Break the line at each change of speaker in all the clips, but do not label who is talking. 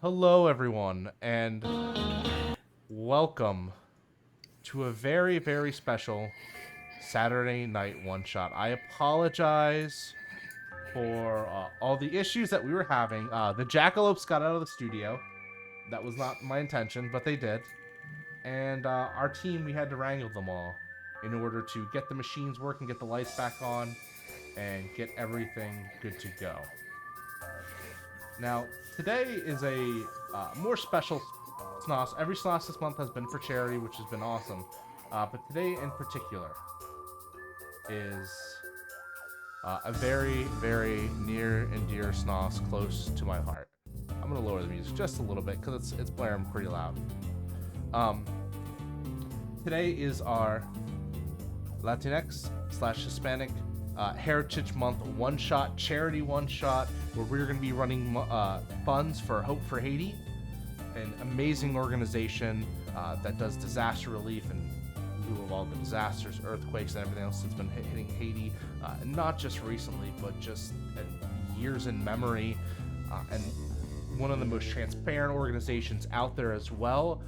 Hello, everyone, and welcome to a very, very special Saturday night one-shot. I apologize for all the issues that we were having. The jackalopes got out of the studio. That was not my intention, but they did. And our team, we had to wrangle them all in order to get the machines working, get the lights back on, and get everything good to go. Now, today is a more special SNOS. Every SNOS this month has been for charity, which has been awesome. But today in particular is a very, very near and dear SNOS close to my heart. I'm going to lower the music just a little bit because it's blaring pretty loud. Today is our Latinx / Hispanic Heritage Month one-shot, charity one-shot, where we're going to be running funds for Hope for Haiti, an amazing organization that does disaster relief in lieu of all the disasters, earthquakes, and everything else that's been hitting Haiti, not just recently, but just years in memory, and one of the most transparent organizations out there as well.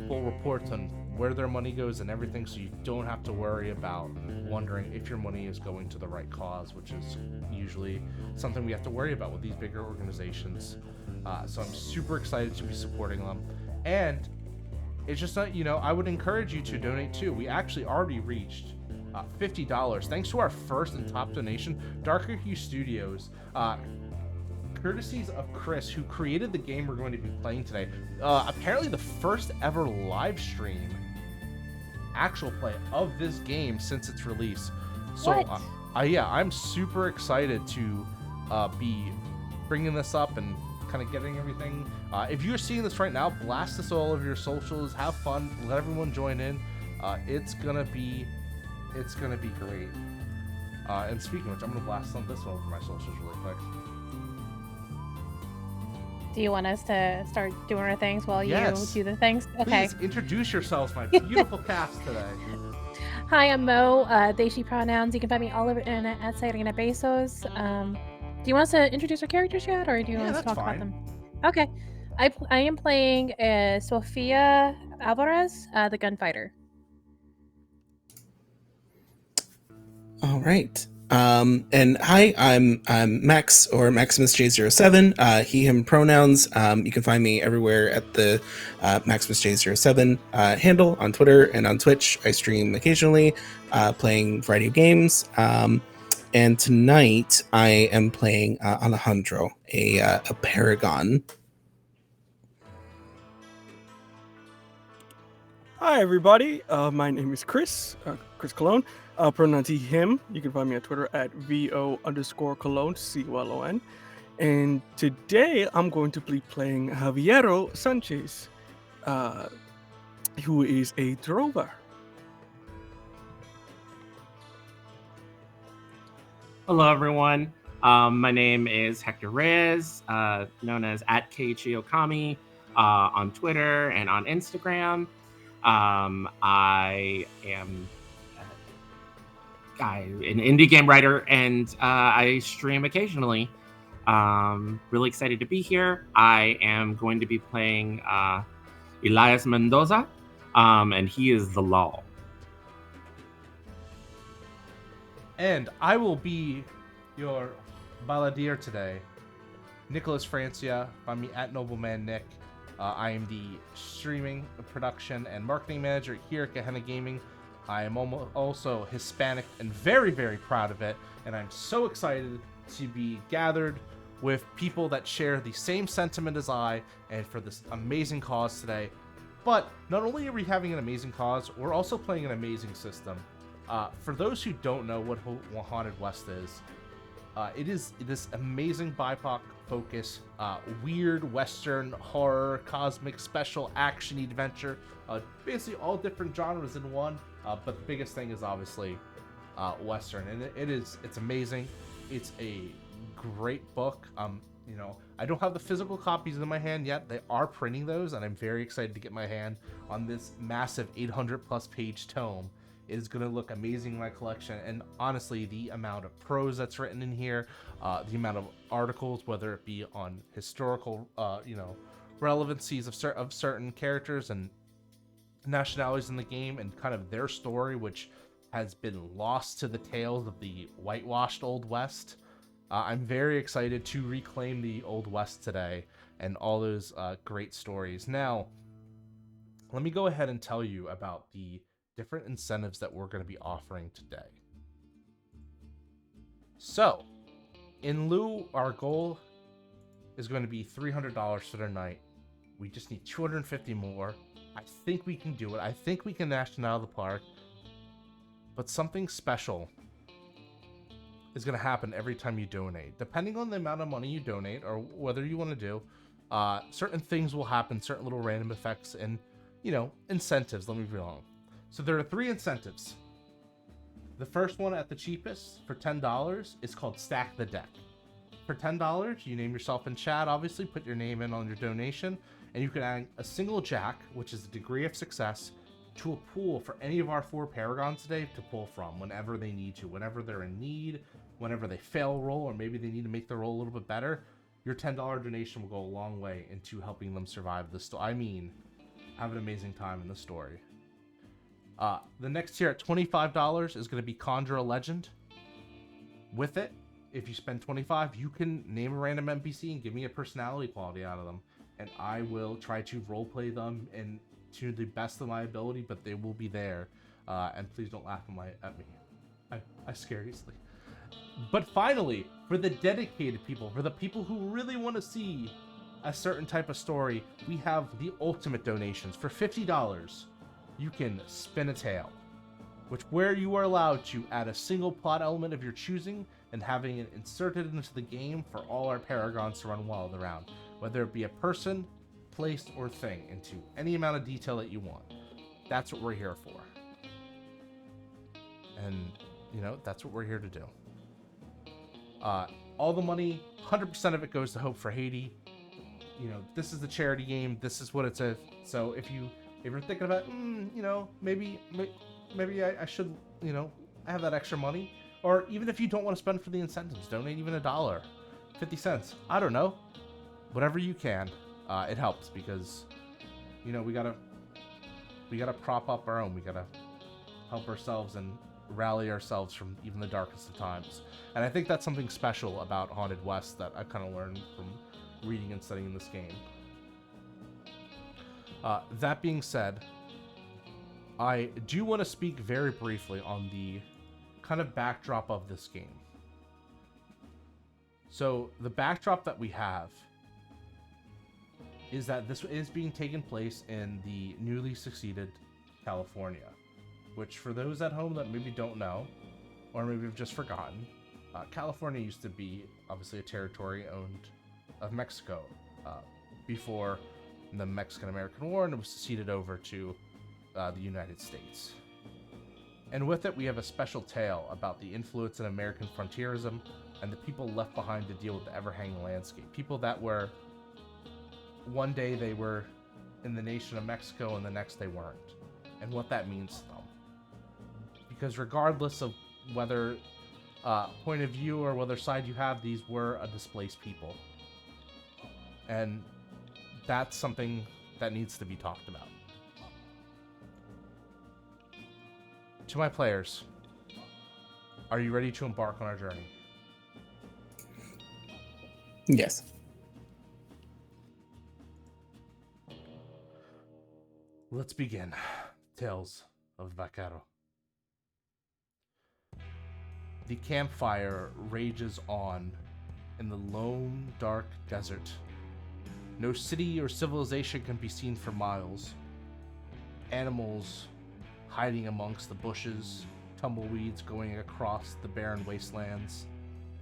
Full reports on where their money goes and everything, so you don't have to worry about wondering if your money is going to the right cause, which is usually something we have to worry about with these bigger organizations. So I'm super excited to be supporting them, and it's just not, I would encourage you to donate too. We actually already reached $50 thanks to our first and top donation, Darker Hue Studios, courtesies of Chris, who created the game we're going to be playing today. Apparently the first ever live stream actual play of this game since its release. So yeah, I'm super excited to be bringing this up and kind of getting everything. If you're seeing this right now, blast this all over your socials, have fun, let everyone join in. It's gonna be great. And speaking of which, I'm gonna blast some of this over my socials really quick.
Do you want us to start doing our things while you do the things?
Okay. Please introduce yourselves, my beautiful cast today.
Hi, I'm Mo. They, she pronouns. You can find me all over the internet at Serena Bezos. Do you want us to introduce our characters yet, or do you want us to talk about them? Okay. I am playing Sofia Alvarez, the gunfighter.
All right. And hi, I'm Max, or Maximus J07, he, him pronouns. You can find me everywhere at the Maximus J07 handle on Twitter and on Twitch. I stream occasionally, playing a variety of games. And tonight I am playing Alejandro, a Paragon.
Hi, everybody. My name is Chris Cologne. Pronounce he, him. You can find me on Twitter at VO_Cologne, COLON. And today I'm going to be playing Javiero Sanchez, who is a drover.
Hello, everyone. My name is Hector Reyes, known as @KHiOkami on Twitter and on Instagram. I am an indie game writer, and I stream occasionally. Really excited to be here. I am going to be playing Elias Mendoza, and he is the law.
And I will be your balladeer today, Nicholas Francia. Find me at Nobleman Nick. I am the streaming, production, and marketing manager here at Gehenna Gaming. I am also Hispanic and very, very proud of it. And I'm so excited to be gathered with people that share the same sentiment as I, and for this amazing cause today. But not only are we having an amazing cause, we're also playing an amazing system. For those who don't know what Haunted West is, it is this amazing BIPOC focus, weird Western horror, cosmic special action adventure, basically all different genres in one. But the biggest thing is obviously Western, and it's amazing. It's a great book. I don't have the physical copies in my hand yet. They are printing those, and I'm very excited to get my hand on this massive 800 plus page tome. It is going to look amazing in my collection, and honestly, the amount of prose that's written in here, the amount of articles, whether it be on historical, relevancies of certain characters and nationalities in the game, and kind of their story, which has been lost to the tales of the whitewashed Old West. I'm very excited to reclaim the Old West today and all those great stories. Now, let me go ahead and tell you about the different incentives that we're going to be offering today. So, in lieu, our goal is going to be $300 for the night. We just need 250 more. I think we can do it. I think we can nash it out of the park. But something special is going to happen every time you donate. Depending on the amount of money you donate or whether you want to do, certain things will happen, certain little random effects and, incentives. Let me be wrong. So there are 3 incentives. The first one at the cheapest for $10 is called Stack the Deck. For $10, you name yourself in chat, obviously, put your name in on your donation, and you can add a single jack, which is a degree of success, to a pool for any of our 4 Paragons today to pull from whenever they need to, whenever they're in need, whenever they fail a roll, or maybe they need to make their roll a little bit better. Your $10 donation will go a long way into helping them survive this. Have an amazing time in the story. The next tier at $25 is going to be Conjure a Legend. With it, if you spend $25, you can name a random NPC and give me a personality quality out of them, and I will try to roleplay them and to the best of my ability, but they will be there. And please don't laugh at me. I scare easily. But finally, for the dedicated people, for the people who really want to see a certain type of story, we have the ultimate donations. For $50, you can spin a tale, where you are allowed to add a single plot element of your choosing and having it inserted into the game for all our Paragons to run wild around, whether it be a person, place, or thing, into any amount of detail that you want. That's what we're here for. And, that's what we're here to do. All the money, 100% of it goes to Hope for Haiti. This is the charity game. This is what it says. So if you're thinking about, maybe I should, I have that extra money. Or even if you don't want to spend for the incentives, donate even $1, 50 cents. I don't know. Whatever you can, it helps because, we gotta prop up our own. We gotta help ourselves and rally ourselves from even the darkest of times. And I think that's something special about Haunted West that I've kind of learned from reading and studying this game. That being said, I do want to speak very briefly on the kind of backdrop of this game. So the backdrop that we have is that this is being taken place in the newly succeeded California, which for those at home that maybe don't know, or maybe have just forgotten, California used to be obviously a territory owned of Mexico before the Mexican-American War, and it was ceded over to the United States. And with it, we have a special tale about the influence in American frontierism and the people left behind to deal with the ever-hanging landscape. People that were, one day they were in the nation of Mexico and the next they weren't. And what that means to them. Because regardless of whether point of view or whether side you have, these were a displaced people. And that's something that needs to be talked about. To my players, are you ready to embark on our journey?
Yes.
Let's begin. Tales of Vaquero. The campfire rages on in the lone, dark desert. No city or civilization can be seen for miles. Animals hiding amongst the bushes, tumbleweeds going across the barren wastelands,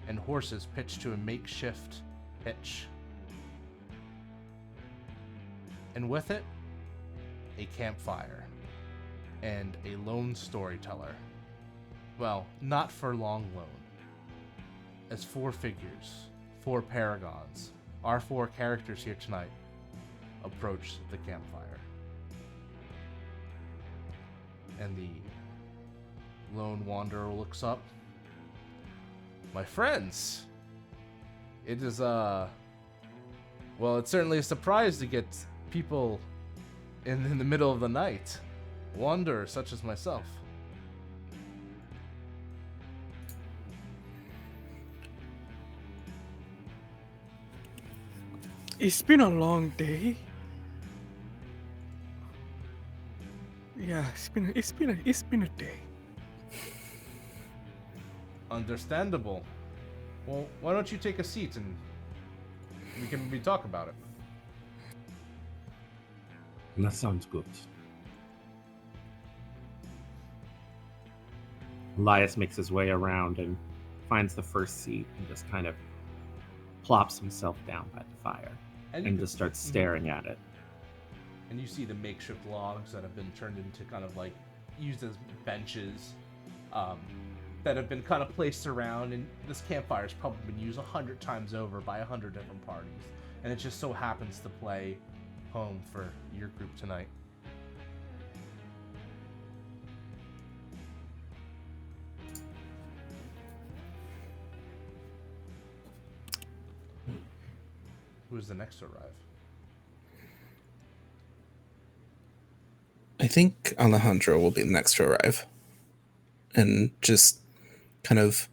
and horses pitched to a makeshift hitch. And with it, a campfire and a lone storyteller. Well, not for long lone. As 4 figures, 4 Paragons, our 4 characters here tonight approach the campfire. And the lone wanderer looks up. My friends, it is well, it's certainly a surprise to get people in the middle of the night, wanderers such as myself.
It's been a long day. Yeah, it's been a day.
Understandable. Well, why don't you take a seat and we can maybe talk about it.
That sounds good. Elias makes his way around and finds the first seat and just kind of plops himself down by the fire and just starts staring at it.
And you see the makeshift logs that have been turned into kind of like used as benches that have been kind of placed around, and this campfire has probably been used 100 times over by 100 different parties, and it just so happens to play home for your group tonight. Who is the next to arrive?
I think Alejandro will be the next to arrive. And just kind of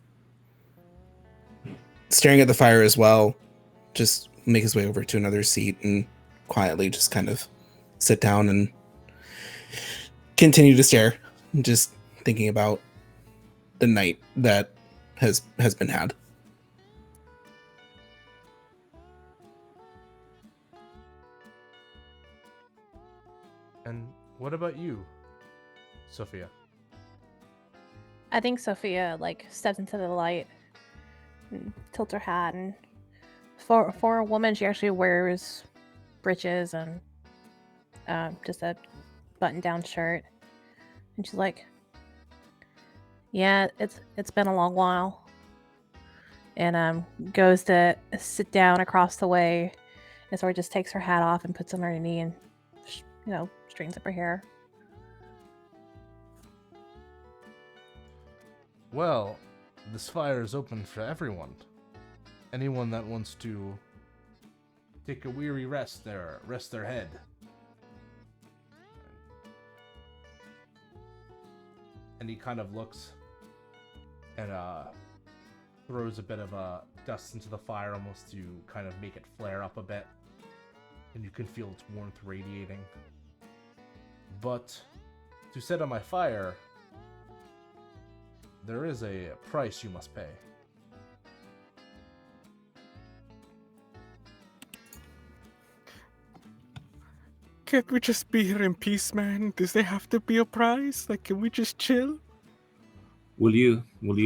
staring at the fire as well, just make his way over to another seat and quietly just kind of sit down and continue to stare, just thinking about the night that has been had.
And what about you, Sophia?
I think Sophia like steps into the light and tilts her hat, and for a woman, she actually wears breeches and just a button-down shirt, and she's like, "Yeah, it's been a long while," and goes to sit down across the way, and sort of just takes her hat off and puts it on her knee and straightens up her hair.
Well, this fire is open for everyone. Anyone that wants to take a weary rest their head. And he kind of looks and throws a bit of dust into the fire, almost to kind of make it flare up a bit. And you can feel its warmth radiating. But to set on my fire, there is a price you must pay.
Can't we just be here in peace, man? Does there have to be a price? Like, can we just chill?
Will you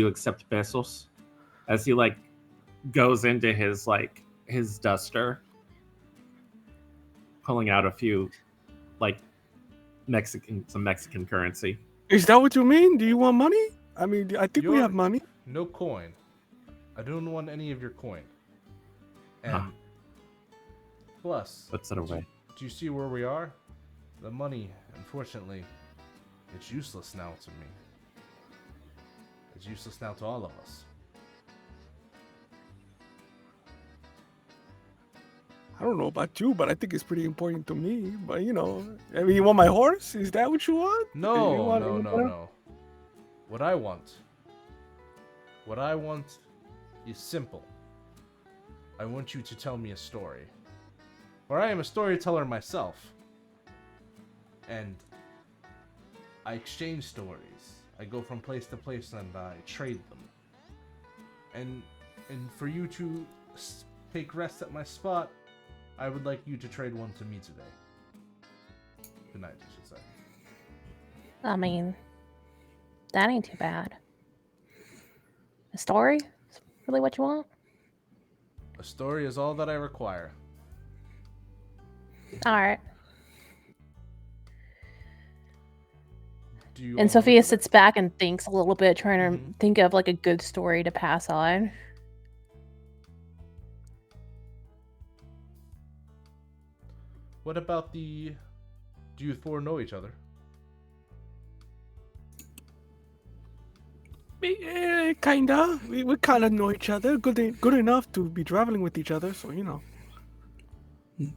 accept pesos? As he like goes into his duster, pulling out a few like some Mexican currency.
Is that what you mean? Do you want money? I mean, I think we have money.
No coin. I don't want any of your coin. And plus,
let's set away.
Do you see where we are? The money, unfortunately, it's useless now to me. It's useless now to all of us.
I don't know about you, but I think it's pretty important to me. But I mean, you want my horse? Is that what you want?
No. What I want is simple. I want you to tell me a story. For I am a storyteller myself. And I exchange stories. I go from place to place and I trade them. And for you to take rest at my spot, I would like you to trade one to me today. Tonight, I should say.
I mean, that ain't too bad. A story? Is really what you want?
A story is all that I require.
Alright.
Do you
And Sophia sits back and thinks a little bit, trying to think of like a good story to pass on.
What about do you four know each other?
Kinda. We kind of know each other. Good enough to be traveling with each other. So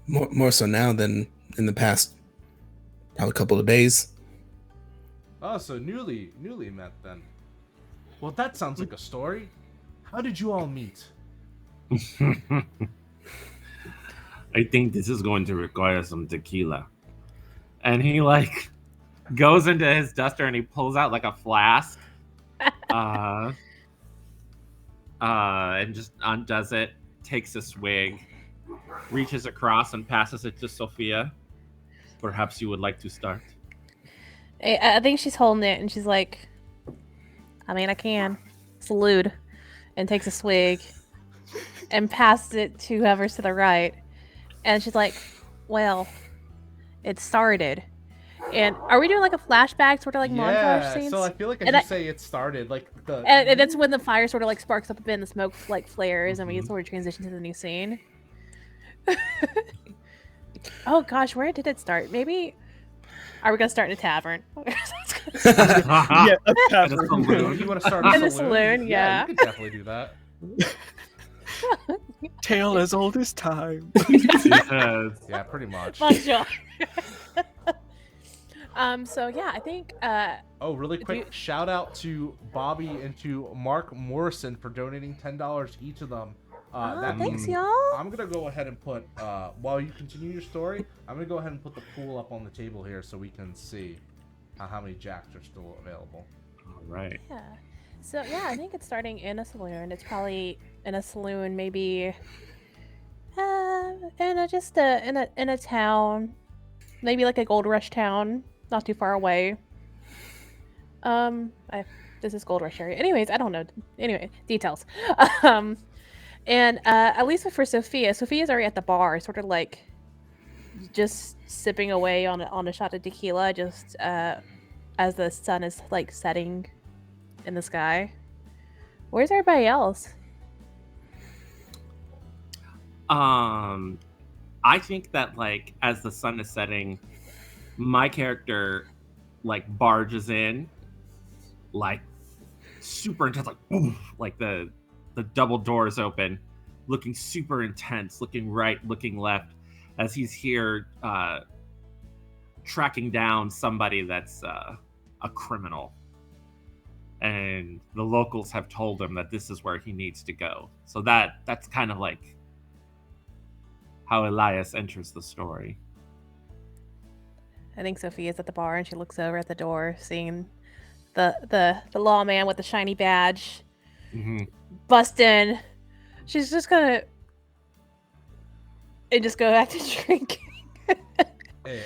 More so now than in the past, probably a couple of days.
Oh, so newly met then. Well, that sounds like a story. How did you all meet?
I think this is going to require some tequila. And he like goes into his duster and he pulls out like a flask. And just undoes it, takes a swig, reaches across and passes it to Sophia. Perhaps you would like to start.
I think she's holding it, and she's like, I mean, I can. Salute. And takes a swig and passes it to whoever's to the right. And she's like, well, it started. And are we doing like a flashback sort of like montage scenes?
So I feel like as you say it started, like
and that's when the fire sort of like sparks up a bit and the smoke like flares and we sort of transition to the new scene. Oh gosh, where did it start? Maybe are we gonna start in a tavern?
Yeah, a tavern.
You want to start in
a saloon? Yeah,
you could definitely do that.
Tale as old as time.
Yeah, pretty much.
So yeah, I think
really quick, shout out to Bobby and to Mark Morrison for donating $10 each of them.
Thanks, y'all.
I'm gonna go ahead and put while you continue your story, I'm gonna go ahead and put the pool up on the table here so we can see how many jacks are still available.
All right.
Yeah. So yeah, I think it's starting in a saloon. It's probably in a saloon, maybe in a town, maybe like a gold rush town, not too far away. This is gold rush area. Anyways, I don't know. Anyway, details. And at least for Sophia's already at the bar, sort of like just sipping away on a shot of tequila, just as the sun is like setting in the sky. Where's everybody else?
I think that like as the sun is setting, my character like barges in, like super intense, like boom, like the double doors open, looking super intense, looking right, looking left, as he's here tracking down somebody that's a criminal. And the locals have told him that this is where he needs to go. So that's kind of like how Elias enters the story.
I think Sophia's at the bar and she looks over at the door, seeing the lawman with the shiny badge. Bust in. She's just gonna and just go back to drinking.
Hey,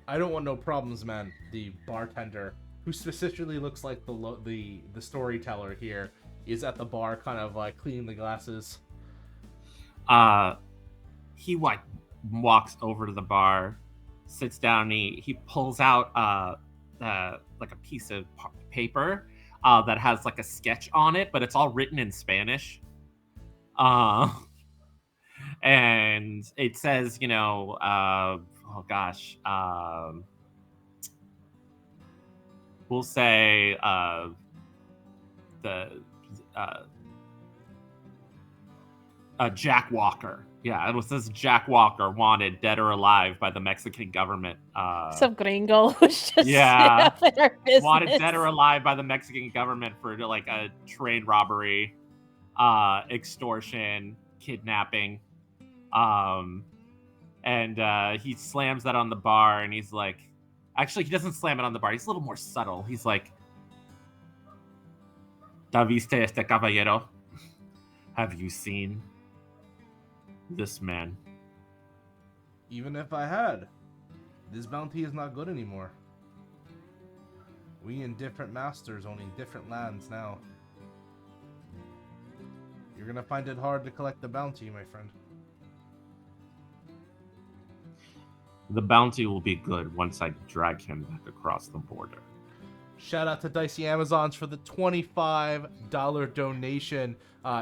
I don't want no problems, man. The bartender, who specifically looks like the storyteller here, is at the bar, kind of like cleaning the glasses.
He like walks over to the bar, sits down, and he pulls out like a piece of paper that has like a sketch on it, but it's all written in Spanish. And it says, we'll say Jack Walker. Yeah, it says Jack Walker wanted dead or alive by the Mexican government.
Some gringo was just up in our business.
Wanted dead or alive by the Mexican government for like a train robbery, extortion, kidnapping. And he slams that on the bar, and he's like, actually, he doesn't slam it on the bar. He's a little more subtle. He's like, ¿Ya viste este caballero? Have you seen this man?
Even if I had, this bounty is not good anymore. We and different masters owning different lands now. You're gonna find it hard to collect the bounty, my friend.
The bounty will be good once I drag him back across the border.
Shout out to Dicey Amazons for the $25 donation.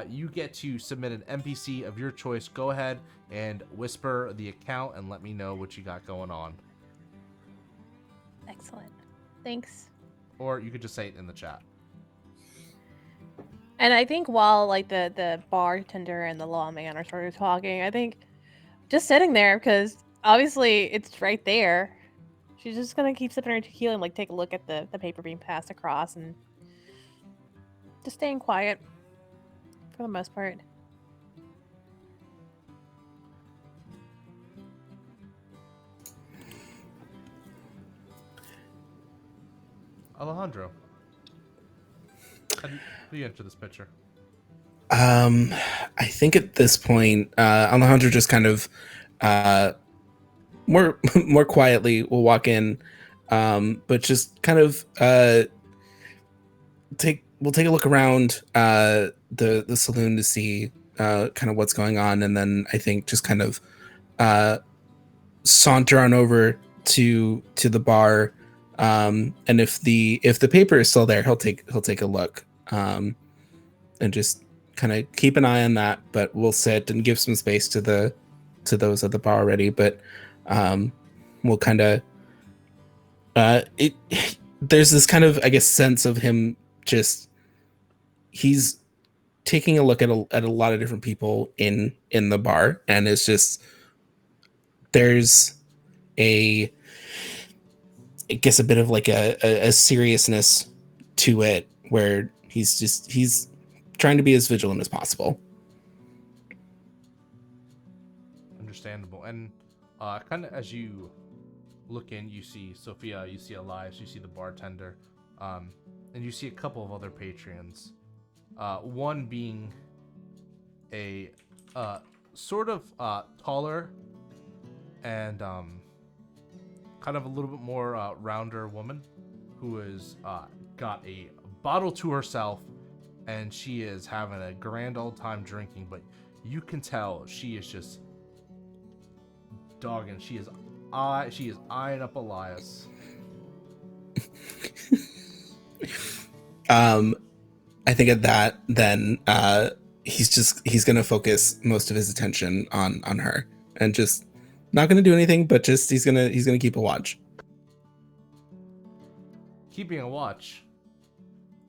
You get to submit an NPC of your choice. Go ahead and whisper the account and let me know what you got going on.
Excellent. Thanks.
Or you could just say it in the chat.
And I think while like the bartender and the lawman are sort of talking, I think just sitting there because obviously it's right there. She's just gonna keep sipping her tequila and like take a look at the paper being passed across and just staying quiet for the most part.
Alejandro, how do you enter this picture?
I think at this point, Alejandro just kind of more quietly will walk in, but just kind of take a look around the saloon to see kind of what's going on, and then I think just kind of saunter on over to the bar, and if the paper is still there, he'll take a look, and just kind of keep an eye on that, but we'll sit and give some space to those at the bar already, but we'll kind of there's this kind of, I guess, sense of him just he's taking a look at a lot of different people in the bar, and it's just there's I guess a bit of like a seriousness to it where he's trying to be as vigilant as possible.
Understandable. And kind of as you look in, you see Sophia, you see Elias, you see the bartender, and you see a couple of other patrons. One being a sort of taller and kind of a little bit more rounder woman who has got a bottle to herself, and she is having a grand old time drinking, but you can tell she is just dogging. She is eyeing up Elias.
I think at that, then he's gonna focus most of his attention on her, and just not gonna do anything, but just he's gonna keep a watch.
Keeping a watch.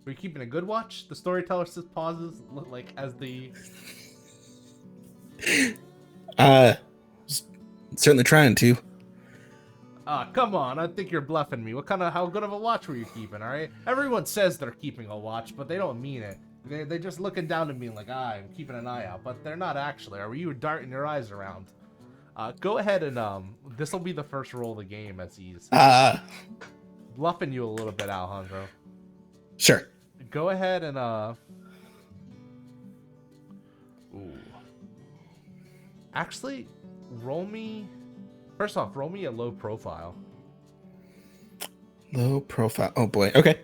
Are you keeping a good watch? The storyteller just pauses, like as the.
Certainly trying to.
Come on, I think you're bluffing me. How good of a watch were you keeping, alright? Everyone says they're keeping a watch, but they don't mean it. They're just looking down at me like, I'm keeping an eye out, but they're not actually. Are you darting your eyes around? Go ahead and, this will be the first roll of the game as he's bluffing you a little bit, Alejandro.
Sure.
Go ahead and, actually, first off, roll me a low profile.
Low profile. Oh boy. Okay.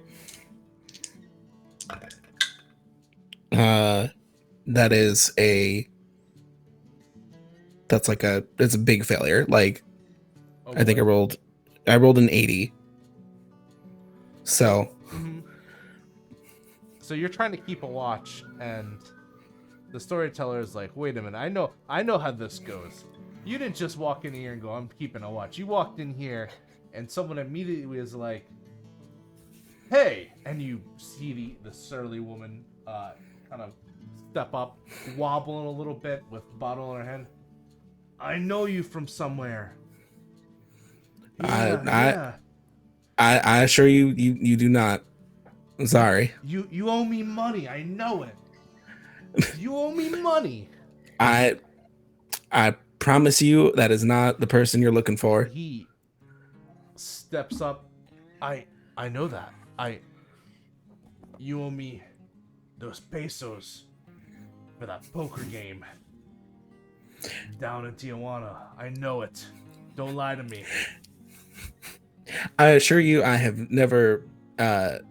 It's a big failure. Like, I think I rolled an 80. So.
Mm-hmm. So you're trying to keep a watch, and the storyteller is like, wait a minute, I know how this goes. You didn't just walk in here and go, I'm keeping a watch. You walked in here, and someone immediately was like, hey! And you see the surly woman kind of step up, wobbling a little bit with bottle in her hand. I know you from somewhere.
I assure you, you do not. I'm sorry.
You owe me money. I know it. You owe me money.
I promise you that is not the person you're looking for.
He steps up. I know that. You owe me those pesos for that poker game down in Tijuana. I know it. Don't lie to me.
I assure you, I have never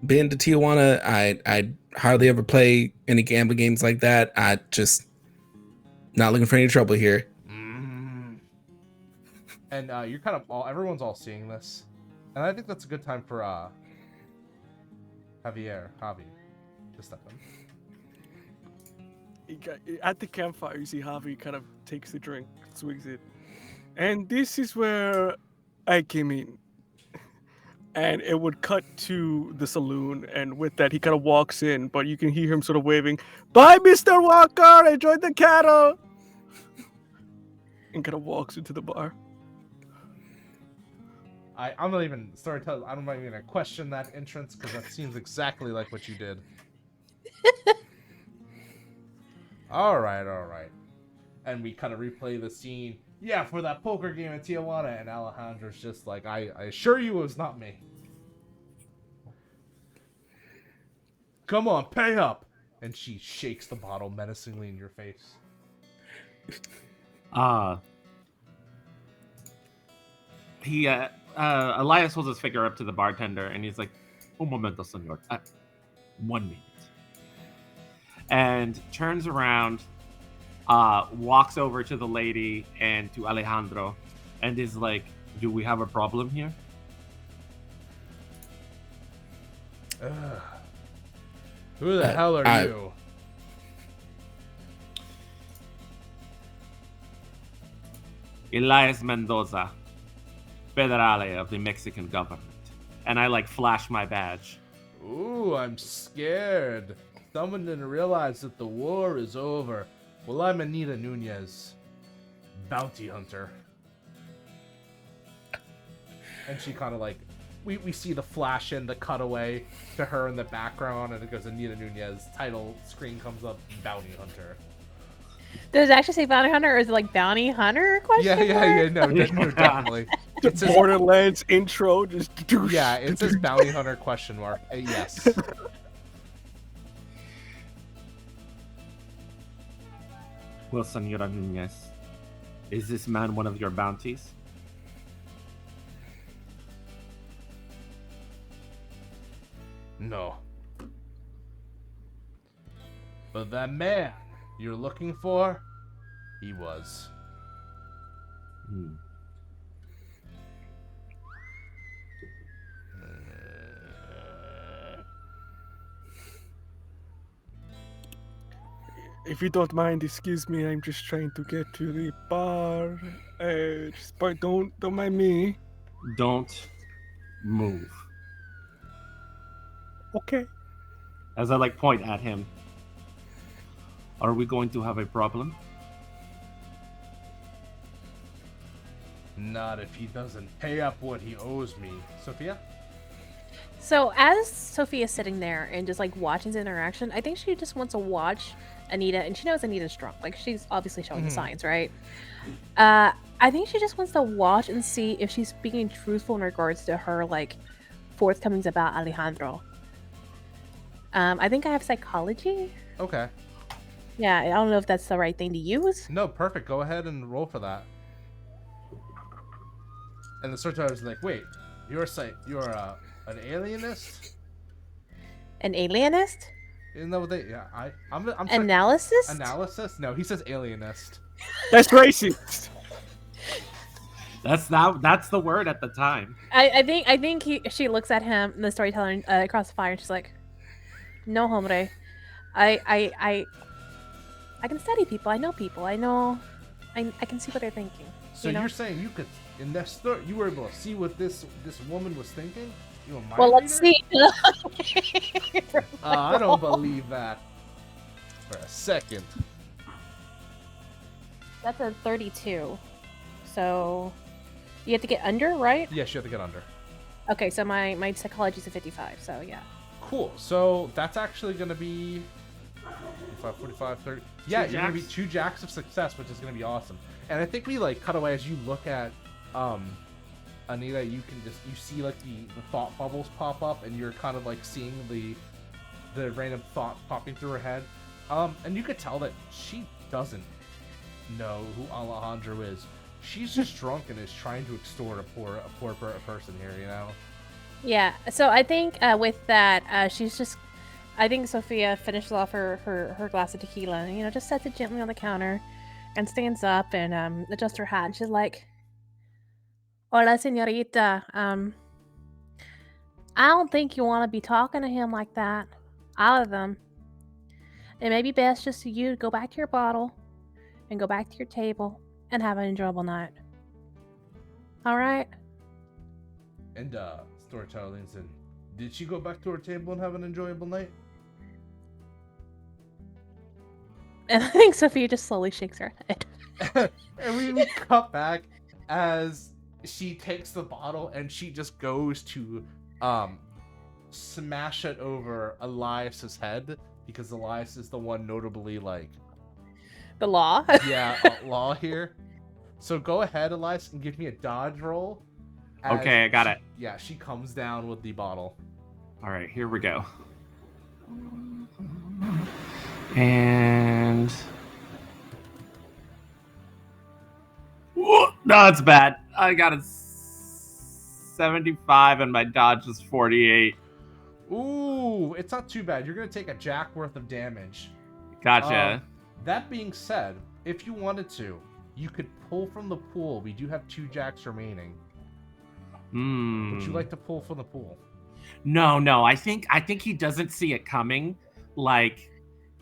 been to Tijuana. I hardly ever play any gambling games like that. I just not looking for any trouble here.
And you're kind of everyone's all seeing this, and I think that's a good time for Javi to step in.
At the campfire, you see Javi kind of takes the drink, swigs it, and this is where I came in. and it would cut to the saloon, and with that he kind of walks in, but you can hear him sort of waving, "Bye, Mr. Walker, enjoy the cattle," and kind of walks into the bar.
I'm not even I'm not even gonna question that entrance because that seems exactly like what you did. all right. And we kind of replay the scene. Yeah, for that poker game in Tijuana, and Alejandro's just like, I assure you it was not me. Come on, pay up! And she shakes the bottle menacingly in your face.
Elias holds his finger up to the bartender, and he's like, "Un momento, señor. 1 minute." And turns around, walks over to the lady and to Alejandro, and is like, "Do we have a problem here?"
Who the hell are you?
Elias Mendoza, Federale of the Mexican government. And I flash my badge.
Ooh, I'm scared. Someone didn't realize that the war is over. Well, I'm Anita Nunez, bounty hunter. And she kind of we see the flash in, the cutaway to her in the background, and it goes Anita Nunez, title screen comes up, bounty hunter.
Does it actually say bounty hunter, or is it bounty hunter?
Yeah, no, definitely.
It says Borderlands intro, just
yeah, it says bounty hunter ? Yes.
Well, Senora Nunez, is this man one of your bounties?
No. But that man you're looking for, he was.
If you don't mind, excuse me, I'm just trying to get to the bar. But don't mind me.
Don't move.
Okay.
As I point at him. Are we going to have a problem?
Not if he doesn't pay up what he owes me. Sophia?
So as Sophia's sitting there and just watching the interaction, I think she just wants to watch Anita, and she knows Anita's drunk. She's obviously showing the signs, right? I think she just wants to watch and see if she's being truthful in regards to her forthcomings about Alejandro. I think I have psychology.
Okay.
Yeah, I don't know if that's the right thing to use.
No, perfect. Go ahead and roll for that. And the search was like, wait, you're an alienist?
An alienist?
Isn't that what they? Yeah, I'm
analysis.
Analysis? No, he says alienist.
That's racist.
That's the word at the time.
I think she looks at him, the storyteller, across the fire, and she's like, "No, hombre, I can study people. I know people. I know. I can see what they're thinking."
So you're saying you could, in that story, you were able to see what this woman was thinking? You a mind
well, let's
reader?
see.
I don't believe that for a second.
That's a 32. So you have to get under, right?
Yes, you have to get under.
Okay, so my psychology is a 55. So yeah.
Cool. So that's actually going to be 45, 30. Yeah, you're going to be 2 jacks of success, which is going to be awesome. And I think we cut away as you look at Anita. You see the thought bubbles pop up, and you're kind of seeing the random thought popping through her head. And you could tell that she doesn't know who Alejandro is. She's just drunk and is trying to extort a poor person here, you know?
Yeah, so I think with that, she's just... I think Sophia finishes off her glass of tequila and, just sets it gently on the counter and stands up and adjusts her hat. And she's like, "Hola, señorita. I don't think you want to be talking to him like that. All of them. It may be best just for you to go back to your bottle and go back to your table and have an enjoyable night. All right?"
And storyteller leans in. Did she go back to her table and have an enjoyable night?
And I think Sophia just slowly shakes her head.
And we cut back as she takes the bottle and she just goes to smash it over Elias's head, because Elias is the one notably like
the law.
Law here. So go ahead, Elias, and give me a dodge roll.
Okay, I got it.
Yeah, she comes down with the bottle.
All right, here we go. And whoa, no, it's bad. I got a 75 and my dodge is 48.
Ooh, it's not too bad. You're gonna take a jack worth of damage.
Gotcha.
That being said, if you wanted to, you could pull from the pool. We do have 2 jacks remaining. Would you like to pull from the pool?
No. I think he doesn't see it coming. Like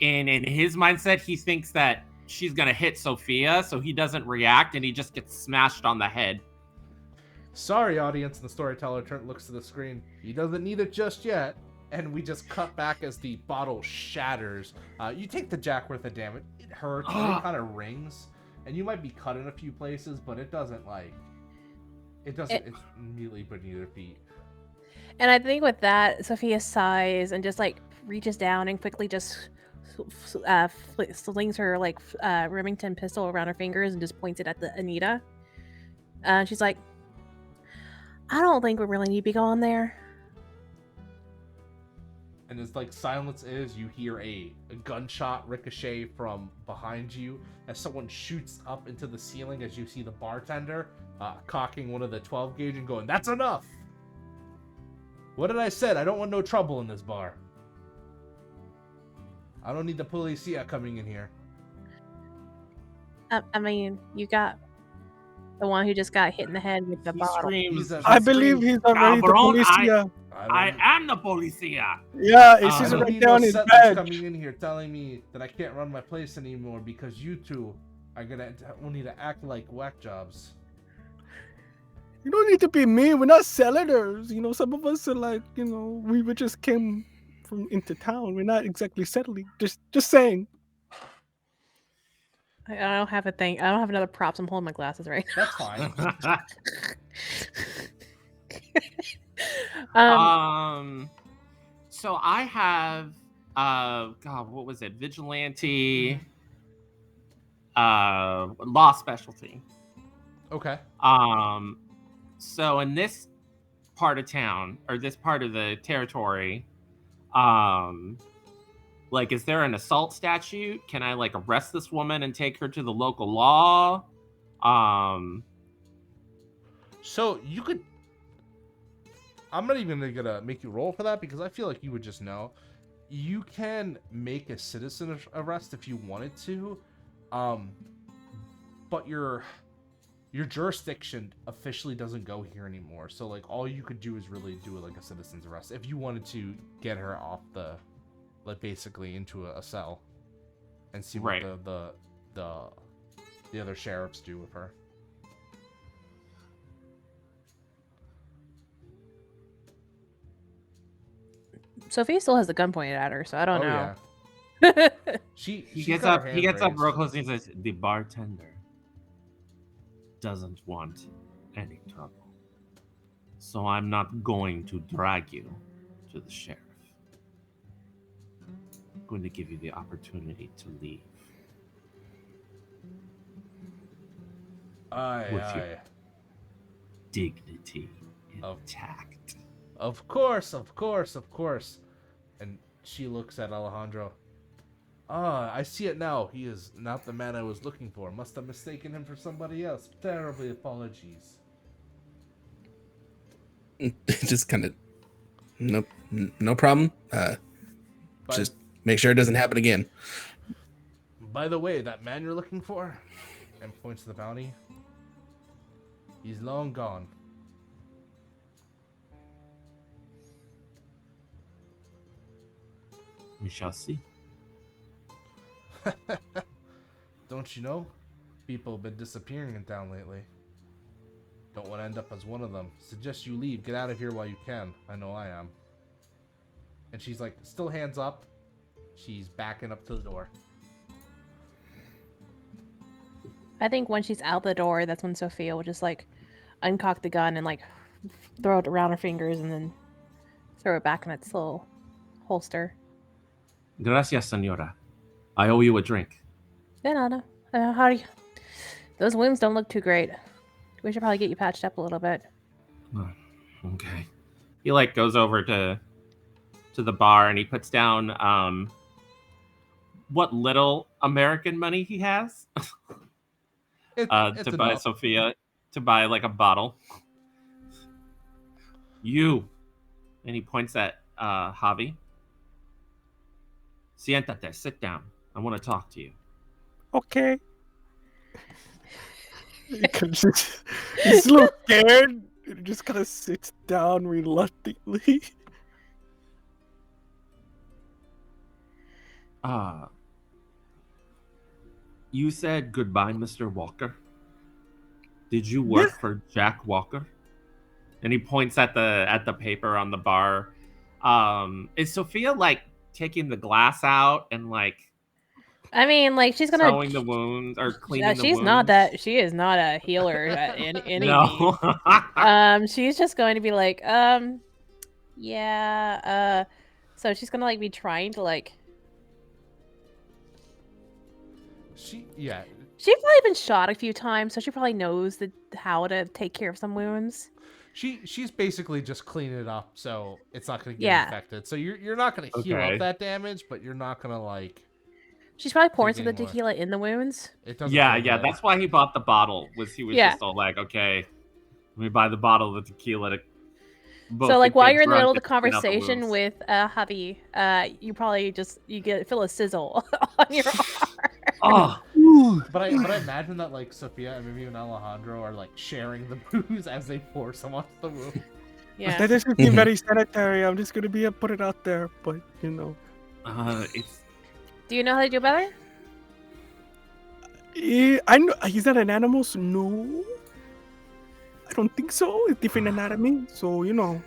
in his mindset, he thinks that she's gonna hit Sophia, so he doesn't react and he just gets smashed on the head.
Sorry, audience, and the storyteller looks to the screen. He doesn't need it just yet. And we just cut back as the bottle shatters. You take the jack worth of damage. It hurts, but it kind of rings. And you might be cut in a few places, but it doesn't like... it's immediately beneath your feet.
And I think with that, Sophia sighs and just like reaches down and quickly just slings her like Remington pistol around her fingers and just points it at the Anita. She's like, I don't think we really need to be going there.
And as like silence is, you hear a gunshot ricochet from behind you as someone shoots up into the ceiling as you see the bartender cocking one of the 12 gauge and going, "That's enough! What did I say? I don't want no trouble in this bar. I don't need the policia coming in here."
I mean, you got the one who just got hit in the head with the bottle.
I believe he's already the policia.
I am the policia.
Yeah, it's just right down his badge.
Coming in here telling me that I can't run my place anymore because you two are gonna only to act like whack jobs.
You don't need to be mean. We're not settlers. You know, some of us are like, you know, we just came from into town. We're not exactly settling. Just saying.
I don't have a thing. I don't have another props. I'm holding my glasses right now.
That's fine.
So I have God, what was it? Vigilante law specialty.
Okay.
So in this part of town, or this part of the territory, like, is there an assault statute? Can I like arrest this woman and take her to the local law?
So you could. I'm not even gonna make you roll for that because I feel like you would just know. You can make a citizen arrest if you wanted to, but your jurisdiction officially doesn't go here anymore. So like all you could do is really do like a citizen's arrest if you wanted to get her off the, like basically into a cell, and see what the other sheriffs do with her.
Sophia still has the gun pointed at her, so I don't know.
Yeah.
He gets up real close and he says, "The bartender doesn't want any trouble, so I'm not going to drag you to the sheriff. I'm going to give you the opportunity to leave with your dignity intact."
Of course. And she looks at Alejandro. I see it now. He is not the man I was looking for. Must have mistaken him for somebody else. Terribly apologies.
Just kind of, no problem. Just make sure it doesn't happen again.
By the way, that man you're looking for, and points to the bounty, he's long gone.
We shall see.
Don't you know? People have been disappearing in town lately. Don't want to end up as one of them. Suggest you leave. Get out of here while you can. I know I am. And she's like, still hands up. She's backing up to the door.
I think when she's out the door, that's when Sophia will just like uncock the gun and like throw it around her fingers and then throw it back in its little holster.
Gracias, señora. I owe you a drink.
No. How do you... Those wounds don't look too great. We should probably get you patched up a little bit.
Oh, okay. He like goes over to the bar and he puts down what little American money he has to buy Sophia to buy like a bottle. You, and he points at Javi. Siéntate, sit down. I want to talk to you.
Okay. He's a little scared. He just kind of sits down reluctantly.
You said goodbye, Mr. Walker. Did you work for Jack Walker? And he points at the paper on the bar. Is Sophia like taking the glass out and like?
I mean, like she's gonna
sewing the wounds or cleaning the wounds?
She is not a healer in any
No.
She's just going to be like, yeah, so she's gonna like be trying to like.
She's
probably been shot a few times, so she probably knows how to take care of some wounds.
She's basically just cleaning it up, so it's not gonna get infected. So you're not gonna heal up that damage, but you're not gonna like.
She's probably pouring some of the tequila in the wounds.
It doesn't.
Yeah. That's why he bought the bottle. He was just all like, okay, let me buy the bottle of tequila to.
So like while you're in the middle of the conversation with Javi, you probably feel a sizzle on your arm.
But I imagine that like Sophia and maybe even Alejandro are like sharing the booze as they pour some onto the wound.
Yeah.
That doesn't seem very sanitary. I'm just gonna put it out there, but you know.
It's.
Do you know how to do better?
I know. Is that an animal? So no. I don't think so. It's different anatomy, so you know,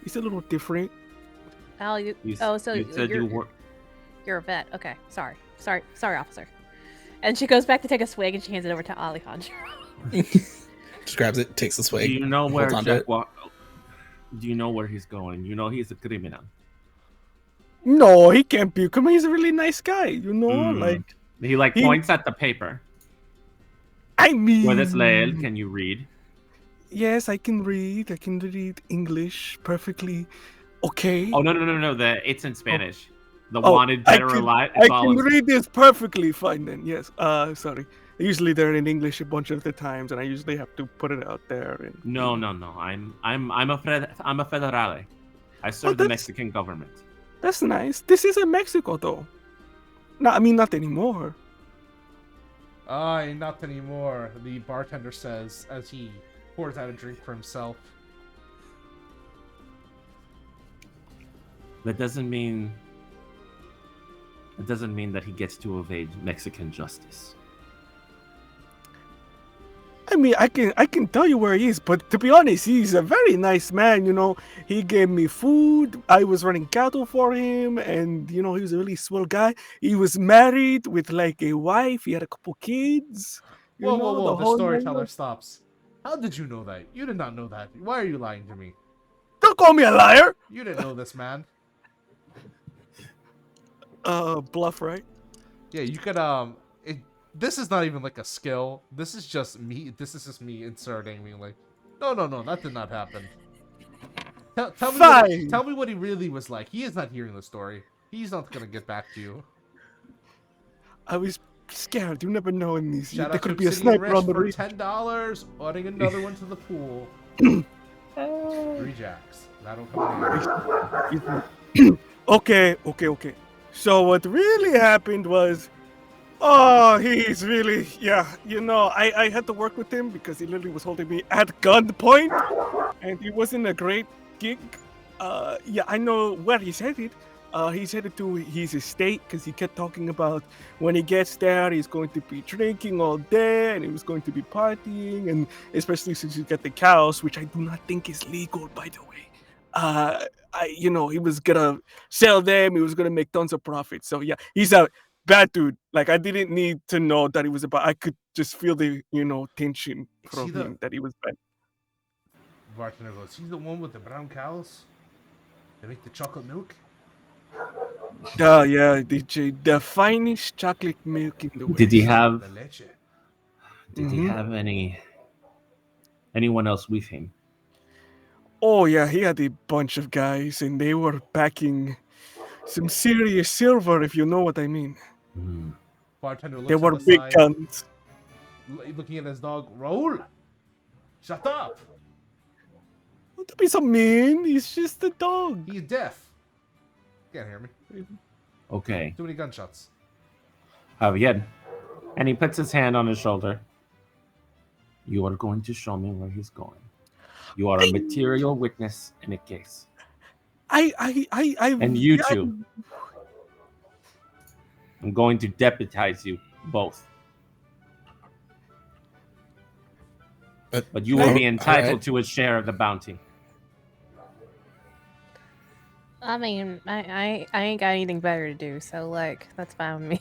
it's a little different.
Al, you're a vet. Okay, sorry, officer. And she goes back to take a swig, and she hands it over to Alejandro.
Just grabs it, takes a swig.
Do you know where Do you know where he's going? You know he's a criminal.
No, he can't be. Come on, he's a really nice guy. You know, like
he points at the paper.
I mean,
Puedes leer? Can you read?
Yes, I can read. I can read English perfectly. Okay.
Oh no! It's in Spanish. The wanted dead or alive.
I can read this perfectly fine. Then yes. Sorry. Usually they're in English a bunch of the times, and I usually have to put it out there. And,
No. I'm a federale. I serve the Mexican government.
That's nice. This is in Mexico, though. No, I mean not anymore.
Not anymore. The bartender says as he pours out a drink for himself.
That doesn't mean that he gets to evade Mexican justice.
I mean, I can tell you where he is, but to be honest, he's a very nice man. You know, he gave me food. I was running cattle for him, and you know, he was a really swell guy. He was married with like a wife. He had a couple kids.
Whoa! The storyteller stops. How did you know that? You did not know that. Why are you lying to me?
Don't call me a liar.
You didn't know this, man.
Bluff, right?
Yeah, you could this is not even like a skill. This is just me. This is just me inserting me like, no, that did not happen. Tell me what he really was like. He is not hearing the story. He's not gonna get back to you. I
was scared. You never know in these.
There
could be a sniper on the
for
reach.
$10. Adding another one to the pool. 3 jacks. That'll come in.
Okay. So what really happened was, he's really, you know, I had to work with him because he literally was holding me at gunpoint, and it wasn't a great gig. I know where he's headed. He's headed to his estate because he kept talking about when he gets there, he's going to be drinking all day and he was going to be partying, and especially since you get the cows, which I do not think is legal, by the way. He was gonna sell them. He was gonna make tons of profit. So yeah, he's a bad dude. Like, I didn't need to know that he was I could just feel the tension from him that he was bad.
Bartender goes, he's the one with the brown cows? They make the chocolate milk?
Yeah, DJ, the finest chocolate milk in the world.
Did he have?
The leche.
Did he have anyone else with him?
Oh yeah, he had a bunch of guys, and they were packing some serious silver, if you know what I mean.
Bartender looks
They were
at the
big
side,
guns.
looking at his dog. Raul, shut up.
Don't be so mean. He's just a dog.
He's deaf. Can't hear me.
Okay.
Too many gunshots.
Javier. And he puts his hand on his shoulder. You are going to show me where he's going. You are a material witness in a case. And you two. I'm going to deputize you both. But you will be entitled to a share of the bounty.
I mean, I ain't got anything better to do, so like that's fine with me.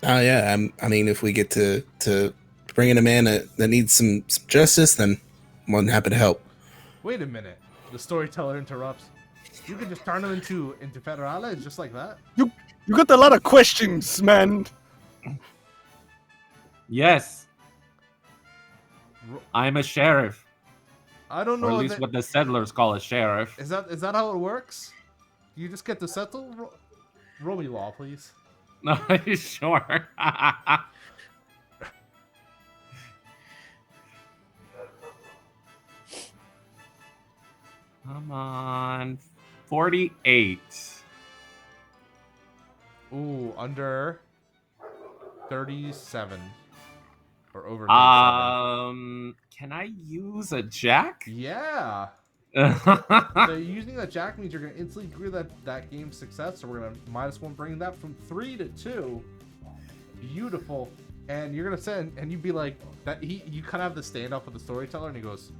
Oh yeah, I mean, if we get to bring in a man that needs some justice, then I'm more than happy to help.
Wait a minute. The storyteller interrupts. You can just turn them into federales just like that?
You got a lot of questions, man.
Yes. I'm a sheriff.
I don't know.
Or at least what the settlers call a sheriff.
Is that how it works? You just get to settle? Roll me law, please.
No, sure. Come on. 48.
Ooh, under 37. Or over 37.
Can I use a jack?
Yeah. So using that jack means you're going to instantly agree that game's success. So we're going to -1, bringing that from 3 to 2. Beautiful. And you're going to send, and you'd be like, that. You kind of have the standoff with the storyteller, and he goes,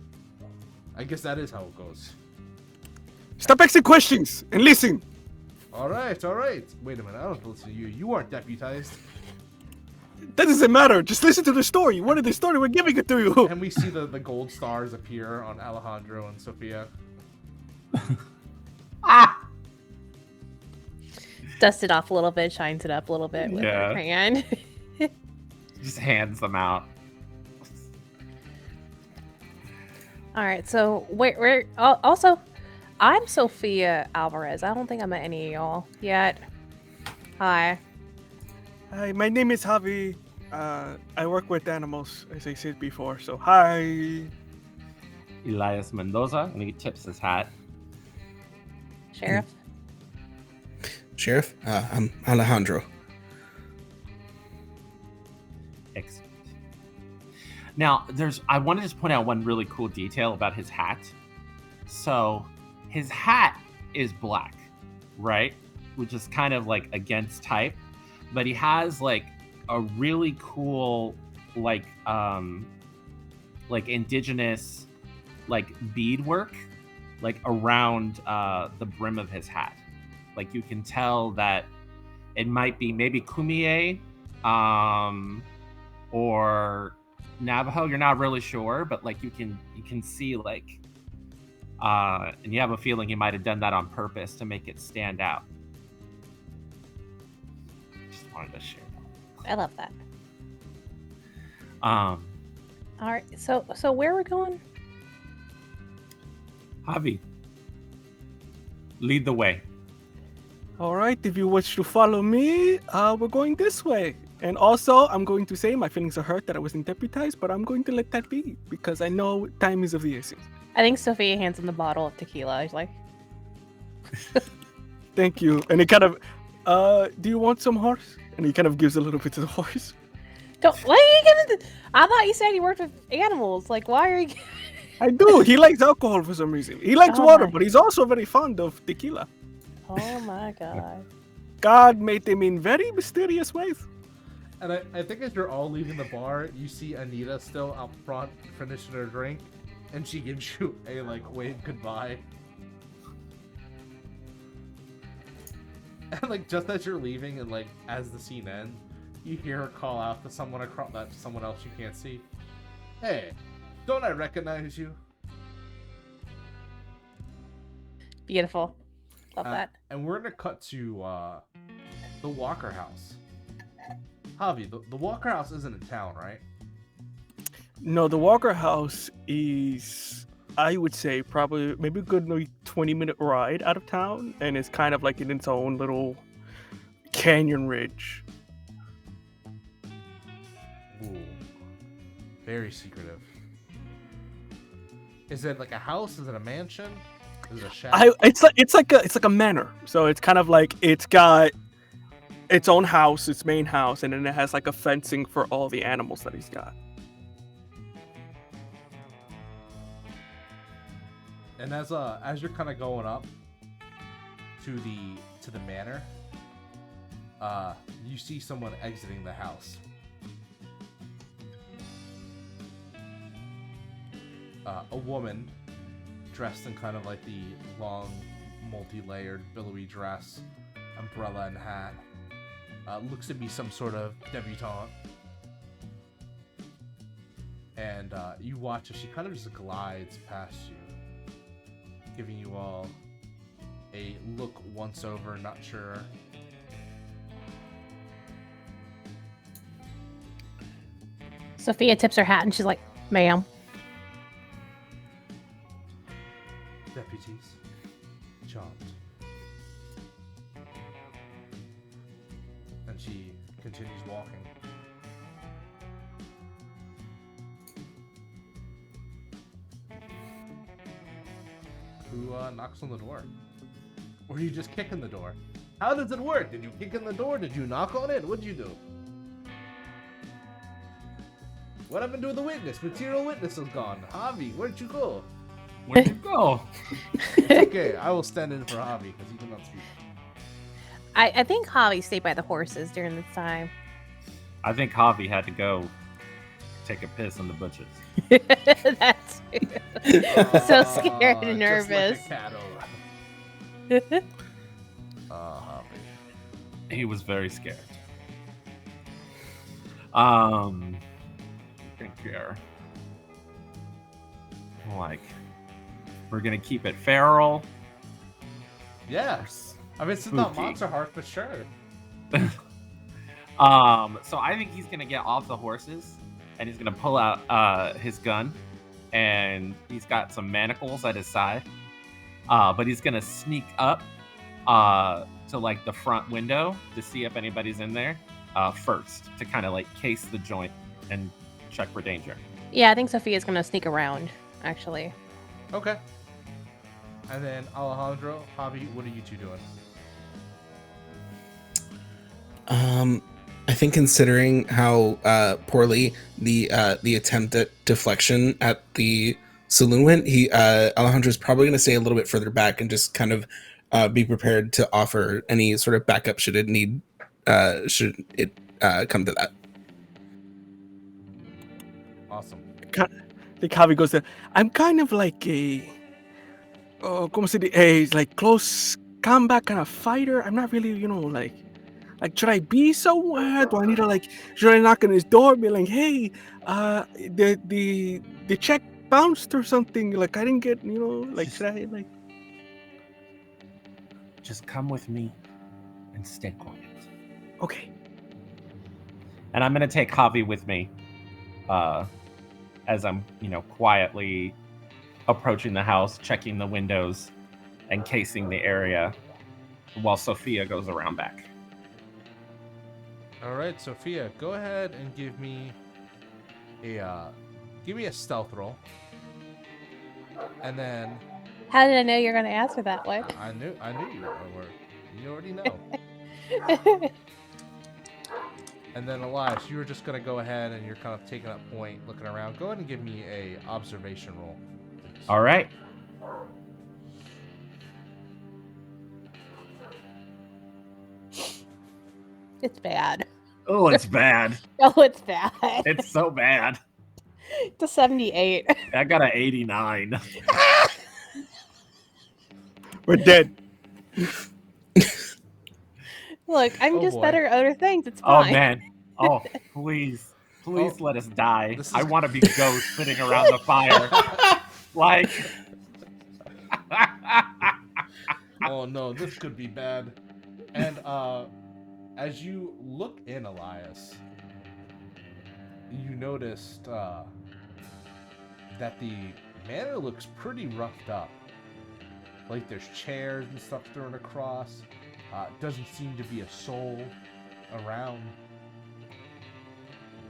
I guess that is how it goes.
Stop asking questions and listen.
All right. Wait a minute. I don't listen to you. You aren't deputized.
That doesn't matter. Just listen to the story. What is the story? We're giving it to you.
And we see the gold stars appear on Alejandro and Sophia.
Dust it off a little bit, shines it up a little bit with her hand.
Just hands them out.
All right, so we're also, I'm Sophia Alvarez. I don't think I met any of y'all yet. Hi.
Hi, my name is Javi. I work with animals, as I said before. So, hi.
Elias Mendoza, and he tips his hat.
Sheriff?
Sheriff, I'm Alejandro.
Excellent. Now, I want to just point out one really cool detail about his hat. So, his hat is black, right? Which is kind of like against type. But he has like a really cool like indigenous like beadwork like around the brim of his hat. Like you can tell that it might be maybe Kumie or Navajo. You're not really sure, but like you can see like and you have a feeling he might have done that on purpose to make it stand out. Wanted to share that.
I love that.
All
right, so where are we going?
Javi, lead the way.
All right, if you wish to follow me, we're going this way. And also, I'm going to say my feelings are hurt that I wasn't deputized, but I'm going to let that be because I know time is of the essence.
I think Sophia hands him the bottle of tequila. He's like,
thank you. And he kind of, do you want some horse? And he kind of gives a little bit to the horse.
Why are you gonna? I thought you said you worked with animals. Like, why are you?
I do. He likes alcohol for some reason. He likes water, but he's also very fond of tequila.
Oh my god.
God made them in very mysterious ways.
And I think as you're all leaving the bar, you see Anita still out front finishing her drink, and she gives you a wave goodbye. And just as you're leaving, and as the scene ends, you hear her call out to someone someone else you can't see. Hey, don't I recognize you?
Beautiful. Love that.
And we're gonna cut to the Walker house. Javi, the Walker house isn't in town, right?
No, the Walker house is, I would say, probably maybe a good 20-minute ride out of town, and it's kind of in its own little canyon ridge.
Ooh, very secretive. Is it a house? Is it a mansion? Is it a shack?
It's like a manor. So it's kind of it's got its own house, its main house, and then it has a fencing for all the animals that he's got.
And as you're kind of going up to the manor, you see someone exiting the house. A woman dressed in kind of the long, multi-layered, billowy dress, umbrella and hat. Looks to be some sort of debutante. And you watch as she kind of just glides past you, giving you all a look once over, not sure.
Sophia tips her hat and she's like, ma'am.
Deputies, jaunt. And she continues walking. Who knocks on the door? Or are you just kicking the door? How does it work? Did you kick in the door? Did you knock on it? What'd you do? What happened to the witness? Material witness is gone. Javi, where'd you go?
Where'd you go?
Okay, I will stand in for Javi because he cannot speak.
I think Javi stayed by the horses during this time.
I think Javi had to go take a piss in the bushes.
That's so scared and nervous.
Just like a cat. Javi.
He was very scared. Think here. We're gonna keep it feral.
Yes. I mean, it's not Monsterhearts, but sure.
So I think he's gonna get off the horses and he's gonna pull out his gun, and he's got some manacles at his side. But he's gonna sneak up to the front window to see if anybody's in there first, to kind of case the joint and check for danger.
Yeah, I think Sophia's gonna sneak around, actually.
Okay. And then Alejandro, Javi, what are you two doing?
I think considering how poorly the attempt at deflection at the saloon went, Alejandro's probably going to stay a little bit further back and just kind of be prepared to offer any sort of backup should it come to that.
Awesome.
The Javi goes there. I'm kind of a close combat kind of fighter. I'm not really, should I be somewhere? Do I need to should I knock on his door and be like, hey, the check bounced or something? I didn't get, should I
Just come with me and stay quiet.
Okay.
And I'm gonna take Javi with me, as I'm, quietly approaching the house, checking the windows, and casing the area, while Sophia goes around back.
All right, Sophia, go ahead and give me a stealth roll. And then
How did I know you're gonna ask her that way?
I knew you were. You already know. And then Elias, you were just gonna go ahead and you're kind of taking up point, looking around. Go ahead and give me a observation roll, please.
All right.
It's bad.
Oh, it's bad.
Oh, it's bad.
It's so bad.
It's a 78.
I got an 89.
We're dead.
Look, I'm just
boy.
better at other things. It's
Oh
fine.
man. Oh, please let us die.
This is-
I want to be ghosts sitting around the fire. Like.
Oh no, this could be bad. And as you look in, Elias, you noticed that the manor looks pretty roughed up. Like there's chairs and stuff thrown across. Doesn't seem to be a soul around.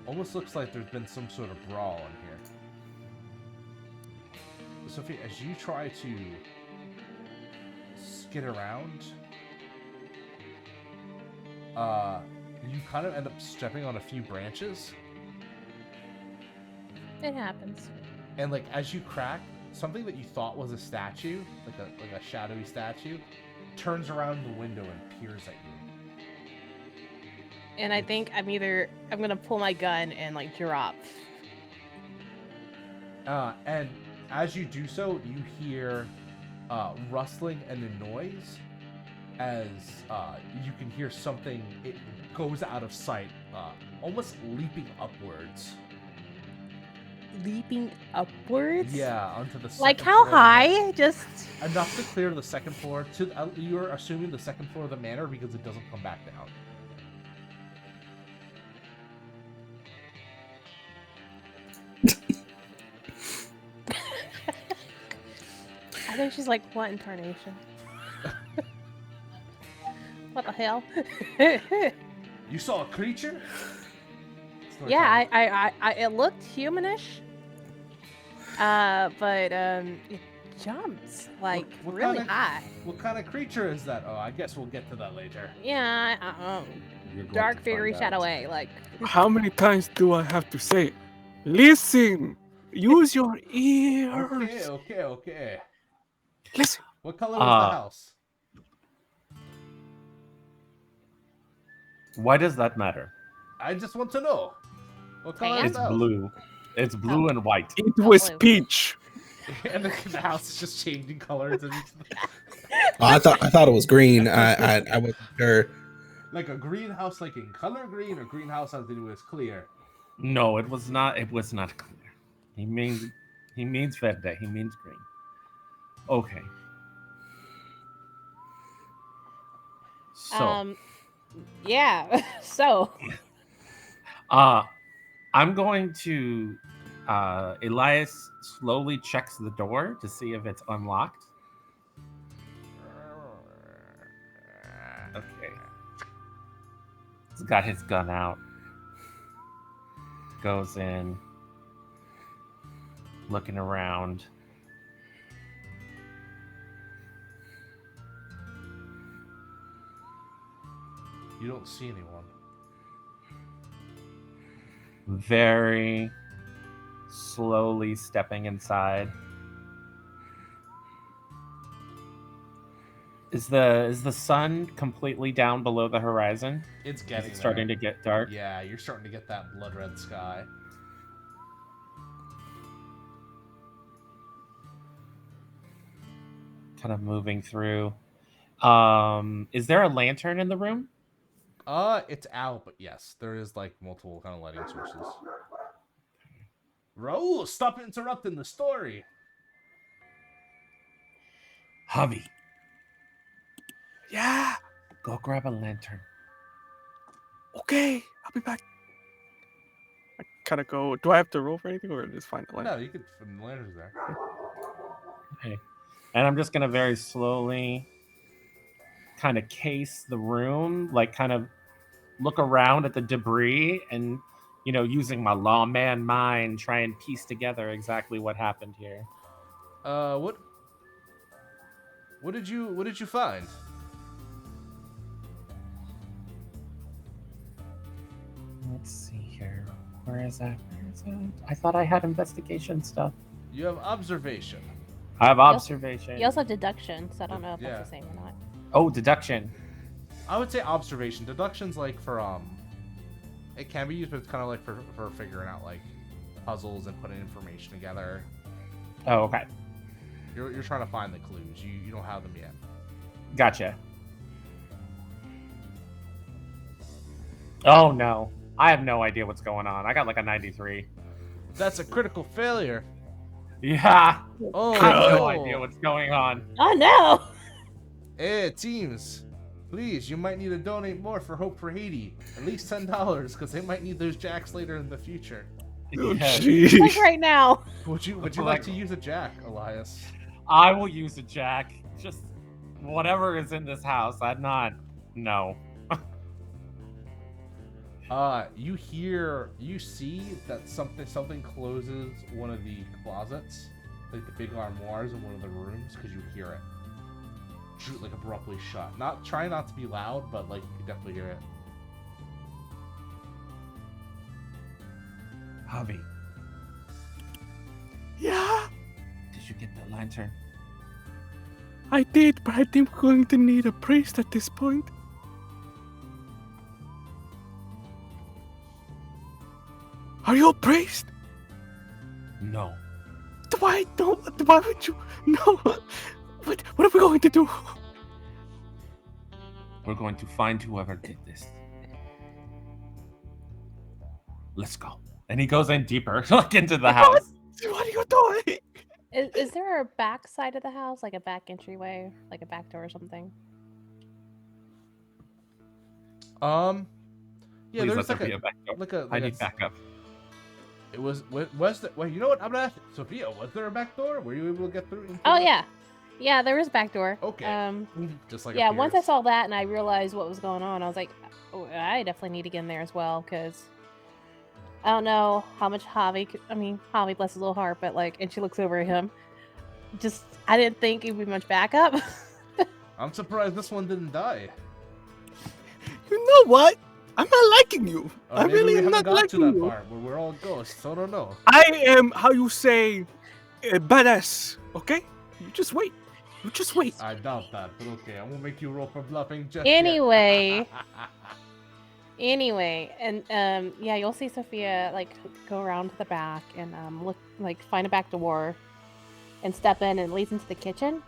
Almost looks like there's been some sort of brawl in here. Sophie, as you try to skid around, you kind of end up stepping on a few branches.
It happens.
And like as you crack, something that you thought was a statue, like a shadowy statue, turns around the window and peers at you.
And I think I'm gonna pull my gun and like drop.
And as you do so, you hear rustling and a noise as you can hear something. It goes out of sight, almost leaping upwards.
Leaping upwards?
Yeah, onto the second
Like how
floor.
high? Just
Enough to clear the second floor. You're assuming the second floor of the manor because it doesn't come back down.
I think she's like, what incarnation? What the hell?
You saw a creature?
Yeah, I it looked humanish. But it jumps like
What
really
kinda-
high.
What kind of creature is that? Oh, I guess we'll get to that later.
Yeah,
You're going
dark
to
fairy
find
shadow
out.
way, like
How many times do I have to say it? Listen. Use your ears.
Okay.
Listen.
What color was the house?
Why does that matter?
I just want to know. What color
Tan?
is
It's
the house?
blue. It's blue and white.
It was
blue.
peach.
And the house is just changing colors. And
Oh, I thought it was green. I wasn't sure.
like a greenhouse, like in color green, or greenhouse as it was clear.
No, it was not. It was not clear. He means verde. He means green. Okay. So,
yeah. So
I'm going to. Elias slowly checks the door to see if it's unlocked. Okay. He's got his gun out. Goes in. Looking around.
You don't see anyone.
Very slowly stepping inside. Is the sun completely down below the horizon?
It's
Is
getting
it starting
there.
to get dark?
Yeah, you're starting to get that blood red sky.
Kind of moving through. Is there a lantern in the room?
It's out, but yes, there is like multiple kind of lighting sources. Raul, stop interrupting the story.
Javi,
Yeah.
go grab a lantern.
Okay. I'll be back. I kind of go. Do I have to roll for anything, or just find the line?
No, you could. The lantern's there.
Okay. And I'm just gonna very slowly kind of case the room, like kind of look around at the debris and, using my lawman mind, try and piece together exactly what happened here.
What did you find?
Let's see here. Where is that? I thought I had investigation stuff.
You have observation.
I have observation.
you also have deduction, so I don't know if
Yeah.
that's the same or not.
Oh, deduction.
I would say observation. Deduction's like for it can be used, but it's kind of like for figuring out like puzzles and putting information together.
Oh, okay.
You're trying to find the clues. You don't have them yet.
Gotcha. Oh no, I have no idea what's going on. I got like a 93.
That's a critical failure.
Yeah.
Oh,
I have no
no.
idea what's going on.
Oh no!
Hey, teams. Please, you might need to donate more for Hope for Haiti. At least $10, because they might need those jacks later in the future.
Oh,
Yeah.
jeez.
Like right now.
Would you like to use a jack, Elias?
I will use a jack. Just whatever is in this house. No.
You see that something closes one of the closets, like the big armoires in one of the rooms, because you hear it. Like abruptly shut. Try not to be loud, but like you definitely hear it.
Javi,
Yeah,
did you get that lantern?
I did, but I think we're going to need a priest at this point. Are you a priest?
No.
Why would you? No. What are we going to do?
We're going to find whoever did this. Let's go. And he goes in deeper, like into the house.
What are you doing?
Is there a back side of the house, like a back entryway, like a back door or something?
Yeah,
Please
there's
let
like
there be
a
back door. I need backup.
It was the wait. You know what? I'm gonna ask Sophia. Was there a back door? Were you able to get through?
Oh yeah, there was a back door.
Okay. Just like
yeah. Once I saw that and I realized what was going on, I was like, oh, I definitely need to get in there as well because I don't know how much Javi. Javi, bless his little heart, but like, and she looks over at him. Just, I didn't think it'd be much backup.
I'm surprised this one didn't die.
You know what? I'm not liking you.
Or
I
maybe
really
we
am
haven't
not
got
liking
to that
you.
part where we're all ghosts. I don't know.
I am, how you say, a badass. Okay? You just wait.
I doubt that, but okay. I won't make you roll for bluffing just
Anyway.
yet.
Anyway, and yeah, you'll see Sophia like go around to the back and look, like find a back door and step in, and it leads into the kitchen,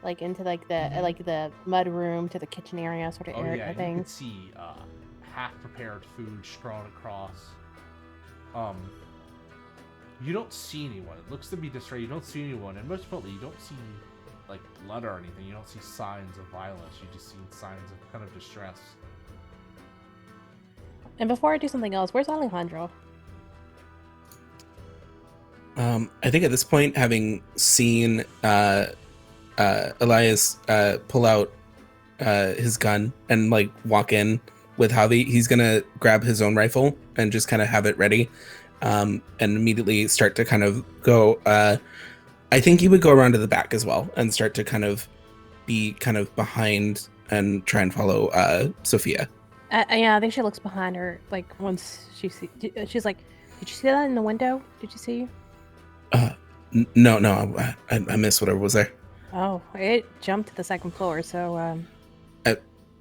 like into like the mud room to the kitchen area sort of area
You
thing.
can see half-prepared food strewn across. You don't see anyone. It looks to be destroyed. You don't see anyone, and most importantly, you don't see like blood or anything. You don't see signs of violence. You just see signs of kind of distress.
And before I do something else, where's Alejandro?
I think at this point, having seen Elias pull out his gun and like walk in with Javi, he's gonna grab his own rifle and just kind of have it ready, and immediately start to kind of go. I think he would go around to the back as well and start to kind of be kind of behind and try and follow Sophia.
Yeah, I think she looks behind her. Like once she's like, "Did you see that in the window? Did you see?"
No, I missed whatever was there.
Oh, it jumped to the second floor. So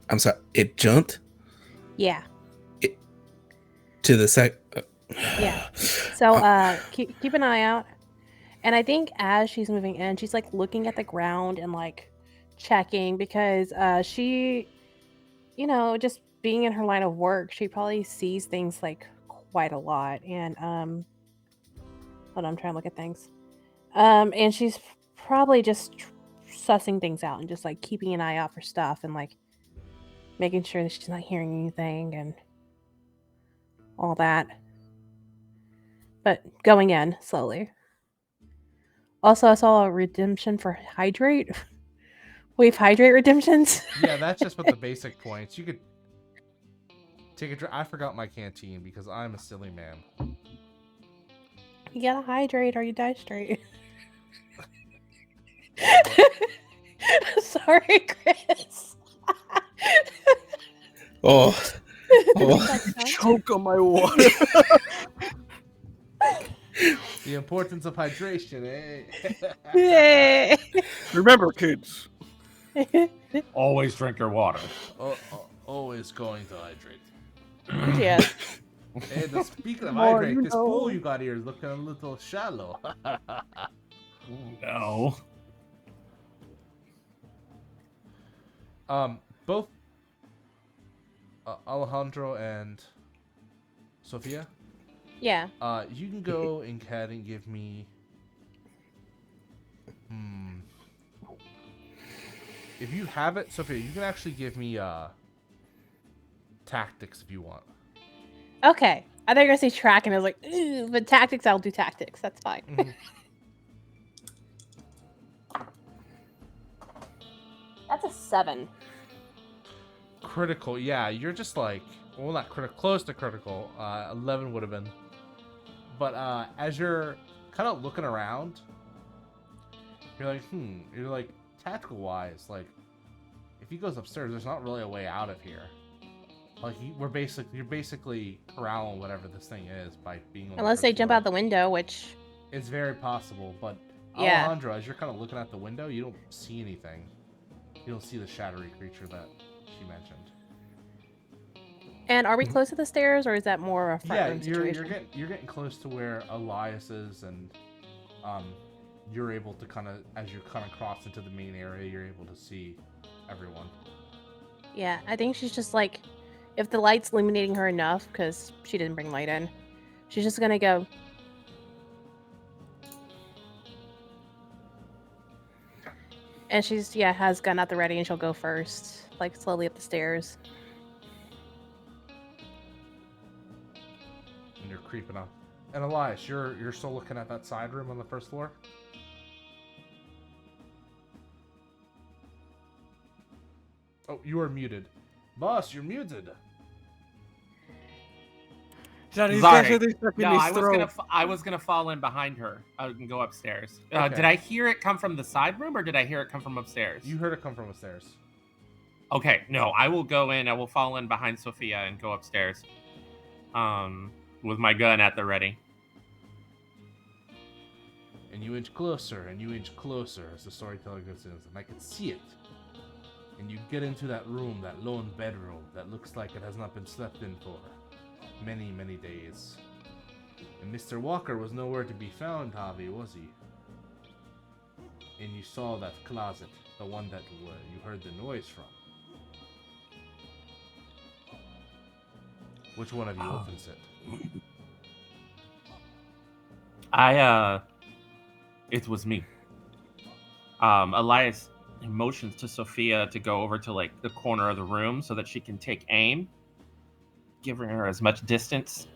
I'm sorry, it jumped.
yeah.
To the
Yeah. So keep an eye out. And I think as she's moving in, she's like looking at the ground and like checking because she, just being in her line of work, she probably sees things like quite a lot. And hold on, I'm trying to look at things. And she's probably just sussing things out and just like keeping an eye out for stuff and like making sure that she's not hearing anything and all that. But going in slowly. Also, I saw a redemption for hydrate. We have hydrate redemptions.
Yeah, that's just with the basic points. You could take a drink. I forgot my canteen because I'm a silly man.
You gotta hydrate or you die straight. Sorry, Chris.
Oh.
Choke on my water.
The importance of hydration, eh?
Yeah.
Remember, kids,
Always drink your water.
Always going to hydrate.
Yeah.
Hey, speaking of
More
hydrate,
you
this
know.
pool you got here is looking a little shallow.
No.
Both Alejandro and Sophia,
Yeah.
you can go ahead and give me. If you have it, Sophia, you can actually give me tactics if you want.
Okay. I thought you were gonna say track, and I was like, "Ew," but tactics, I'll do tactics. That's fine.
Mm-hmm.
That's a 7.
Critical, yeah. You're just like, well, not critical, close to critical. 11 would have been. But as you're kind of looking around, you're like, You're like, tactical wise, like, if he goes upstairs, there's not really a way out of here. Like, you're basically corralling whatever this thing is by being on
Unless
the
they
first
jump
floor.
out the window, which...
It's very possible, but
Yeah.
Alejandro, as you're kind of looking out the window, you don't see anything. You don't see the shadowy creature that she mentioned.
And are we close to the stairs, or is that more a front room
you're
situation?
you're getting close to where Elias is, and you're able to kind of, as you kind of cross into the main area, you're able to see everyone.
Yeah, I think she's just like, if the light's illuminating her enough, because she didn't bring light in, she's just gonna go. And she's, has gun at the ready, and she'll go first, like slowly up the stairs.
And you're creeping up. And Elias, you're still looking at that side room on the first floor? Oh, you are muted. Boss, you're muted.
Johnny, these
Sorry.
guys are they stuck in
No,
his
I was
throat.
I was gonna fall in behind her. I can go upstairs.
Okay.
Did I hear it come from the side room, or did I hear it come from upstairs?
You heard it come from upstairs.
Okay, no, I will go in. I will fall in behind Sophia and go upstairs, with my gun at the ready.
And you inch closer, and you inch closer as the storyteller gets in, and I can see it. And you get into that room, that lone bedroom that looks like it has not been slept in for many, many days. And Mr. Walker was nowhere to be found, Javi, was he? And you saw that closet, the one that you heard the noise from. Which one of you opens it?
It was me. Elias motions to Sophia to go over to like the corner of the room so that she can take aim, giving her as much distance.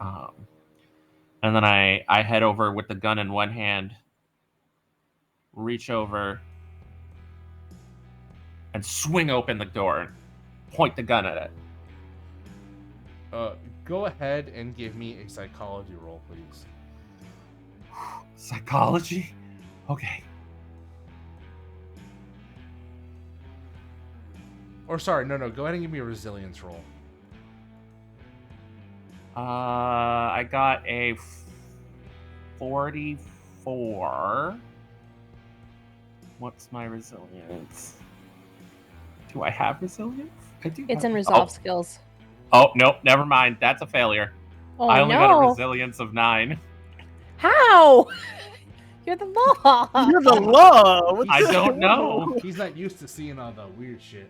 And then I head over with the gun in one hand, reach over, and swing open the door and point the gun at it.
Go ahead and give me a psychology roll, please.
Psychology? Okay.
Or sorry, no, go ahead and give me a resilience roll.
I got a 44. What's my resilience? Do I have resilience? I do.
It's in resolve skills.
Oh, nope, never mind. That's a failure.
Oh,
I only got a
no.
resilience of 9.
How? You're the law.
You're the law. What
I
the
don't
hell?
know.
He's not used to seeing all the weird shit.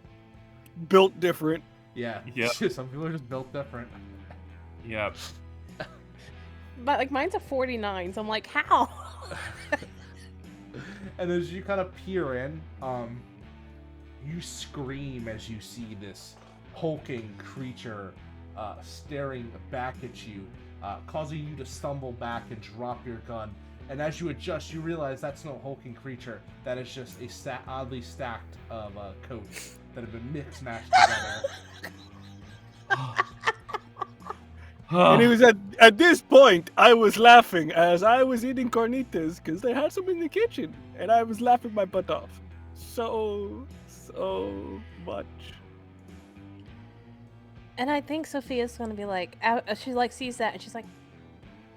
Built different.
Yeah.
Yep.
Some people are just built different.
Yep.
But like mine's a 49, so I'm like, how?
And as you kind of peer in, you scream as you see this hulking creature staring back at you, causing you to stumble back and drop your gun. And as you adjust, you realize that's no hulking creature. That is just a oddly stacked of coats that have been mixed-matched together.
And it was at this point I was laughing as I was eating carnitas because they had some in the kitchen, and I was laughing my butt off. So much.
And I think Sophia's gonna be like, she like sees that and she's like,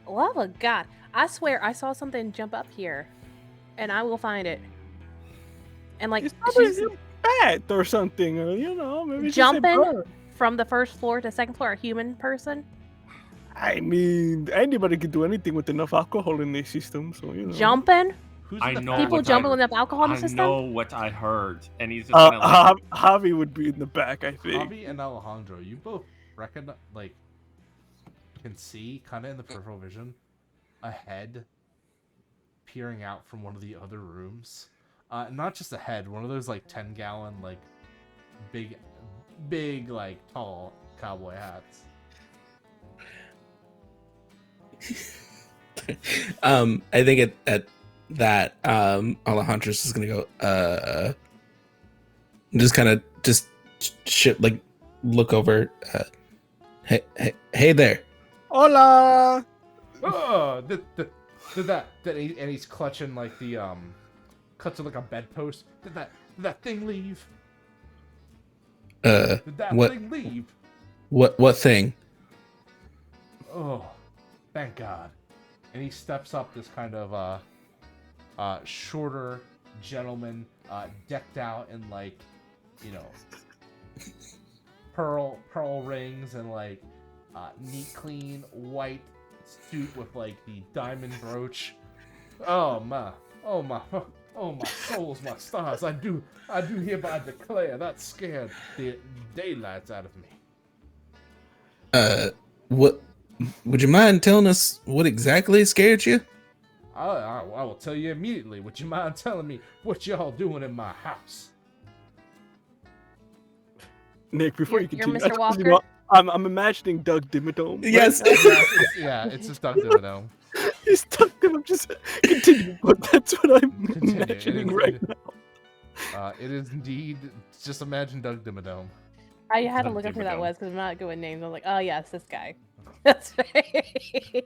love of God, I swear I saw something jump up here, and I will find it. And like,
It's probably, bat or something, or maybe
Jumping
just a bird.
from the first floor to second floor, a human person.
I mean, anybody can do anything with enough alcohol in their system, so
Jumping.
Who's
I
in the
know
back?
People
what
jumping
I-
with enough alcohol in the
I
system.
know what I heard, and he's just kind of like,
Javi would be in the back, I think.
Javi and Alejandro, you both recognize, can see kind of in the peripheral vision a head peering out from one of the other rooms. Not just a head, one of those 10-gallon big tall cowboy hats.
I think at that Alejandro's just gonna go just kind of look over. Hey there.
Hola.
Oh, did that and he's clutching clutching a bedpost. Did that thing leave? Did that thing leave?
What thing?
Oh, thank God. And he steps up, this kind of shorter gentleman, decked out in pearl rings and neat, clean white suit with the diamond brooch. Oh my souls, my stars! I do hereby declare that scared the daylights out of me.
What? Would you mind telling us what exactly scared you?
I will tell you immediately. Would you mind telling me what y'all doing in my house?
Nick, before
You're
you continue,
Mr. Walker?
I'm imagining Doug Dimmadome.
Yes.
It's just Doug Dimmadome.
He's Doug Dimmadome. Just continue, but that's what I'm
Continue.
imagining right now.
It is indeed. Just imagine Doug Dimmadome.
I had to
Doug
look up who that
Dimmadome.
was because I'm not good with names. I'm like, oh yes, this guy. That's right.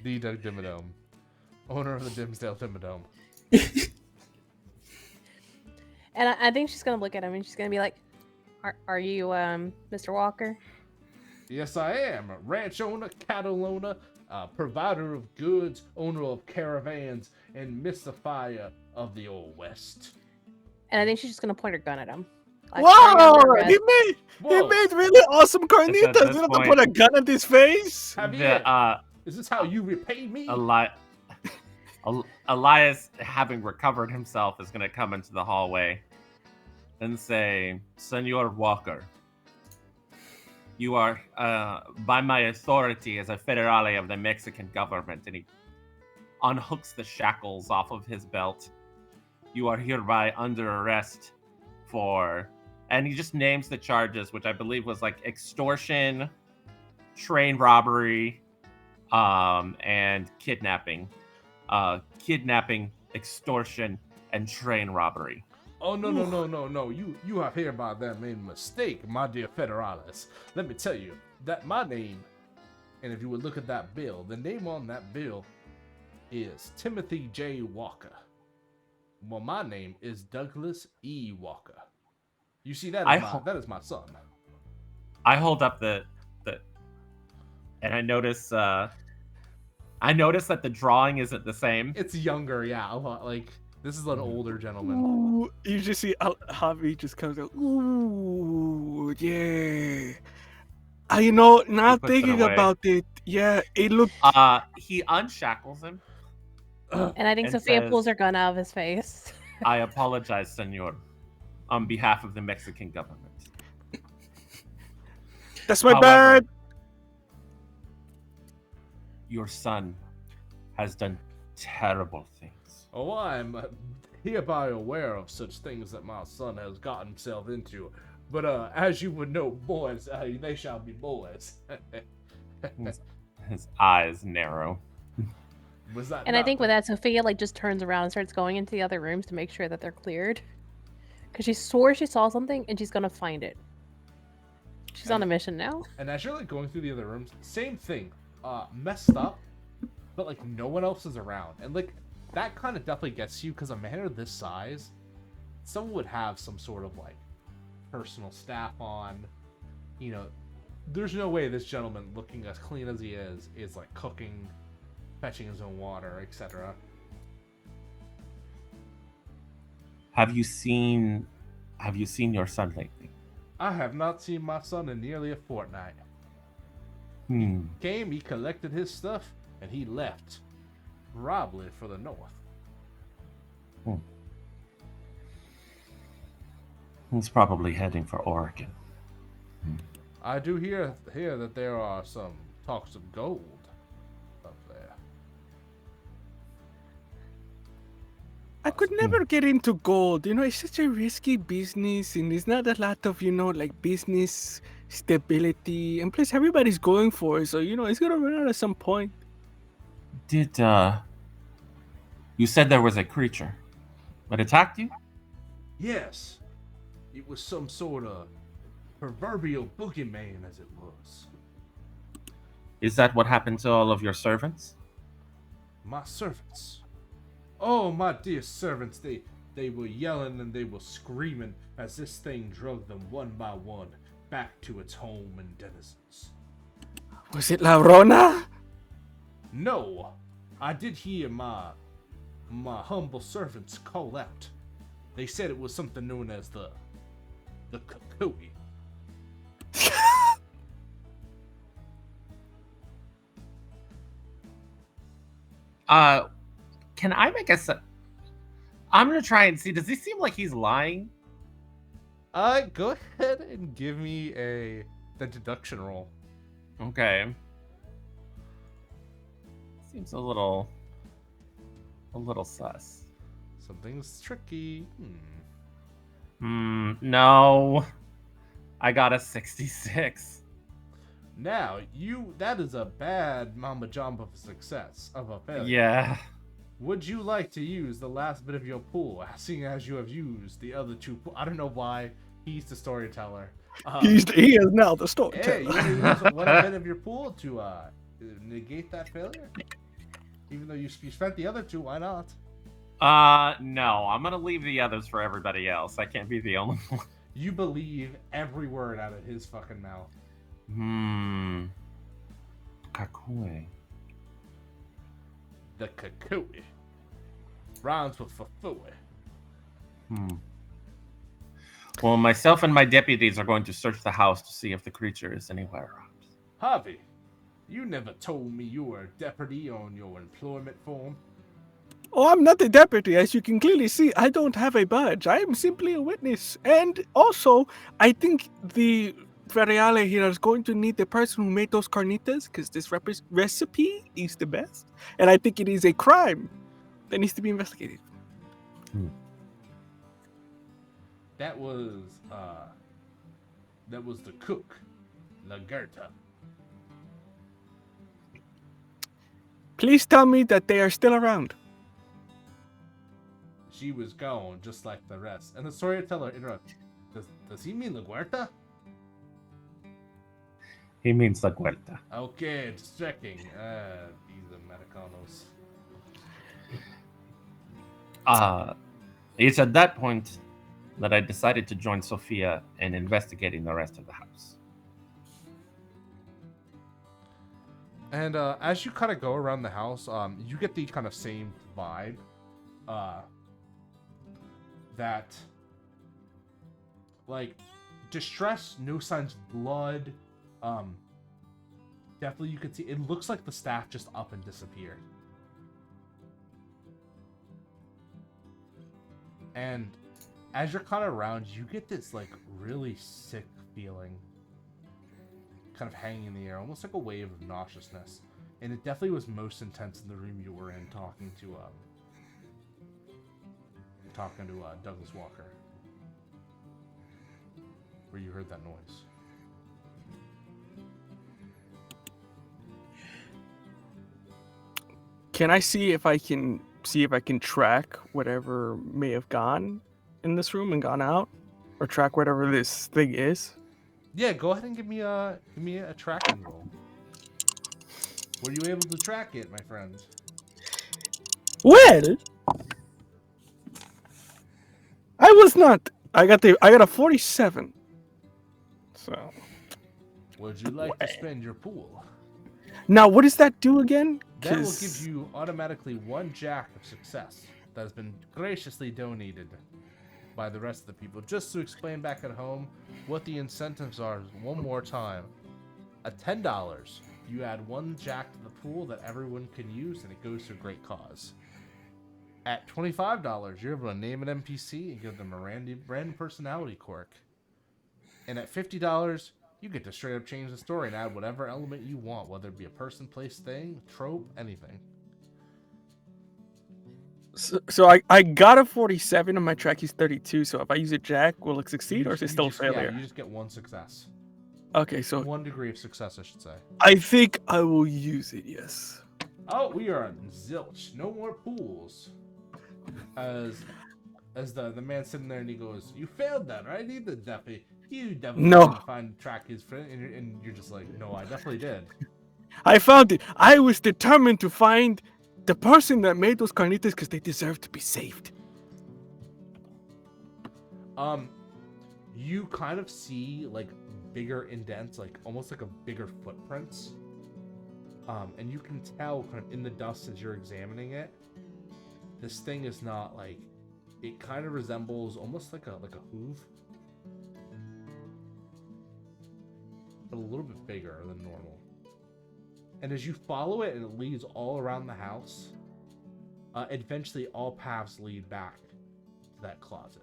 The Doug Dimmadome, owner of the Dimsdale Dimmadome.
And I think she's gonna look at him and she's gonna be like, "Are you Mr. Walker?"
Yes, I am. Ranch owner, cattle owner, provider of goods, owner of caravans, and mystifier of the Old West.
And I think she's just gonna point her gun at him. Like,
Wow!
turn
He
your
made
Whoa.
really awesome carnitas.
at this
You have to
point-
put a gun at his face.
Javier, is this how you repay me?
Elias, having recovered himself, is going to come into the hallway and say, Senor Walker, you are, by my authority as a federale of the Mexican government, and he unhooks the shackles off of his belt. You are hereby under arrest for... And he just names the charges, which I believe was extortion, train robbery, and kidnapping. Kidnapping, extortion, and train robbery.
Oh, no. You have hereby then made a mistake, my dear federales. Let me tell you that my name, and if you would look at that bill, the name on that bill is Timothy J. Walker. Well, my name is Douglas E. Walker. You see, that is my son.
I hold up the and I notice that the drawing isn't the same.
It's younger, yeah. A lot, this is an older gentleman.
Ooh, you just see Javi just comes out. Ooh, yeah. Now
puts it
thinking
away.
about it, yeah, it looked.
He unshackles him.
And I think
And
Sophia
says-
pulls her gun out of his face.
I apologize, senor, on behalf of the Mexican government.
That's my
However,
bad.
Your son has done terrible things.
Oh, I'm hereby aware of such things that my son has gotten himself into. But as you would know, boys, they shall be boys.
His eyes narrow.
Was that?
And I
not-
think with that, Sophia just turns around and starts going into the other rooms to make sure that they're cleared. Because she swore she saw something and she's gonna find it. She's on a mission now.
And as you're going through the other rooms, same thing. Messed up, but no one else is around, and that kind of definitely gets you because a man of this size, someone would have some sort of personal staff on. There's no way this gentleman, looking as clean as he is cooking, fetching his own water, etc.
Have you seen have you seen your son lately?
I have not seen my son in nearly a fortnight.
Hmm.
Came, he collected his stuff, and he left. Probably for the north.
He's probably heading for Oregon.
I do hear that there are some talks of gold up there.
I could never get into gold. It's such a risky business, and there's not a lot of, like business stability. And plus, everybody's going for it, so it's gonna run out at some point.
Did you said there was a creature that attacked you?
Yes, it was some sort of proverbial boogeyman, as it was.
Is that what happened to all of your servants?
My servants. Oh, my dear servants, they were yelling and they were screaming as this thing drug them one by one back to its home and denizens.
Was it La Rona?
No, I did hear my humble servants call out. They said it was something known as the Kakui.
Can I make I'm gonna try and see. Does he seem like he's lying?
Go ahead and give me the deduction roll.
Okay. Seems a little sus.
Something's tricky.
No. I got a 66.
Now, that is a bad Mama Jump of a failure.
Yeah.
Would you like to use the last bit of your pool, seeing as you have used the other two? I don't know why he's the storyteller.
He is now the storyteller.
Yeah, you use one bit of your pool to negate that failure. Even though you spent the other two, why not?
No. I'm gonna leave the others for everybody else. I can't be the only one.
You believe every word out of his fucking mouth.
Kakui.
The Kakui. Rhymes with Fafui.
Well, myself and my deputies are going to search the house to see if the creature is anywhere around.
Javi, you never told me you were a deputy on your employment form.
Oh, I'm not a deputy. As you can clearly see, I don't have a badge. I am simply a witness. And also, I think the Feriale here is going to need the person who made those carnitas, because this recipe is the best. And I think it is a crime that needs to be investigated.
That was the cook, Lagerta.
Please tell me that they are still around.
She was gone, just like the rest. And the storyteller interrupts. Does he mean LaGuerta?
He means La Guerta.
Okay, just checking. These Americanos.
It's at that point that I decided to join Sophia in investigating the rest of the house.
And as you kind of go around the house, you get the kind of same vibe. That, like, distress, no signs of blood. Definitely you could see, it looks like the staff just up and disappeared. And as you're kind of around, you get this, like, really sick feeling kind of hanging in the air, almost like a wave of nauseousness. And it definitely was most intense in the room you were in, talking to Douglas Walker, where you heard that noise.
Can I see if I can track whatever may have gone in this room and gone out, or track whatever this thing is?
Yeah, go ahead and give me a tracking roll. Were you able to track it, my friend?
Well, I was not. I got a 47. So.
Would you like to spend your pool?
Now, what does that do again?
That will give you automatically 1 jack of success that has been graciously donated by the rest of the people. Just to explain back at home what the incentives are one more time. At $10, you add 1 jack to the pool that everyone can use, and it goes to a great cause. At $25, you're able to name an NPC and give them a random personality quirk. And at $50, you get to straight up change the story and add whatever element you want, whether it be a person, place, thing, trope, anything.
So I got a 47 and my track is 32. So if I use a jack, will it succeed or is it still a failure?
Yeah, you just get 1 success.
Okay, so
1 degree of success, I should say.
I think I will use it. Yes.
Oh, we are on zilch. No more pools. As the man sitting there and he goes, "You failed that, right? You definitely didn't find track his friend," and you're just like, "No, I definitely did."
I found it. I was determined to find the person that made those carnitas because they deserve to be saved.
You kind of see like bigger indents, like almost like a bigger footprints. And you can tell kind of in the dust as you're examining it, this thing is not like, it kind of resembles almost like a hoof, but a little bit bigger than normal. And as you follow it and it leads all around the house, eventually all paths lead back to that closet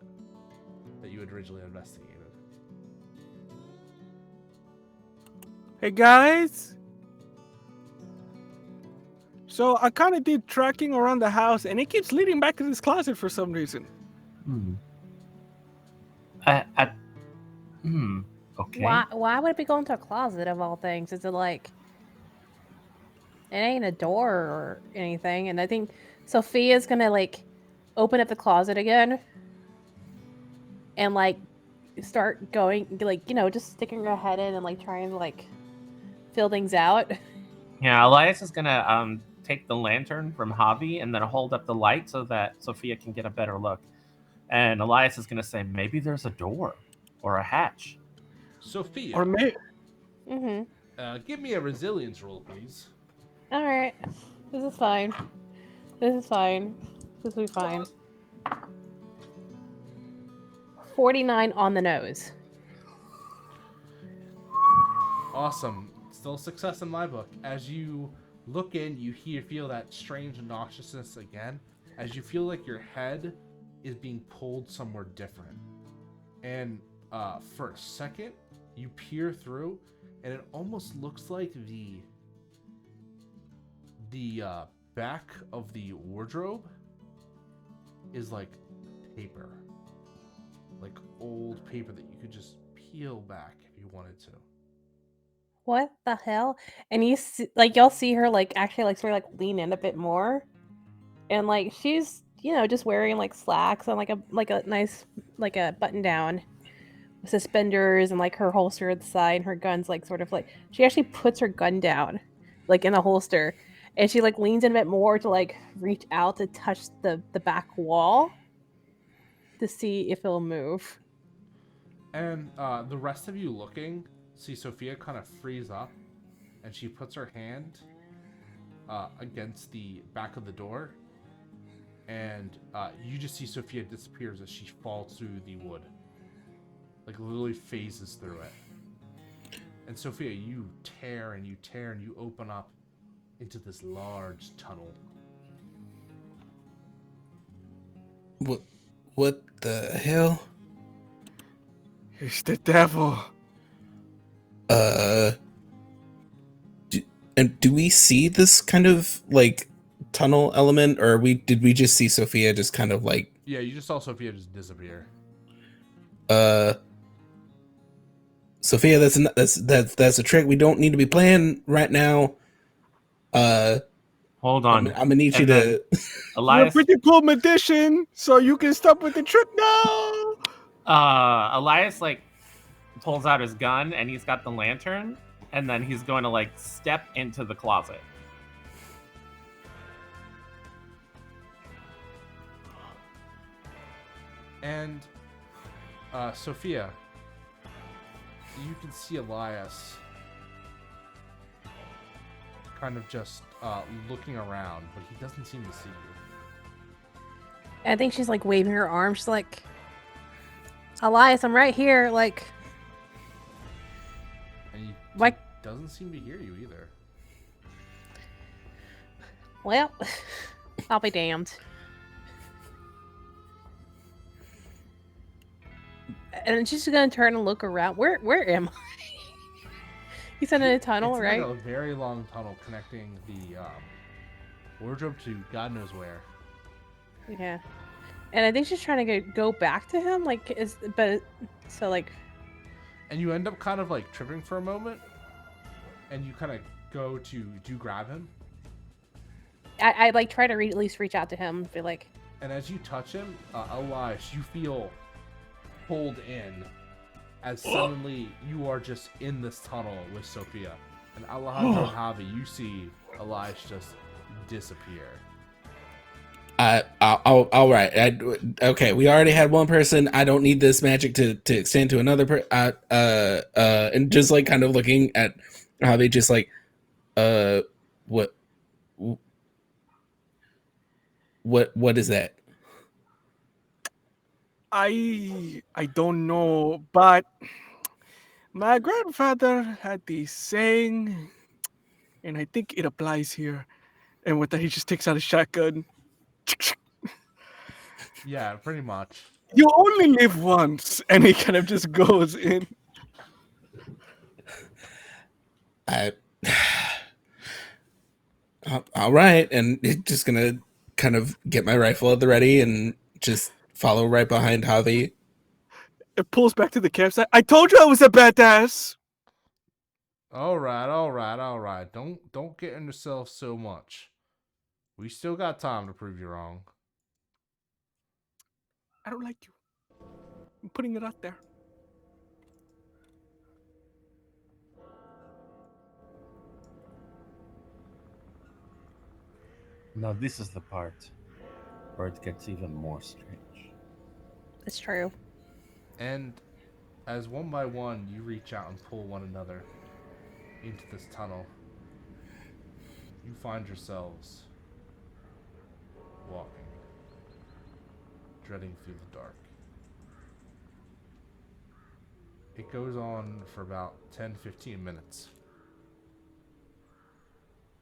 that you had originally investigated.
Hey guys. So I kind of did tracking around the house and it keeps leading back to this closet for some reason.
Okay.
Why would it be going to a closet of all things? Is it like, it ain't a door or anything? And I think Sophia's gonna like open up the closet again and like start going, like, you know, just sticking her head in and like trying to like fill things out.
Yeah, Elias is gonna take the lantern from Javi and then hold up the light so that Sophia can get a better look. And Elias is gonna say, maybe there's a door or a hatch.
Sophia,
Or maybe.
give me a resilience roll, please.
All right, this is fine. This will be fine. 49 on the nose.
Awesome. Still success in my book. As you look in, you feel that strange noxiousness again, as you feel like your head is being pulled somewhere different. And for a second, you peer through, and it almost looks like the back of the wardrobe is like paper. Like old paper that you could just peel back if you wanted to.
What the hell? And you see, like, y'all see her like actually like sort of like lean in a bit more, and like she's, you know, just wearing like slacks and like a nice like a button down, suspenders, and like her holster at the side, and her gun's like sort of like, she actually puts her gun down like in a holster, and she like leans in a bit more to like reach out to touch the back wall to see if it'll move.
And the rest of you looking see Sophia kind of freeze up, and she puts her hand against the back of the door, and you just see Sophia disappears as she falls through the wood, like literally phases through it. And Sophia, you tear and you open up into this large tunnel.
What the hell?
It's the devil.
Do we see this kind of like tunnel element, or did we just see Sophia just kind of like?
Yeah, you just saw Sophia just disappear.
Sophia, that's a trick we don't need to be playing right now.
Hold on.
I'm gonna need you to.
Elias,
You're a pretty cool magician, so you can stop with the trick now.
Elias like pulls out his gun and he's got the lantern, and then he's going to like step into the closet.
And Sophia, you can see Elias kind of just looking around, but he doesn't seem to see you.
I think she's like waving her arms. She's like, Elias, I'm right here. Like,
And
why?
he doesn't seem to hear you either.
Well, I'll be damned. And I'm just gonna turn and look around. Where am I? He's in a tunnel,
it's
right?
Like a very long tunnel connecting the wardrobe to God knows where.
Yeah. And I think she's trying to go back to him, like,
And you end up kind of like tripping for a moment, and you kind of go to grab him.
I like try to at least reach out to him and be like.
And as you touch him, Elias, you feel pulled in, as suddenly you are just in this tunnel with Sophia. And Alejandro and Javi, you see Elias just disappear.
All right. Okay, we already had one person. I don't need this magic to extend to another person. And just like kind of looking at Javi, just like, what is that?
I don't know, but my grandfather had this saying, and I think it applies here. And with that, he just takes out a shotgun.
Yeah, pretty much.
You only live once, and he kind of just goes in.
All right, and just gonna kind of get my rifle at the ready and just follow right behind Javi.
It pulls back to the campsite. I told you I was a badass.
All right. Don't get in yourself so much. We still got time to prove you wrong.
I don't like you. I'm putting it out there.
Now this is the part where it gets even more strange.
It's true.
And as one by one you reach out and pull one another into this tunnel, you find yourselves walking, dreading through the dark. It goes on for about 10-15 minutes.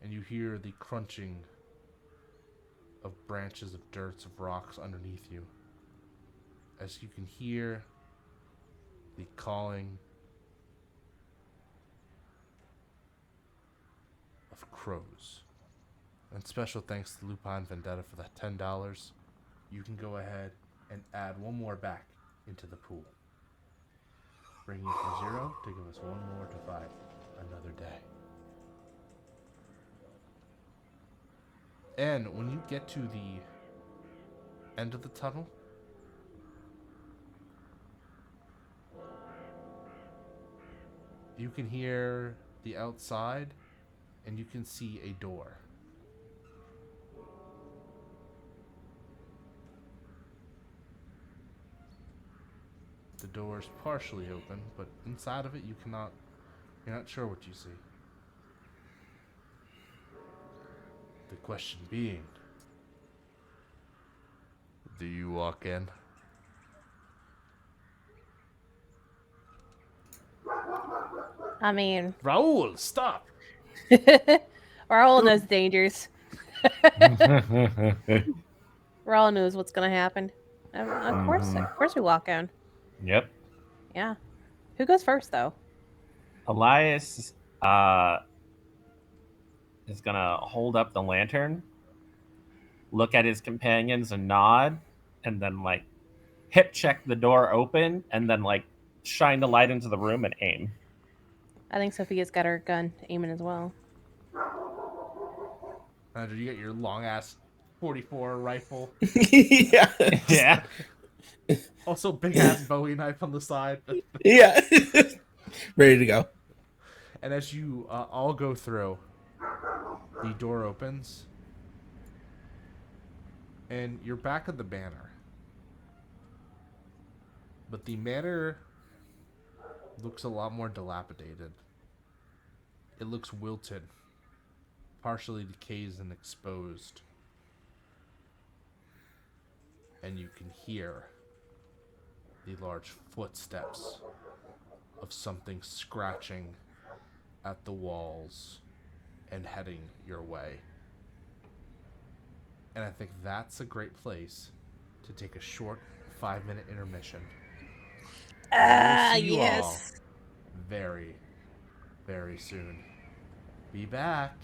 And you hear the crunching of branches of dirt, of rocks underneath you. As you can hear the calling of crows. And special thanks to Lupin Vendetta for that $10. You can go ahead and add one more back into the pool, bringing it from 0 to give us one more to fight another day. And when you get to the end of the tunnel, you can hear the outside, and you can see a door. The door is partially open, but inside of it you're not sure what you see. The question being, do you walk in?
I mean,
Raul, stop!
Raul knows dangers. Raul knows what's gonna happen. Of course we walk in.
Yep.
Yeah. Who goes first, though?
Elias is gonna hold up the lantern, look at his companions and nod, and then like hip check the door open, and then like shine the light into the room and aim.
I think Sophia's got her gun aiming as well.
Andrew, you get your long ass 44 rifle.
Yeah.
Yeah.
Also, big ass Bowie knife on the side.
Yeah. Ready to go.
And as you all go through, the door opens, and you're back at the manor. But the manor looks a lot more dilapidated. It looks wilted, partially decayed and exposed. And you can hear the large footsteps of something scratching at the walls and heading your way. And I think that's a great place to take a short 5-minute intermission. We'll see you all very, very soon. Be back.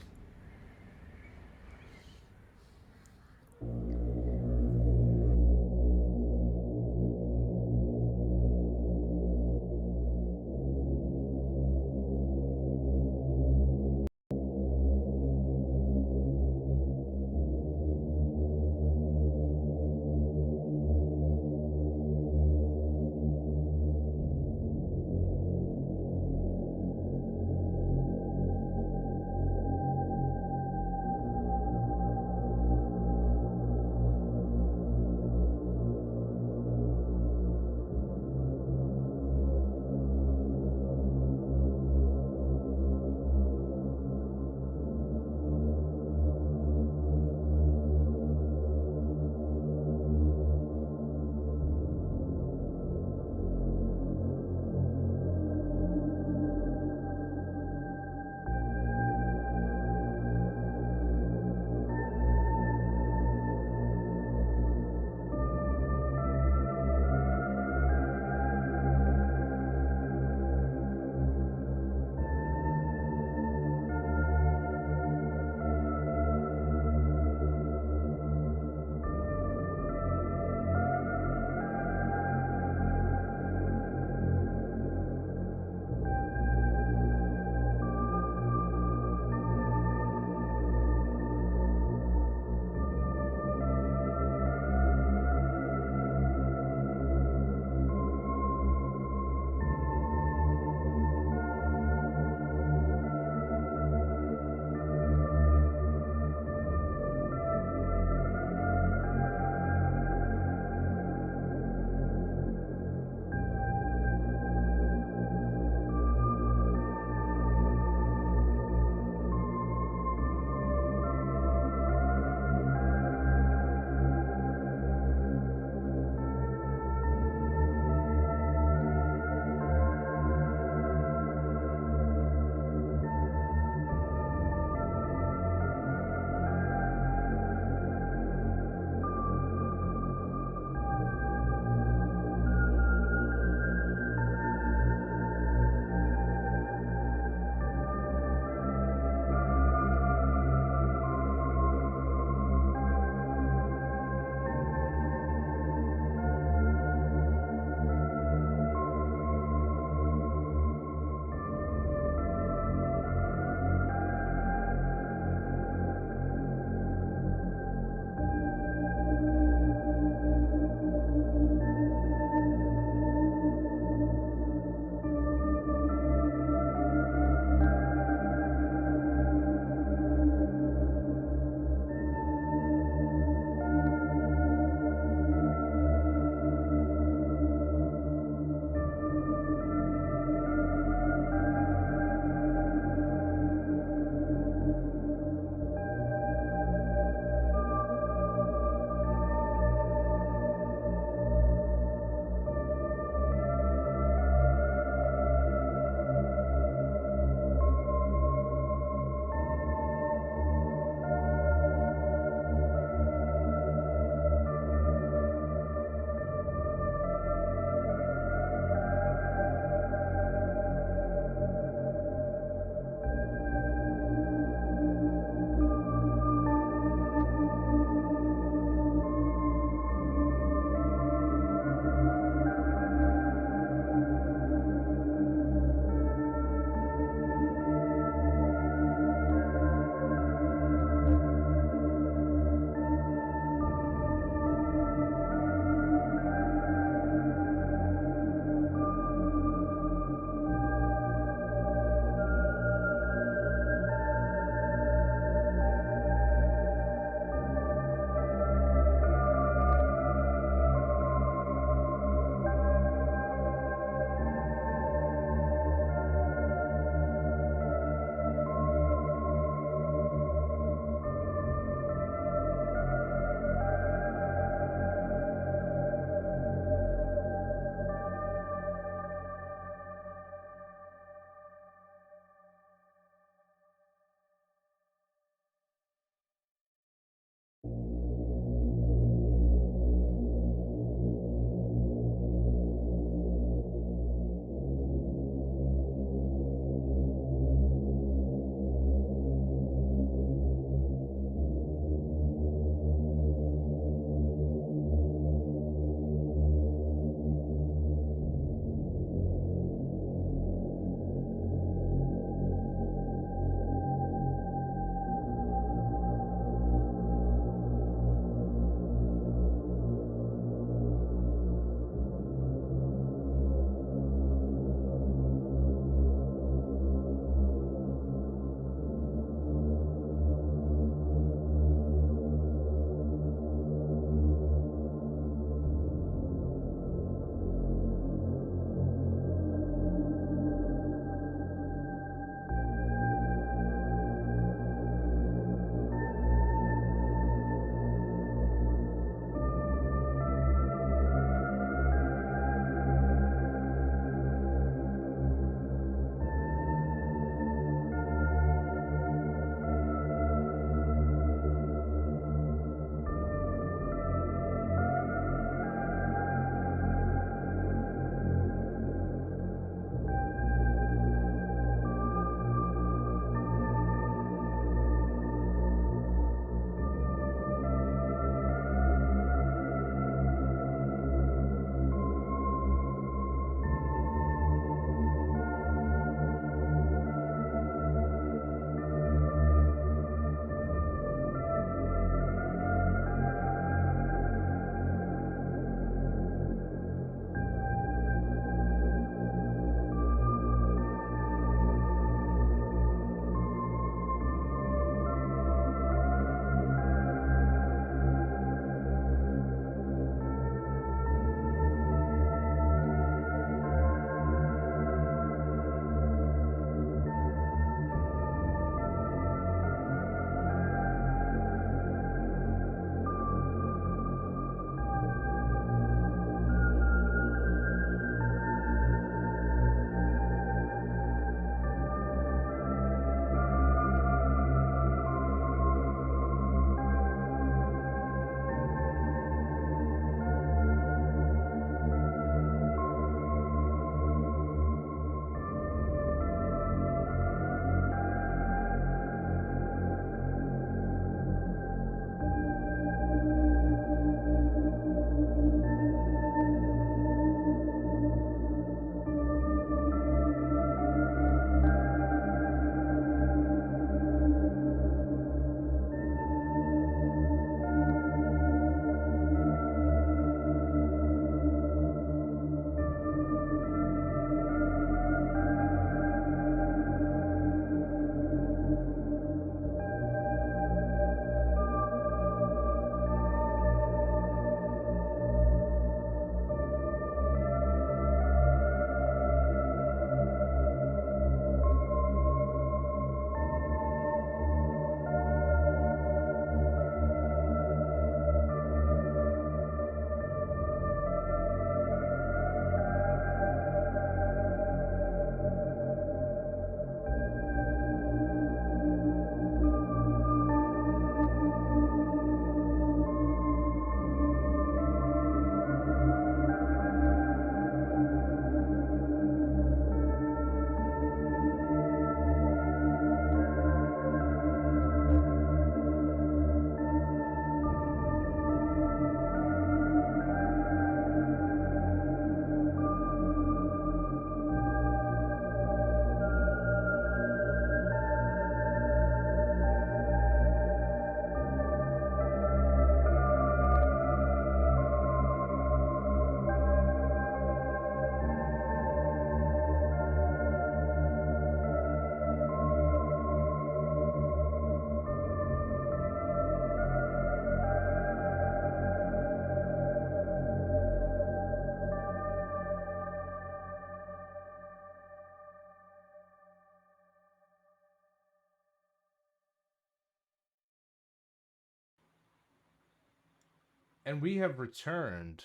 And we have returned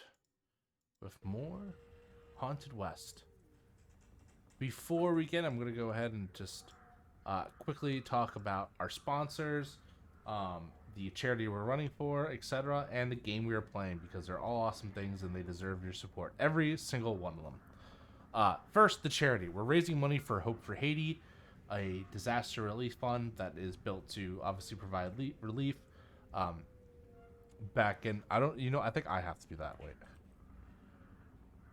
with more Haunted West. Before we get, I'm going to go ahead and just quickly talk about our sponsors, the charity we're running for, etc., and the game we are playing, because they're all awesome things and they deserve your support. Every single one of them. First, the charity. We're raising money for Hope for Haiti, a disaster relief fund that is built to obviously provide relief. Back in, I think I have to do that. Wait.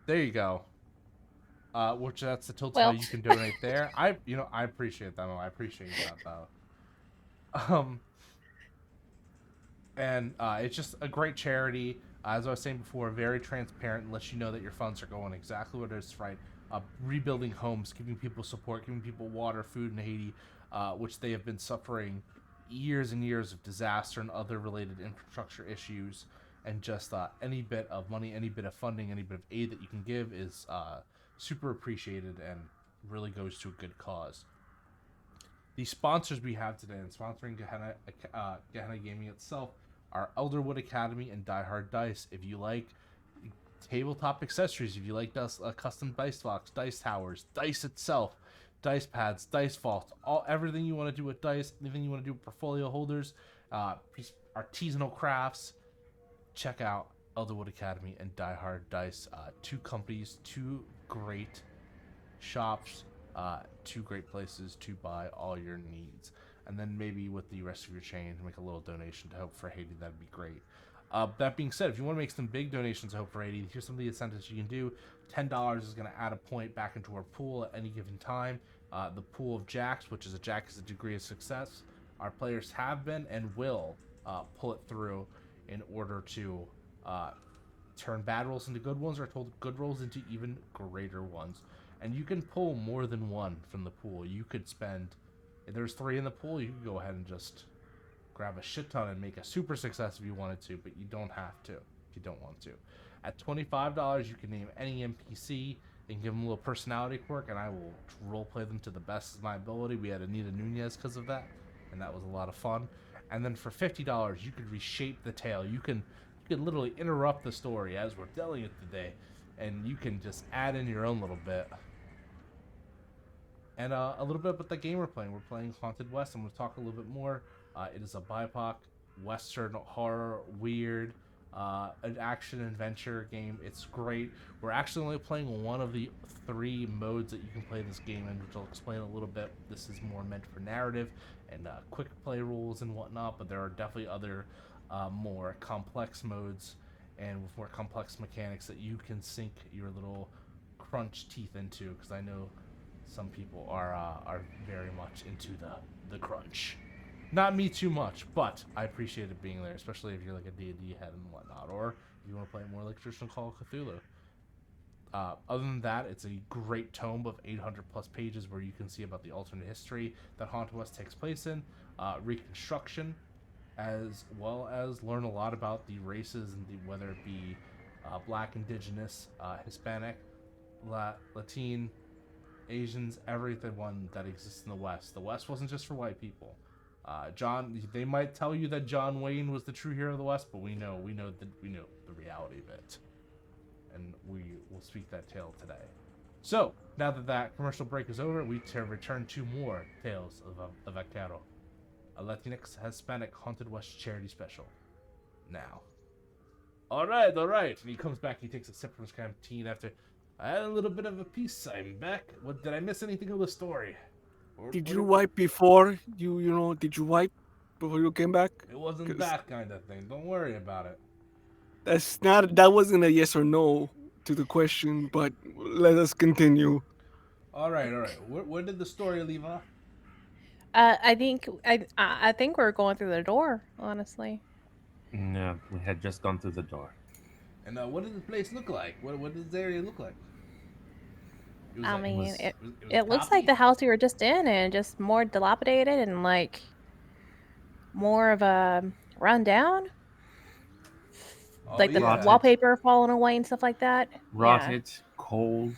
There you go. Which that's the tilt how you can donate there. I appreciate that. I appreciate that though. And it's just a great charity. As I was saying before, very transparent, and lets you know that your funds are going exactly what it is right. Rebuilding homes, giving people support, giving people water, food in Haiti, which they have been suffering years and years of disaster and other related infrastructure issues. And just any bit of money, any bit of funding, any bit of aid that you can give is super appreciated and really goes to a good cause. The sponsors we have today and sponsoring Gehenna Gaming itself are Elderwood Academy and Die Hard Dice. If you like tabletop accessories, if you like custom dice box, dice towers, dice itself, dice pads, dice vaults, everything you want to do with dice, anything you want to do with portfolio holders, artisanal crafts, check out Elderwood Academy and Die Hard Dice. Two companies, two great shops, two great places to buy all your needs. And then maybe with the rest of your change, make a little donation to Hope for Haiti. That'd be great. That being said, if you want to make some big donations to Hope for Haiti, here's some of the incentives you can do. $10 is going to add a point back into our pool at any given time. The pool of jacks, which is a jack is a degree of success. Our players have been and will pull it through in order to turn bad rolls into good ones, or good rolls into even greater ones. And you can pull more than one from the pool. You could spend, if there's 3 in the pool, you could go ahead and just grab a shit ton and make a super success if you wanted to, but you don't have to if you don't want to. At $25, you can name any NPC and give them a little personality quirk, and I will roleplay them to the best of my ability. We had Anita Nunez because of that, and that was a lot of fun. And then for $50, you could reshape the tale. You can literally interrupt the story as we're telling it today, and you can just add in your own little bit. And a little bit about the game we're playing. We're playing Haunted West. I'm going to talk a little bit more. It is a BIPOC Western horror, weird, an action-adventure game. It's great. We're actually only playing one of the 3 modes that you can play this game in, which I'll explain a little bit. This is more meant for narrative and quick play rules and whatnot, but there are definitely other more complex modes and with more complex mechanics that you can sink your little crunch teeth into, because I know some people are very much into the crunch. Not me too much, but I appreciate it being there, especially if you're like a D&D head and whatnot, or if you want to play more like traditional Call of Cthulhu. Other than that, it's a great tome of 800 plus pages where you can see about the alternate history that Haunted West takes place in, reconstruction, as well as learn a lot about the races and whether it be Black, Indigenous, Hispanic, Latin, Asians, everyone that exists in the West. The West wasn't just for white people. They might tell you that John Wayne was the true hero of the West, but we know the reality of it, and we will speak that tale today. So now that commercial break is over, we return to more tales of Vaquero, a Latinx Hispanic Haunted West charity special. Now, all right. And he comes back. He takes a sip from his canteen after. I had a little bit of a piece. I'm back. What, did I miss anything of the story?
Did you wipe before did you wipe before you came back?
It wasn't that kind of thing. Don't worry about it.
That wasn't a yes or no to the question, but let us continue.
All right. Where did the story leave off?
I think we're going through the door, honestly.
No, we had just gone through the door.
And what did the place look like? What does the area look like?
It looks like the house we were just in, and just more dilapidated and like more of a rundown. Like the wallpaper falling away and stuff like that.
Rotted, cold.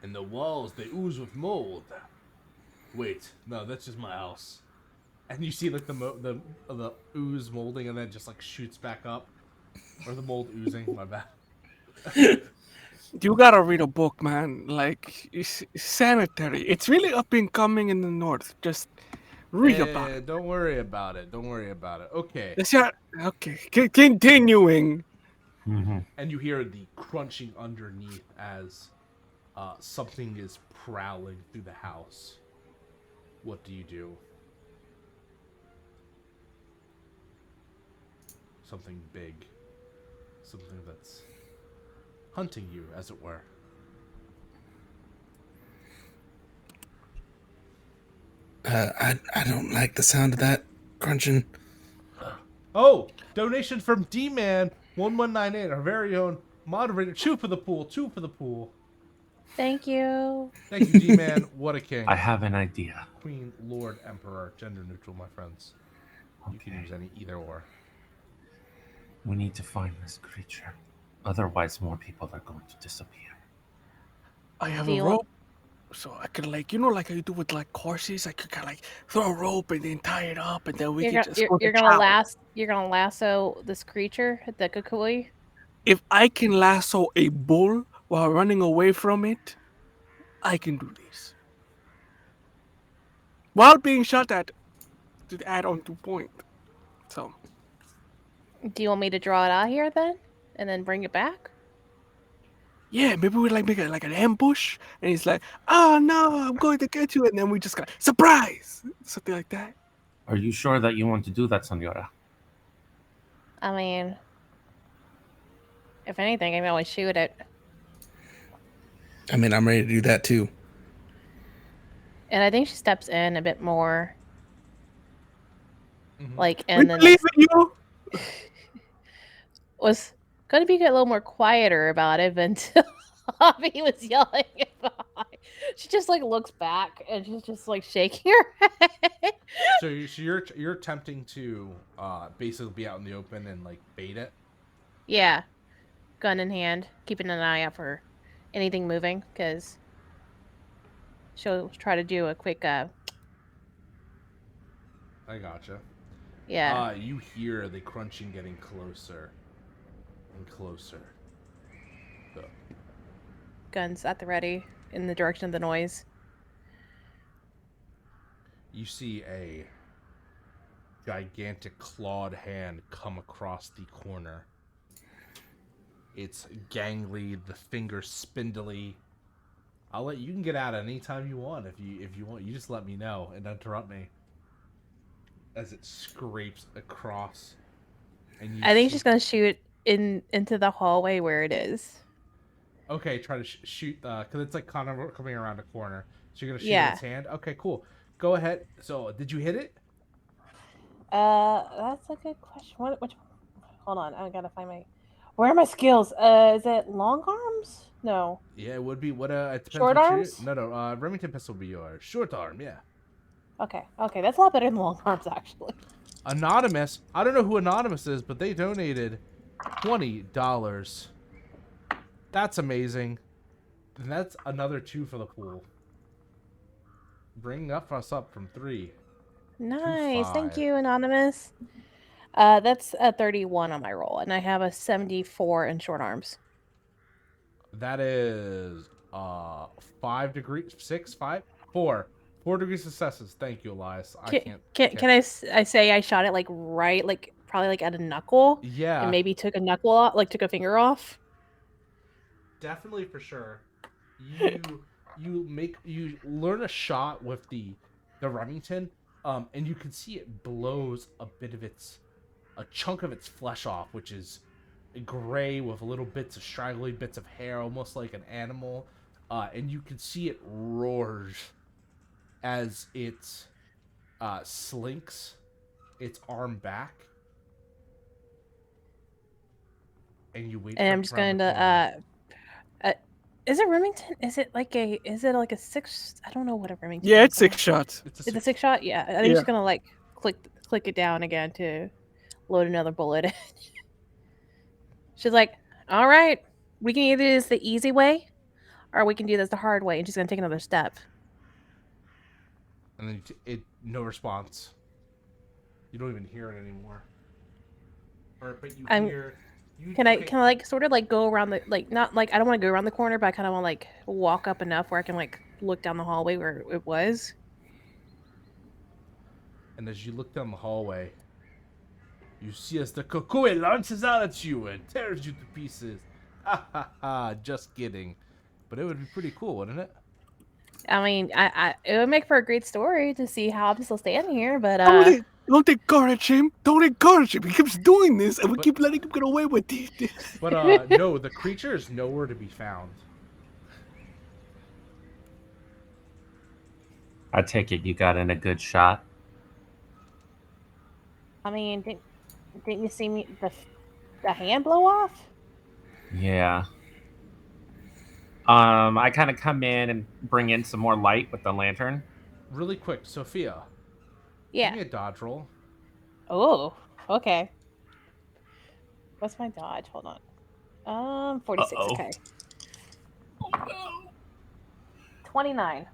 And the walls, they ooze with mold. Wait, no, that's just my house. And you see like the ooze molding, and then just like shoots back up. Or the mold oozing, my bad.
You gotta read a book, man. Like, it's sanitary. It's really up and coming in the north. Just read about it.
Don't worry about it. Don't worry about it. Okay.
That's your, okay, continuing.
And you hear the crunching underneath as something is prowling through the house. What do you do? Something big. Something that's hunting you, as it were.
I don't like the sound of that crunching.
Oh, donation from D-Man 1198, our very own moderator. 2 for the pool. 2 for the pool.
Thank you.
Thank you, D-Man. What a king.
I have an idea.
Queen, Lord, Emperor, gender neutral, my friends. You can use any either or.
We need to find this creature. Otherwise, more people are going to disappear.
I have a rope, so I could, like, you know, like how you do with like horses. I could kind of like throw a rope and then tie it up, and then we can just go.
You're gonna lasso this creature, the kukui.
If I can lasso a bull while running away from it, I can do this. While being shot at, to add on to point. So.
Do you want me to draw it out here then, and then bring it back?
Yeah, maybe we like make it like an ambush, and he's like, "Oh no, I'm going to get you," and then we just got surprise, something like that.
Are you sure that you want to do that, Senora?
I mean, if anything, I can always shoot it.
I mean, I'm ready to do that too.
And I think she steps in a bit more.
Mm-hmm.
Like, and then
believe in you.
Was going to be a little more quieter about it until Bobby was yelling behind. She just like looks back and she's just like shaking her head.
So you're attempting to basically be out in the open and like bait it?
Yeah, gun in hand, keeping an eye out for anything moving, because she'll try to do a quick
I gotcha.
Yeah.
You hear the crunching getting closer and closer. So.
Guns at the ready in the direction of the noise.
You see a gigantic clawed hand come across the corner. It's gangly, the fingers spindly. You can get out anytime you want if you want. You just let me know and interrupt me. As it scrapes across, and I think
she's gonna shoot into the hallway where it is.
Okay, try to shoot because it's like kind of coming around a corner. So you're gonna shoot its hand. Okay, cool. Go ahead. So did you hit it?
That's a good question. Which? Hold on, I gotta find my. Where are my skills? Is it long arms? No.
Yeah, it would be what it depends
short arms?
No. Remington pistol would be yours. Short arm, yeah.
Okay, that's a lot better than long arms, actually.
Anonymous. I don't know who Anonymous is, but they donated $20. That's amazing. And that's another 2 for the pool. Bringing us up from 3.
Nice. Thank you, Anonymous. That's a 31 on my roll, and I have a 74 in short arms.
That is 5 degrees, 6, 5, 4. 4 degrees successes. Thank you, Elias.
Can I say I shot it like right, like probably like at a knuckle?
Yeah.
And maybe took a knuckle off, like took a finger off?
Definitely, for sure. You learn a shot with the Remington, and you can see it blows a chunk of its flesh off, which is gray with little bits of straggly bits of hair, almost like an animal, and you can see it roars as it slinks its arm back, and you wait.
And I'm just going to is it Remington? Is it like a 6? I don't know what a Remington.
Yeah, it's 6 shots.
It's a 6 shot. Yeah, I think she's gonna like click it down again to load another bullet in. She's like, "All right, we can either do this the easy way, or we can do this the hard way." And she's gonna take another step.
And then no response. You don't even hear it anymore. But you hear
Can I like sort of like go around the not like I don't want to go around the corner, but I kind of want to like walk up enough where I can like look down the hallway where it was.
And as you look down the hallway, you see as the Kokoi launches out at you and tears you to pieces. Ha ha ha! Just kidding. But it would be pretty cool, wouldn't it?
I mean, it would make for a great story to see how I'm still standing here, but
Don't encourage him. Don't encourage him. He keeps doing this, and we keep letting him get away with it.
But no, the creature is nowhere to be found.
I take it you got in a good shot.
I mean, didn't you see me the hand blow off?
Yeah. I kind of come in and bring in some more light with the lantern.
Really quick, Sophia.
Yeah.
Give me a dodge roll.
Oh, okay. What's my dodge? Hold on. 46.
Uh-oh.
Okay.
Oh no.
29.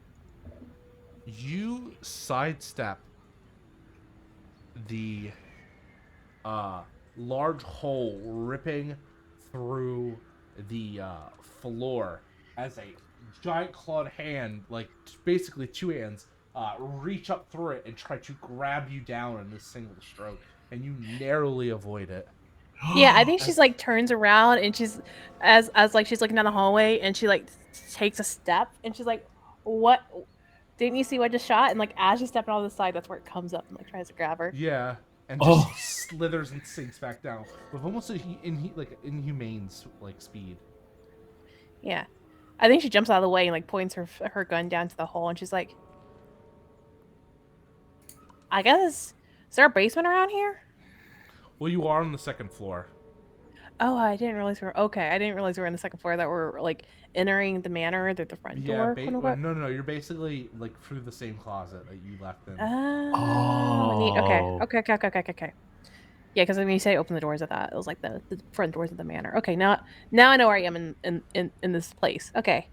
You sidestep the large hole ripping through the floor as a giant clawed hand, like basically two hands, reach up through it and try to grab you down in this single stroke, and you narrowly avoid it.
Yeah, I think she's like turns around and she's as like she's looking down the hallway and she like takes a step and she's like, "What? Didn't you see what I just shot?" And like as she's stepping on the side, that's where it comes up and like tries to grab her.
Yeah, and just slithers and sinks back down with almost inhumane like speed.
Yeah, I think she jumps out of the way and like points her gun down to the hole and she's like, "I guess is there a basement around here?"
Well, you are on the second floor.
Oh, I didn't realize we were okay. I didn't realize we were on the second floor. That we're like entering the manor through the front door.
No, you're basically like through the same closet that you left in.
Oh, okay. Yeah, because when you say open the doors, I thought it was like the front doors of the manor. Okay, now I know where I am in this place. Okay,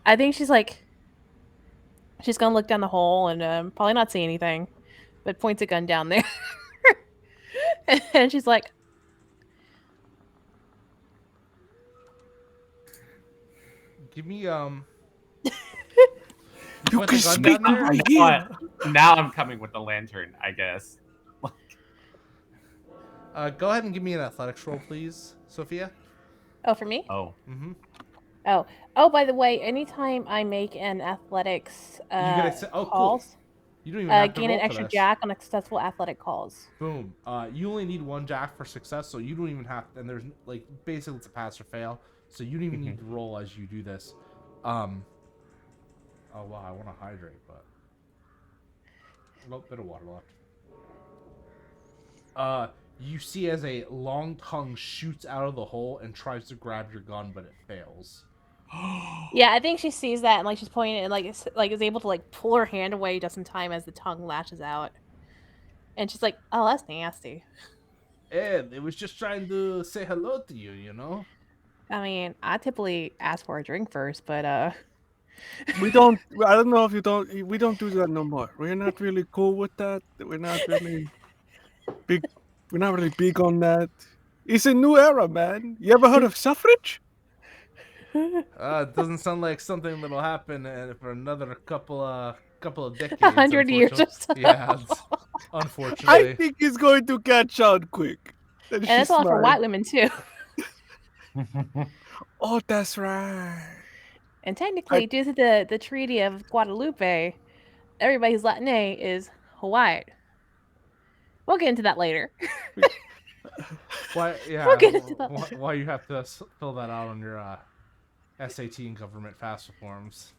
I think she's gonna look down the hole and probably not see anything, but points a gun down there, and she's like,
Give me
You can speak right
here. Now I'm coming with the lantern, I guess.
Go ahead and give me an athletics roll, please, Sophia.
"Oh, for me?
Oh.
Mm-hmm.
Oh, by the way, anytime I make an athletics
cool.
calls,
You don't even have to
gain
roll
an extra
for this.
jack on successful athletic calls."
Boom. You only need one jack for success, so you don't even have to, and there's like basically it's a pass or fail, so you don't even need to roll as you do this. Oh wow, I want to hydrate, but bit of water left. You see as a long tongue shoots out of the hole and tries to grab your gun, but it fails.
Yeah, I think she sees that and like she's pointing and like is able to like pull her hand away just in time as the tongue lashes out, and she's like, "Oh, that's nasty."
And it was just trying to say hello to you, you know.
I mean, I typically ask for a drink first, but
we don't. I don't know if you don't. We don't do that no more. We're not really cool with that. We're not really big. We're not really big on that. It's a new era, man. You ever heard of suffrage?
It doesn't sound like something that'll happen for another couple of decades.
100 years or so.
Yeah, unfortunately.
I think it's going to catch on quick.
And it's all for white women too.
Oh, that's right.
And technically, due to the Treaty of Guadalupe, everybody who's Latinx is white. We'll get into that later.
Why? Yeah.
We'll get into that later.
Why you have to fill that out on your SAT and government FAFSA forms?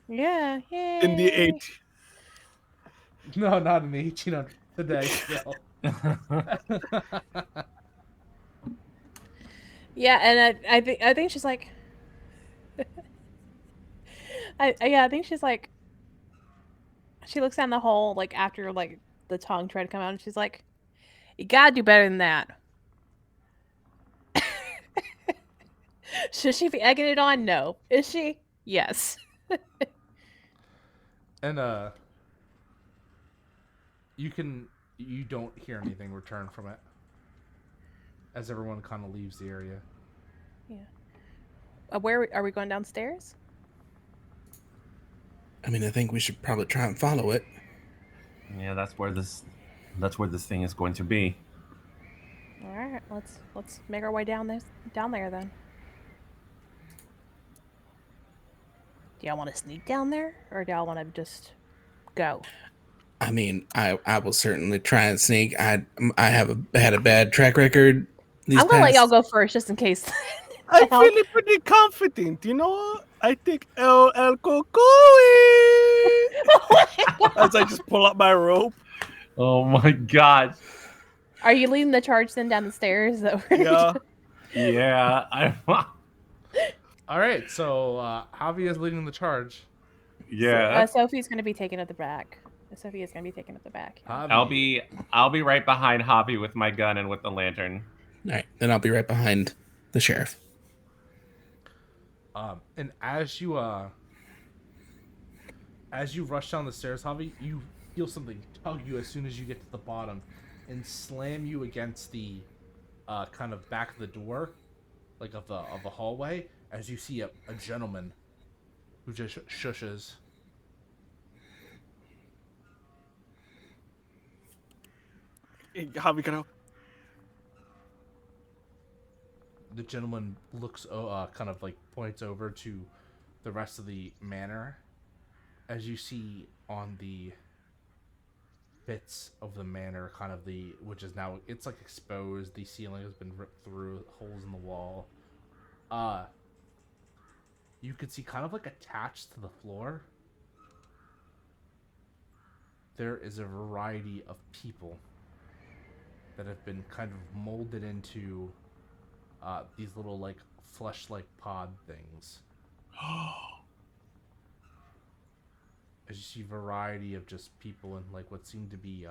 Yeah.
In the 8.
No, not in the 1800 today. Still.
Yeah, and I think she's like, I think she's like, she looks down the hole like after like the tongue tried to come out, and she's like, "You gotta do better than that." Should she be egging it on? No. Is she? Yes.
And you don't hear anything return from it. as everyone kind of leaves the area.
Yeah. Where are we going downstairs?
I mean, I think we should probably try and follow it.
Yeah, that's where this thing is going to be.
All right, let's make our way down there then. Do y'all want to sneak down there, or do y'all want to just go?
I mean, I will certainly try and sneak. I have had a bad track record.
I'm gonna let y'all go first, just in case.
I'm feeling pretty confident. You know what? I think El Cocoy. As I just pull up my rope.
Oh my god.
Are you leading the charge then down the stairs?
Yeah.
Yeah.
All right, so Javi is leading the charge.
Yeah.
Sophie's gonna be taken at the back. Sophie is gonna be taken at the back.
Javi.
I'll be right behind Javi with my gun and with the lantern.
All right, then I'll be right behind the sheriff.
And as you rush down the stairs, Javi, you feel something tug you as soon as you get to the bottom, and slam you against the kind of back of the door, like of the hallway. As you see a gentleman who just shushes.
How we gonna?
The gentleman looks, kind of like points over to the rest of the manor. As you see on the bits of the manor, kind of which is now, it's like exposed. The ceiling has been ripped through, holes in the wall. You could see kind of like attached to the floor, there is a variety of people that have been kind of molded into these little like flesh-like pod things. As you see, variety of just people in like what seem to be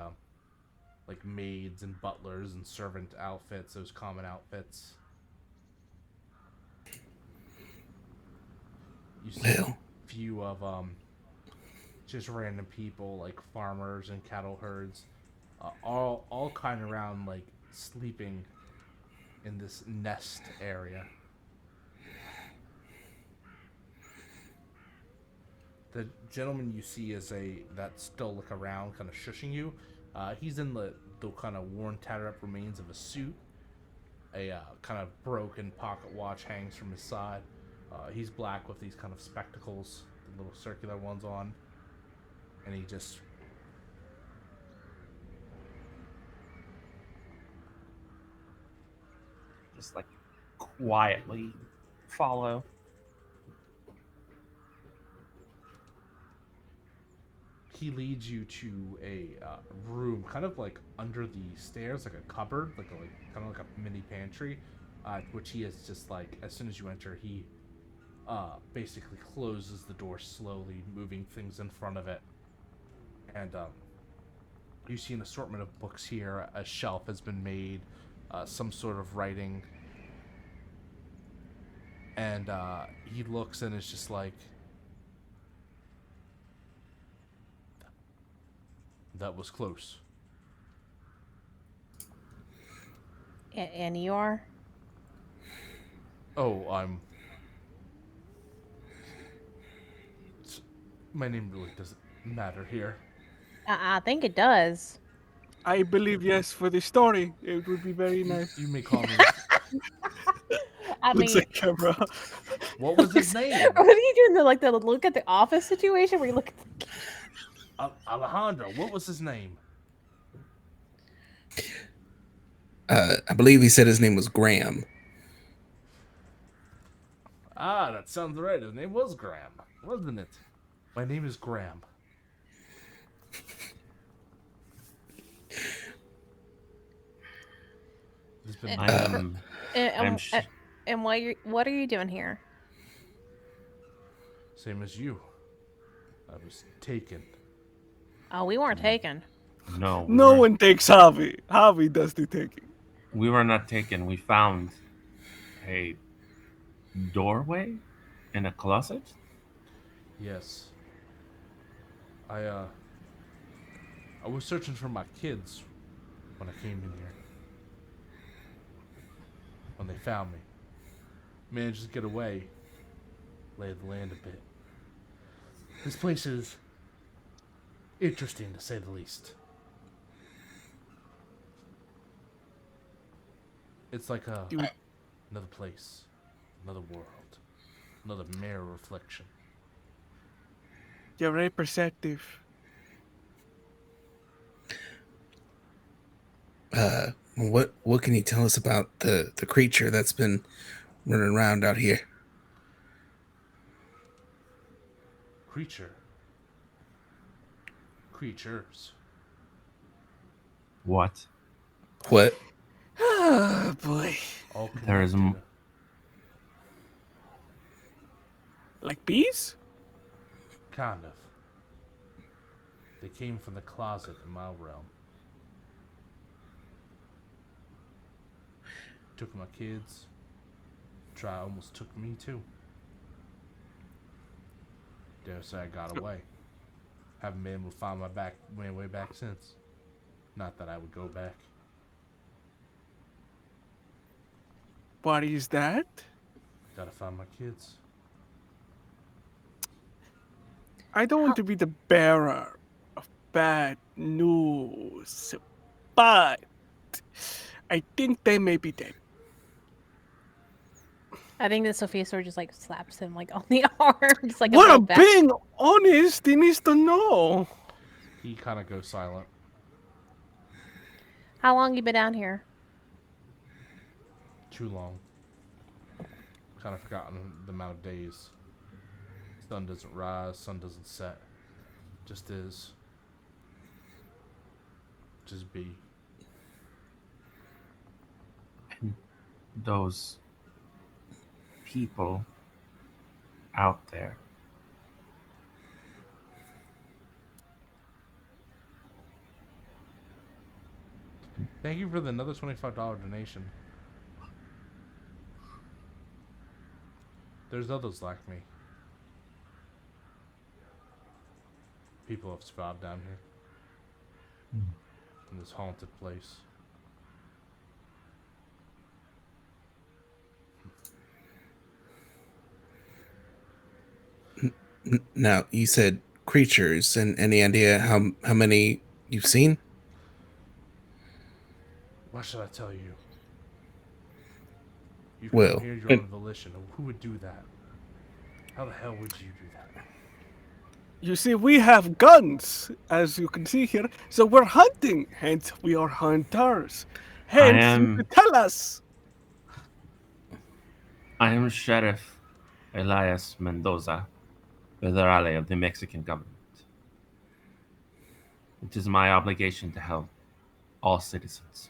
like maids and butlers and servant outfits, those common outfits. You see a few of just random people like farmers and cattle herds, all kind of around like sleeping in this nest area. The gentleman you see is that still look around, kind of shushing you. He's in the kind of worn, tattered up remains of a suit. A kind of broken pocket watch hangs from his side. He's black with these kind of spectacles, the little circular ones on, and he just
like quietly follow.
He leads you to a room, kind of like under the stairs, like a cupboard, like kind of like a mini pantry, which he is just like, as soon as you enter, he basically closes the door slowly, moving things in front of it. And you see an assortment of books here. A shelf has been made, some sort of writing. And he looks and is just like, that was close.
And you are?
Oh, my name really doesn't matter here.
I think it does.
I believe yes. For the story, it would be very nice.
You may call me.
I
Looks
mean,
like camera.
What was his name?
what are you doing? The look at the office situation where you look at the...
Alejandro. What was his name?
I believe he said his name was Graham.
Ah, that sounds right. His name was Graham, wasn't it? My name is Graham.
And what are you doing here?
Same as you. I was taken.
Oh, we weren't taken.
No.
No one takes Javi. Javi does the taking.
We were not taken. We found a doorway in a closet.
Yes. I was searching for my kids when I came in here. they found me. Managed to get away. Lay of the land a bit. This place is interesting, to say the least. It's like another place, another world, another mirror reflection.
You're very perceptive.
What can you tell us about the creature that's been running around out here?
Creatures.
What?
What?
Oh boy.
All
There is
connected.
Like bees?
Kind of. They came from the closet in my realm. Took my kids. Almost took me too. Dare say I got away. Haven't been able to find my way back since. Not that I would go back.
What is that?
Gotta find my kids.
I don't want to be the bearer of bad news, but I think they may be dead.
I think that Sophia sort of just like slaps him like on the arm, just like
What
a
I'm being honest, he needs to know.
He kind of goes silent.
How long you been down here?
Too long. Kind of forgotten the amount of days. Sun doesn't rise, sun doesn't set. Just is. Just be.
And those people out there.
Thank you for another $25 donation. There's others like me. People have survived down here. In this haunted place.
Now, you said creatures, and any idea how many you've seen?
What should I tell you? You
Well,
come here your own volition. Who would do that? How the hell would you do that?
You see, we have guns, as you can see here, so we're hunting. Hence, we are hunters. Hence, you could tell us.
I am Sheriff Elias Mendoza, Federale of the Mexican government. It is my obligation to help all citizens.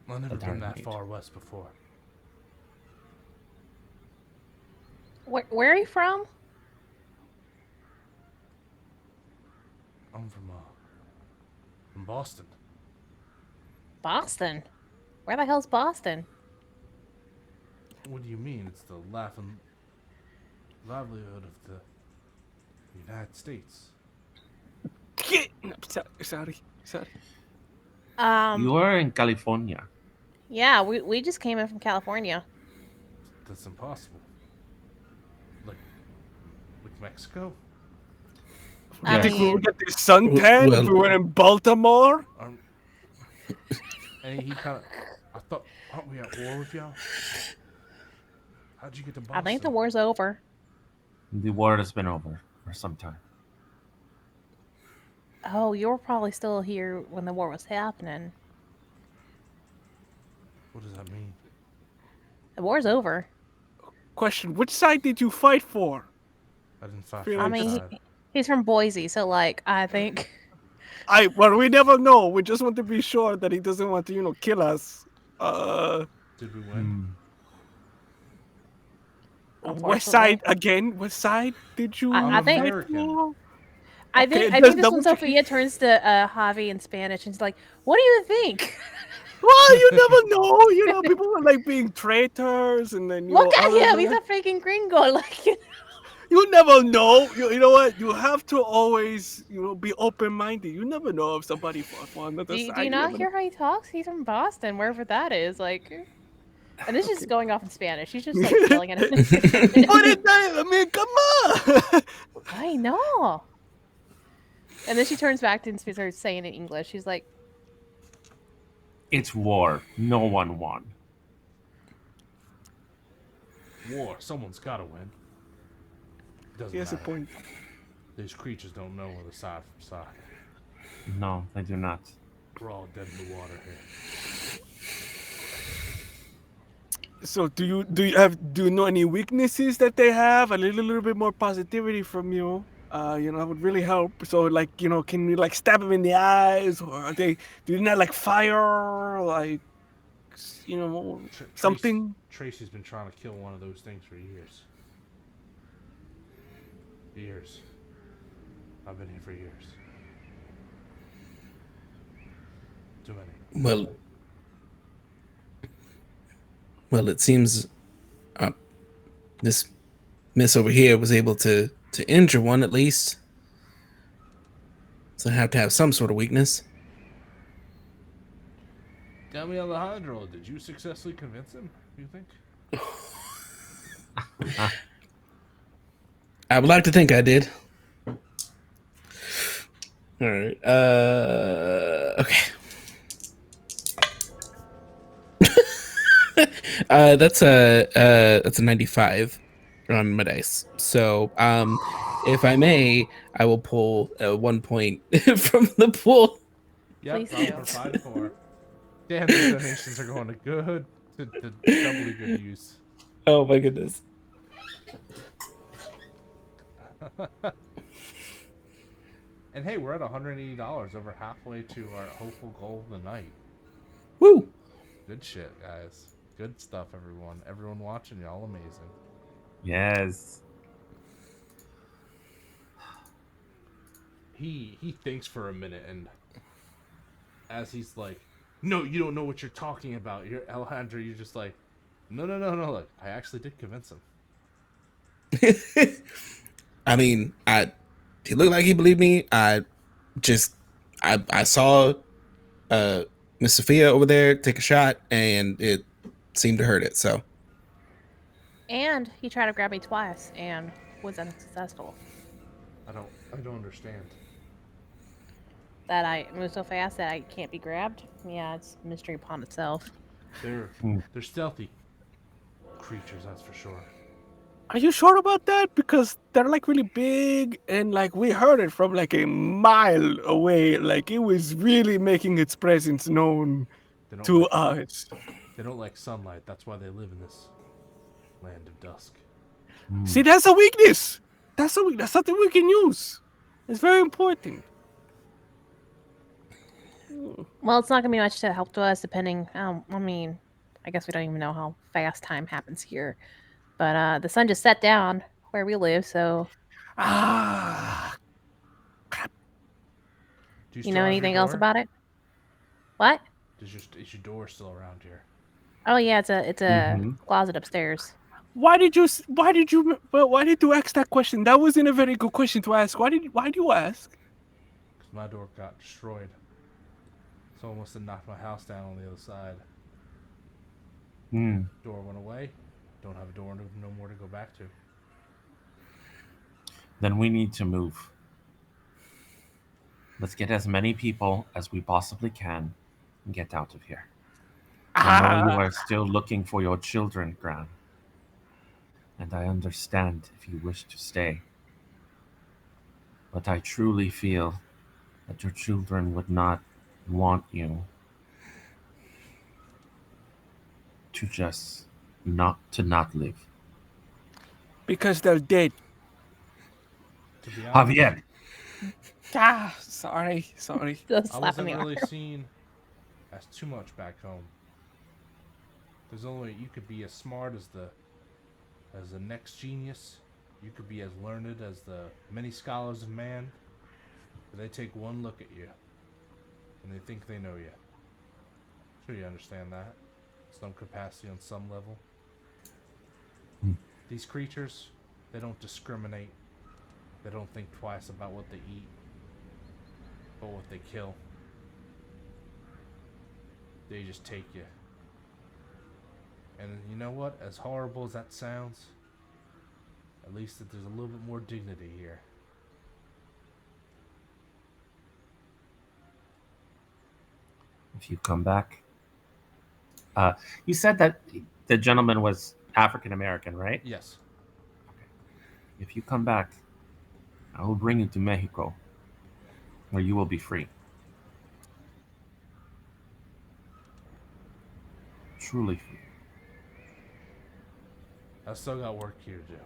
I've never been that far west before.
Where are you from?
I'm from Boston.
Boston? Where the hell's Boston?
What do you mean? It's the livelihood of the United States.
Sorry.
You are in California.
Yeah, we just came in from California.
That's impossible. Like Mexico?
You think we would get this suntan if we were in Baltimore?
And he kind of, I thought, aren't we at war with y'all? How'd you get to Boston?
I think the war's over.
The war has been over for some time.
Oh, you were probably still here when the war was happening.
What does that mean?
The war's over.
Question, which side did you fight for?
I didn't fight for
I mean, he's from Boise, so like, I think...
Well, we never know. We just want to be sure that he doesn't want to, kill us.
Did we win?
West side again? West side? Did you?
I think.
American.
I think this when Sophia turns to Javi in Spanish and she's like, "What do you think?"
Well, you never know. People are like being traitors, and then
look at him. He's a freaking gringo. Like,
you never know. You know what? You have to always, be open-minded. You never know if somebody fought for another side.
Do you not hear how he talks? He's from Boston, wherever that is. Like, And this is going off in Spanish. She's just like yelling at him.
I mean, come on.
I know. And then she turns back and starts saying in English. She's like,
It's war. No one won.
War. Someone's got to win. Doesn't
He has a
matter.
point.
These creatures don't know where the side from side.
No, they do not.
We're all dead in the water here.
So do you know any weaknesses that they have? A little bit more positivity from you. Would really help. So like, can you like stab them in the eyes, or do they not like fire, like, something?
Tracy's been trying to kill one of those things for years. Years. I've been here for years. Too many.
Well, it seems this miss over here was able to injure one at least. So I have to have some sort of weakness.
Tell me, Alejandro, did you successfully convince him, you think?
I would like to think I did. All right. Okay. That's a 95 on my dice. So, if I may, I will pull 1 point from the pool.
Yep,
Please
I'll
do.
provide for. Damn, these donations are going to doubly good use.
Oh my goodness.
And hey, we're at $180, over halfway to our hopeful goal of the night.
Woo!
Good shit, guys. Good stuff, everyone. Everyone watching, y'all amazing.
Yes.
He thinks for a minute, and as he's like, no, you don't know what you're talking about. You're Alejandro, you're just like, no. Look, I actually did convince him.
I mean, he looked like he believed me. I saw Miss Sophia over there take a shot, and it seemed to hurt it. So,
and he tried to grab me twice and was unsuccessful.
I don't understand.
That I move so fast that I can't be grabbed. Yeah, it's a mystery upon itself.
They're stealthy creatures, that's for sure.
Are you sure about that? Because they're like really big, and like we heard it from like a mile away. Like it was really making its presence known to us.
They don't like sunlight. That's why they live in this land of dusk.
See, that's a weakness. That's something we can use. It's very important.
Well, it's not gonna be much to help to us, depending. I mean, I guess we don't even know how fast time happens here, but the sun just set down where we live, so.
Ah.
Do
You know anything else about it? What?
Is your door still around here?
Oh yeah, it's a closet upstairs.
Why did you ask that question? That wasn't a very good question to ask. Why do you ask?
Because my door got destroyed. Someone must have knocked my house down on the other side. Door went away. Don't have a door no more to go back to.
Then we need to move. Let's get as many people as we possibly can and get out of here. I know you are still looking for your children, Gran. And I understand if you wish to stay. But I truly feel that your children would not want you to not live.
Because they're dead.
To be honest,
Javier.
Sorry.
I wasn't really seen as too much back home. There's only you could be as smart as the next genius. You could be as learned as the many scholars of man. But they take one look at you, and they think they know you. Sure, you understand that. Some capacity on some level. These creatures, they don't discriminate. They don't think twice about what they eat, but what they kill. They just take you. And you know what? As horrible as that sounds, at least that there's a little bit more dignity here.
If you come back. You said that the gentleman was African American, right?
Yes.
If you come back, I will bring you to Mexico, where you will be free. Truly free.
I still got work here to do.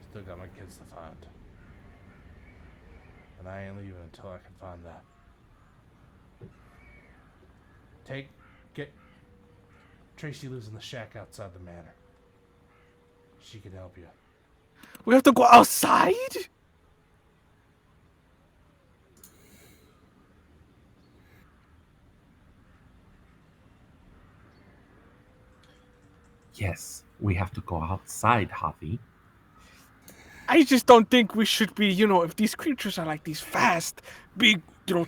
Still got my kids to find. And I ain't leaving until I can find that. Get... Tracy lives in the shack outside the manor. She can help you.
We have to go outside?
Yes, we have to go outside, Javi.
I just don't think we should be, if these creatures are like these fast, big,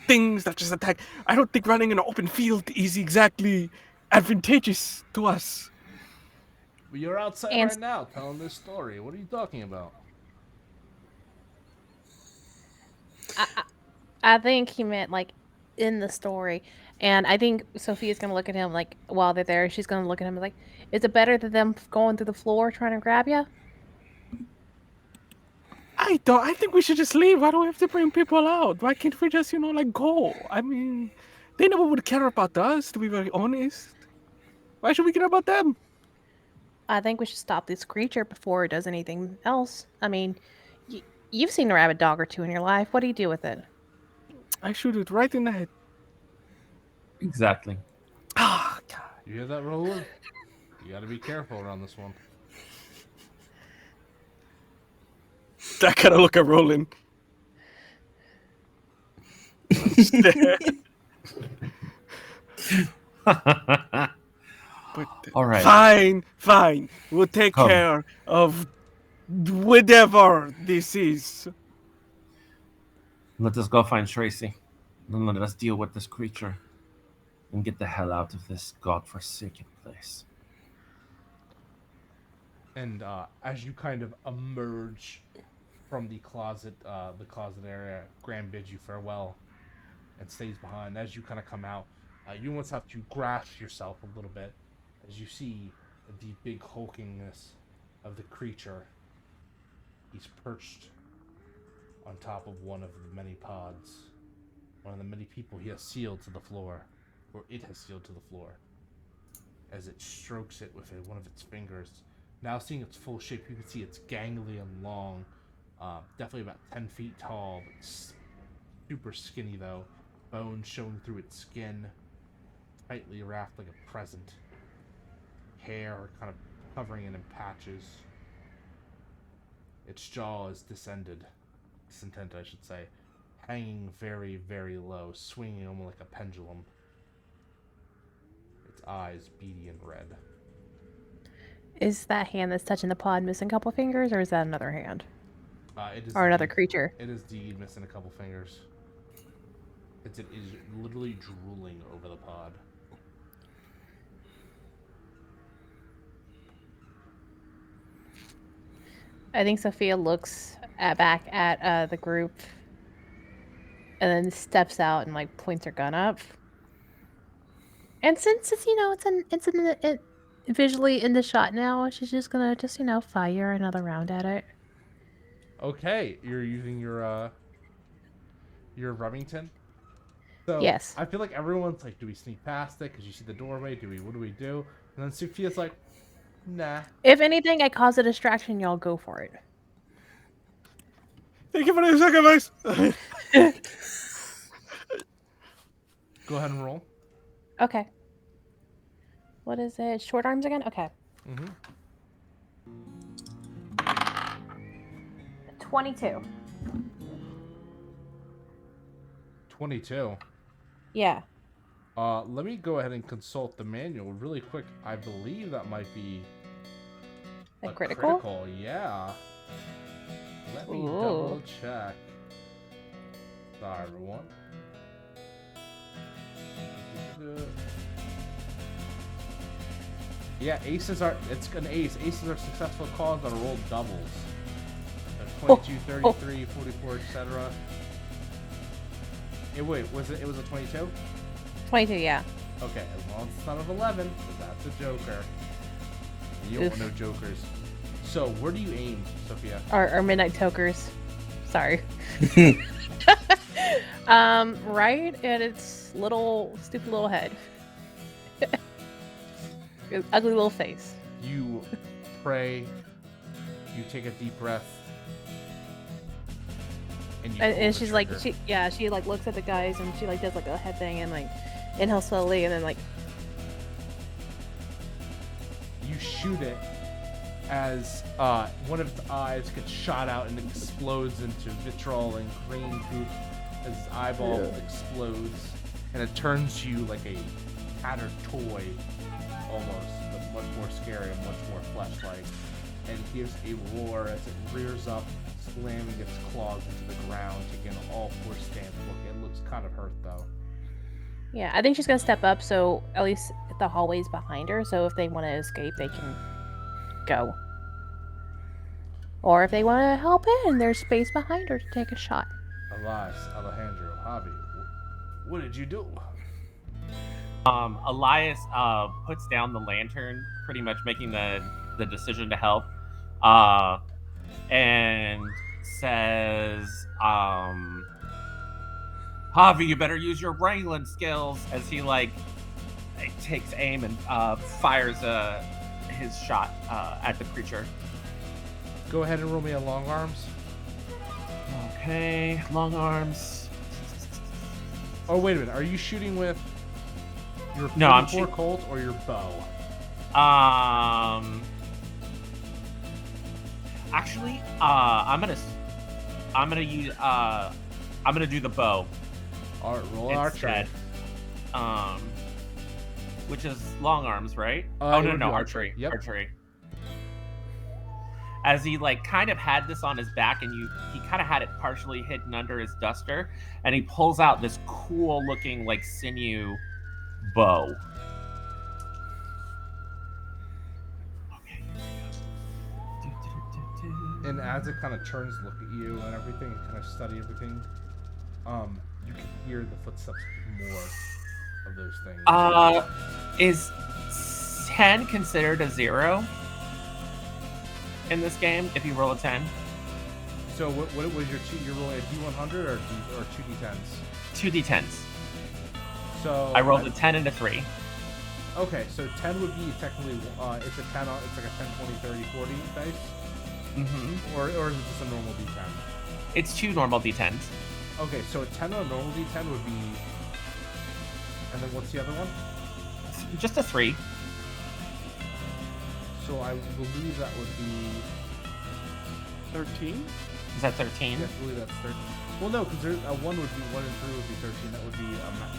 things that just attack, I don't think running in an open field is exactly advantageous to us.
Well, you're outside right now telling this story. What are you talking about?
I think he meant like in the story. And I think Sophia's going to look at him like while they're there. She's going to look at him like, is it better than them going through the floor trying to grab you?
I think we should just leave. Why do we have to bring people out? Why can't we just, go? I mean, they never would care about us, to be very honest. Why should we care about them?
I think we should stop this creature before it does anything else. I mean, you've seen a rabid dog or two in your life. What do you do with it?
I shoot it right in the head.
Exactly.
Ah, God.
You hear that, Roland? You gotta be careful around this one.
I gotta look at Roland.
All
right. Fine. We'll take care of whatever this is.
Let us go find Tracy. Then let us deal with this creature and get the hell out of this godforsaken place.
And as you kind of emerge from the closet area, Graham bids you farewell and stays behind. As you kind of come out, you almost have to grasp yourself a little bit as you see the big hulkingness of the creature. He's perched on top of one of the many pods, one of the many people he has sealed to the floor, or it has sealed to the floor, as it strokes it with one of its fingers. Now seeing its full shape, you can see it's gangly and long, definitely about 10 feet tall, but super skinny though, bones showing through its skin, tightly wrapped like a present, hair kind of covering it in patches. Its jaw is discented, I should say, hanging very, very low, swinging almost like a pendulum. Its eyes beady and red.
Is that hand that's touching the pod missing a couple fingers, or is that another hand?
It is
or another creature?
It is indeed missing a couple fingers. It is literally drooling over the pod.
I think Sophia looks back at the group and then steps out and like points her gun up. And since it's visually in the shot now, she's just gonna fire another round at it.
Okay, you're using your Remington. So
yes.
I feel like everyone's like, do we sneak past it because you see the doorway? What do we do? And then Sophia's like, nah.
If anything, I cause a distraction. Y'all go for it.
Thank you for the sacrifice.
Go ahead and roll.
Okay. What is it? Short arms again? Okay. 22.
22.
Yeah.
Let me go ahead and consult the manual really quick. I believe that might be
a critical?
Yeah. Let me double check. Sorry, everyone. Yeah, aces are. It's an ace. Aces are successful calls that are rolled doubles. So 22, 33, 44, etc. Wait, was it? It was a 22.
22, yeah.
Okay, as long as it's not an 11, that's a joker. You don't want no jokers. So where do you aim, Sophia?
Or midnight tokers. Sorry. Right at its little stupid little head. Its ugly little face.
You pray. You take a deep breath.
And she's like, she like looks at the guys and she like does like a head thing and like inhales slowly and then like.
You shoot it as one of its eyes gets shot out and explodes into vitriol and green goop as its eyeball explodes, and it turns you like a tattered toy almost, but much more scary and much more flesh-like, and gives a roar as it rears up, slamming its claws into the ground, taking an all-four stance look. It looks kind of hurt though.
Yeah, I think she's gonna step up so at least the hallway's behind her, so if they want to escape, they can go. Or if they want to help in, there's space behind her to take a shot.
Elias, Alejandro, Javi, what did you do?
Elias puts down the lantern, pretty much making the decision to help, and says, Javi, you better use your wrangling skills, as he takes aim and fires his shot at the creature.
Go ahead and roll me a long arms.
Okay, long arms.
Oh, wait a minute. Are you shooting with your 44
I'm shooting
Colt or your bow?
Actually, I'm gonna do the bow.
All right, roll archery.
Which is long arms, right? No, archery.
Yep.
Archery. As he kind of had this on his back, and he kind of had it partially hidden under his duster, and he pulls out this cool looking sinew bow. Okay.
And as it kind of turns to look at you and everything, and kind of study everything, you can hear the footsteps more of those things.
Is 10 considered a 0 in this game if you roll a 10?
So what was your cheat? You're rolling a D100 or 2D10s?
2D10s.
So
I rolled a 10 and a 3.
Okay, so 10 would be technically it's a 10. It's like a 10, 20, 30, 40 dice.
Mm-hmm.
Or is it just a normal D10?
It's 2 normal D10s.
Okay, so a 10 on a normal D10 would be... And then what's the other one?
Just a 3.
So I believe that would be...
13?
Is that 13?
Yeah, I believe that's 13. Well, no, because a 1 would be 1 and 3 would be 13. That would be a max.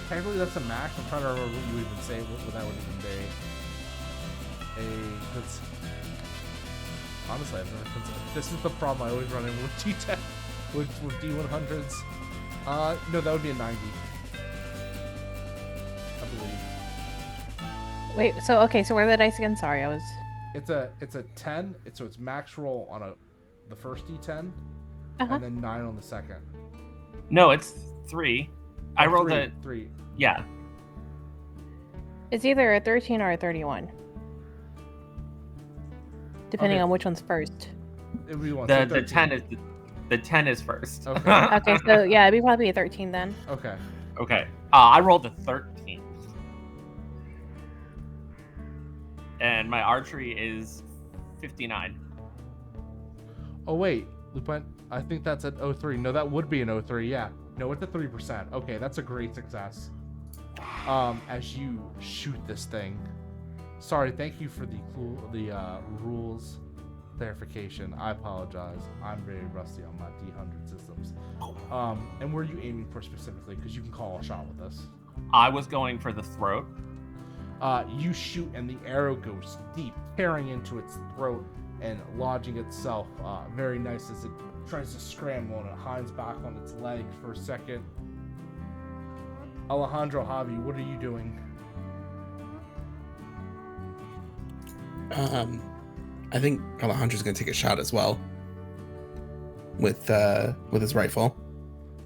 Technically that's a max. I'm trying to remember what you would even say, what that would even be. That's... Honestly, I've never considered. This is the problem I always run into with D10, with D100s. No, that would be a 90. I believe.
Wait, so where are the dice again? Sorry, I was...
It's a 10, so it's max roll on the first D10, and then 9 on the second.
No, it's 3. I rolled a
3.
Yeah.
It's either a 13 or a 31. Depending on which one's first.
It would be one.
The 10 is first.
Okay.
Okay, so yeah, it'd be probably a 13 then.
Okay.
Okay. I rolled a 13. And my archery is 59.
Oh wait, Lupin, I think that's at 03. No, that would be an 03. Yeah. No, it's at 3%. Okay, that's a great success. As you shoot this thing. Sorry, thank you for the rules clarification. I apologize. I'm very rusty on my D100 systems. And where are you aiming for specifically? Because you can call a shot with this.
I was going for the throat.
You shoot and the arrow goes deep, tearing into its throat and lodging itself very nice as it tries to scramble and it hinds back on its leg for a second. Alejandro, Javi, what are you doing?
I think Alejandro's going to take a shot as well with his rifle.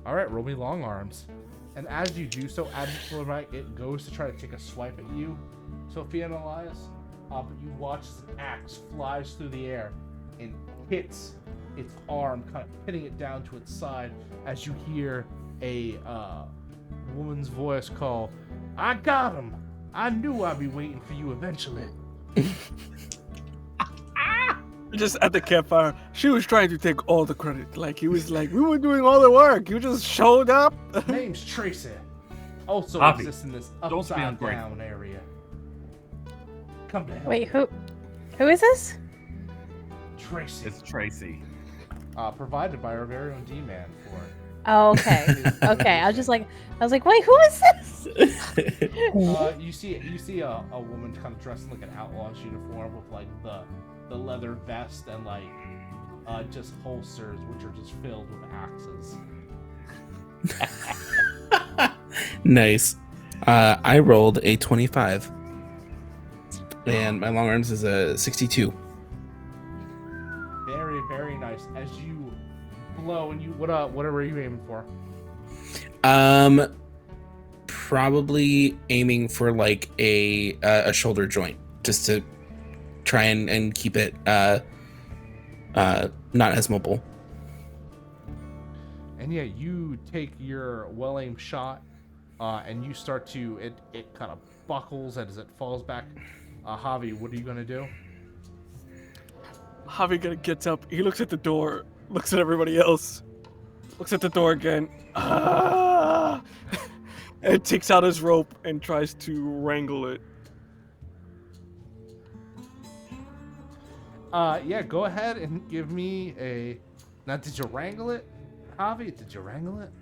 All right, roll me long arms. And as you do so, it goes to try to take a swipe at you, Sophia and Elias. But you watch as an axe flies through the air and hits its arm, kind of pinning it down to its side as you hear a woman's voice call, "I got him! I knew I'd be waiting for you eventually."
Just at the campfire, she was trying to take all the credit. Like, he was like, we were doing all the work. You just showed up.
Name's Tracy. Also
Avi,
exists in this
don't be
upside
ungrateful.
down area. Come down.
Wait, who is this?
Tracy.
It's Tracy.
Provided by our very own D-Man for it.
Oh, okay. Okay. I was like, wait, who is this?
You see a woman kind of dressed in like an outlaw's uniform with like the leather vest and like just holsters which are just filled with axes.
Nice. I rolled a 25. And my long arms is a 62.
Very, very nice. As you blow and you what are you aiming for?
Probably aiming for like a shoulder joint, just to try and keep it not as mobile.
And yeah, you take your well-aimed shot, and you start to it kind of buckles as it falls back. Javi, what are you gonna do?
Javi gets up. He looks at the door, looks at everybody else, looks at the door again, and takes out his rope and tries to wrangle it.
Yeah, go ahead and give me a. Now, did you wrangle it, Javi? Did you wrangle it?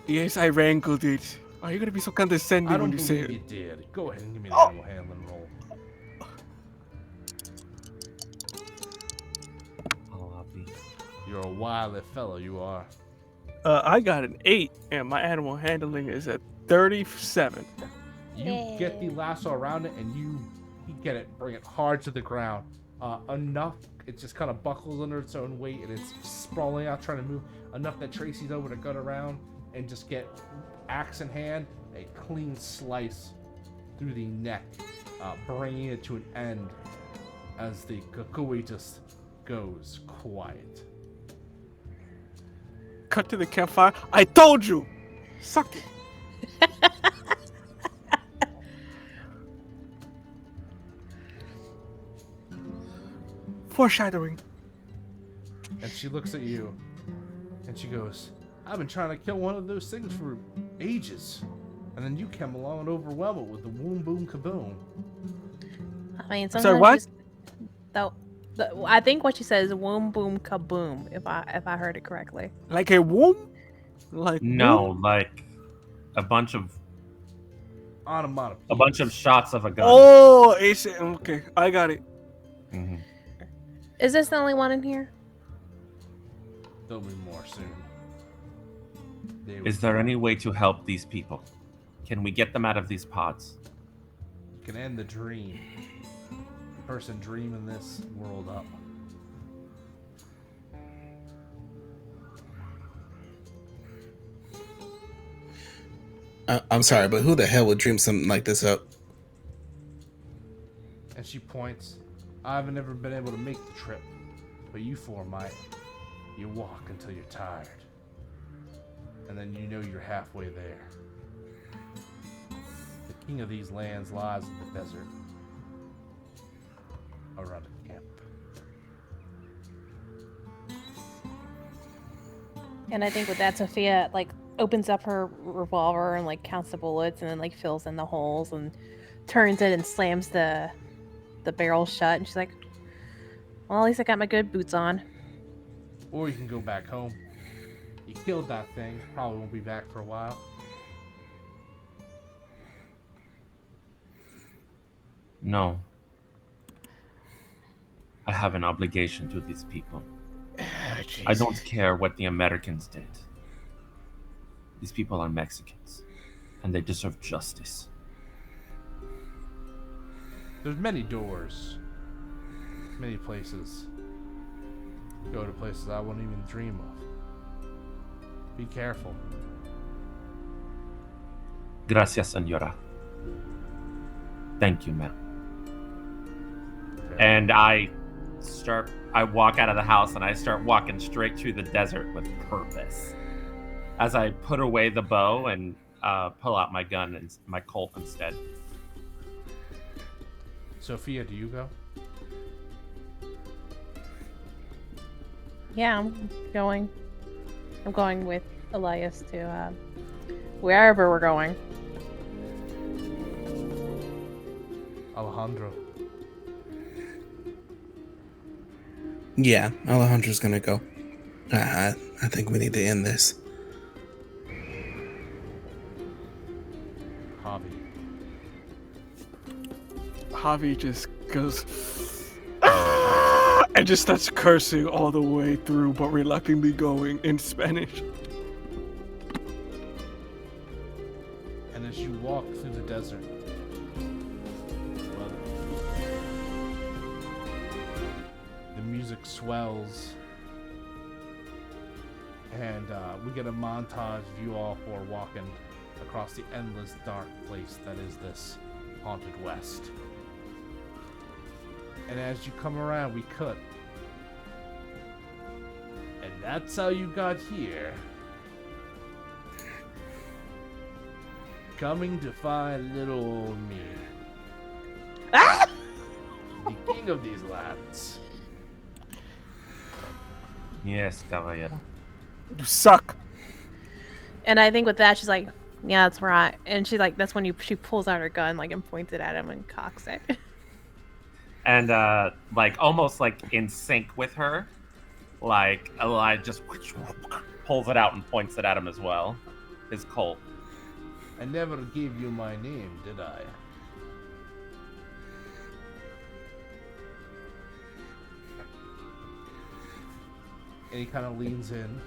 Yes, I wrangled it. Are you gonna be so condescending
I don't
when you say
believe
it?
you did. Go ahead and give me the animal handling roll.
Oh, Avi.
You're a wily fellow, you are.
I got an 8, and my animal handling is at 37.
You get the lasso around it, and you get it, bring it hard to the ground. Enough, it just kind of buckles under its own weight, and it's sprawling out, trying to move enough that Tracy's able to gut around and just get axe in hand, a clean slice through the neck, bringing it to an end as the kukui just goes quiet.
Cut to the campfire. I told you! Suck it. Foreshadowing.
And she looks at you, and she goes, "I've been trying to kill one of those things for ages. And then you came along and overwhelmed it with the boom boom kaboom."
I mean,
Sorry,
sometimes
what?
I think what she says is "woom boom kaboom," if I heard it correctly.
Like a womb? Like
No,
womb?
like a bunch of
Onomatopoeia.
shots of a gun.
Oh, it's okay. I got it.
Mhm.
Is this the only one in here?
There'll be more soon.
Is there any way to help these people? Can we get them out of these pods?
You can end the dream. The person dreaming this world up.
I'm sorry, but who the hell would dream something like this up?
And she points. I haven't ever been able to make the trip, but you four might. You walk until you're tired. And then you know you're halfway there. The king of these lands lies in the desert. Around a camp.
And I think with that, Sophia opens up her revolver and counts the bullets and then fills in the holes and turns it and slams the barrel shut. And she's like, "Well, at least I got my good boots on."
Or you can go back home. You killed that thing. Probably won't be back for a while.
No. I have an obligation to these people. I don't care what the Americans did. These people are Mexicans, and they deserve justice.
There's many doors. Many places. Go to places I wouldn't even dream of. Be careful.
Gracias, señora. Thank you, ma'am.
Okay.
And I walk out of the house and I start walking straight through the desert with purpose. As I put away the bow and pull out my gun and my Colt instead.
Sophia, do you go?
Yeah, I'm going. I'm going with Elias to wherever we're going.
Alejandro.
Yeah, Alejandro's gonna go. I think we need to end this.
Javi just goes and just starts cursing all the way through, but reluctantly going in Spanish.
And as you walk through the desert, the music swells, and we get a montage of you all who are walking across the endless dark place that is this haunted West. And as you come around, we cut. And that's how you got here. Coming to find little old me.
Ah!
The king of these lands.
Yes, caballero.
You suck.
And I think with that, she's like, "Yeah, that's right." And she's like, "That's when she pulls out her gun, like, and points it at him and cocks it."
And like almost like in sync with her, like Eli just pulls it out and points it at him as well. His Colt.
I never gave you my name, did I? And he kind of leans in.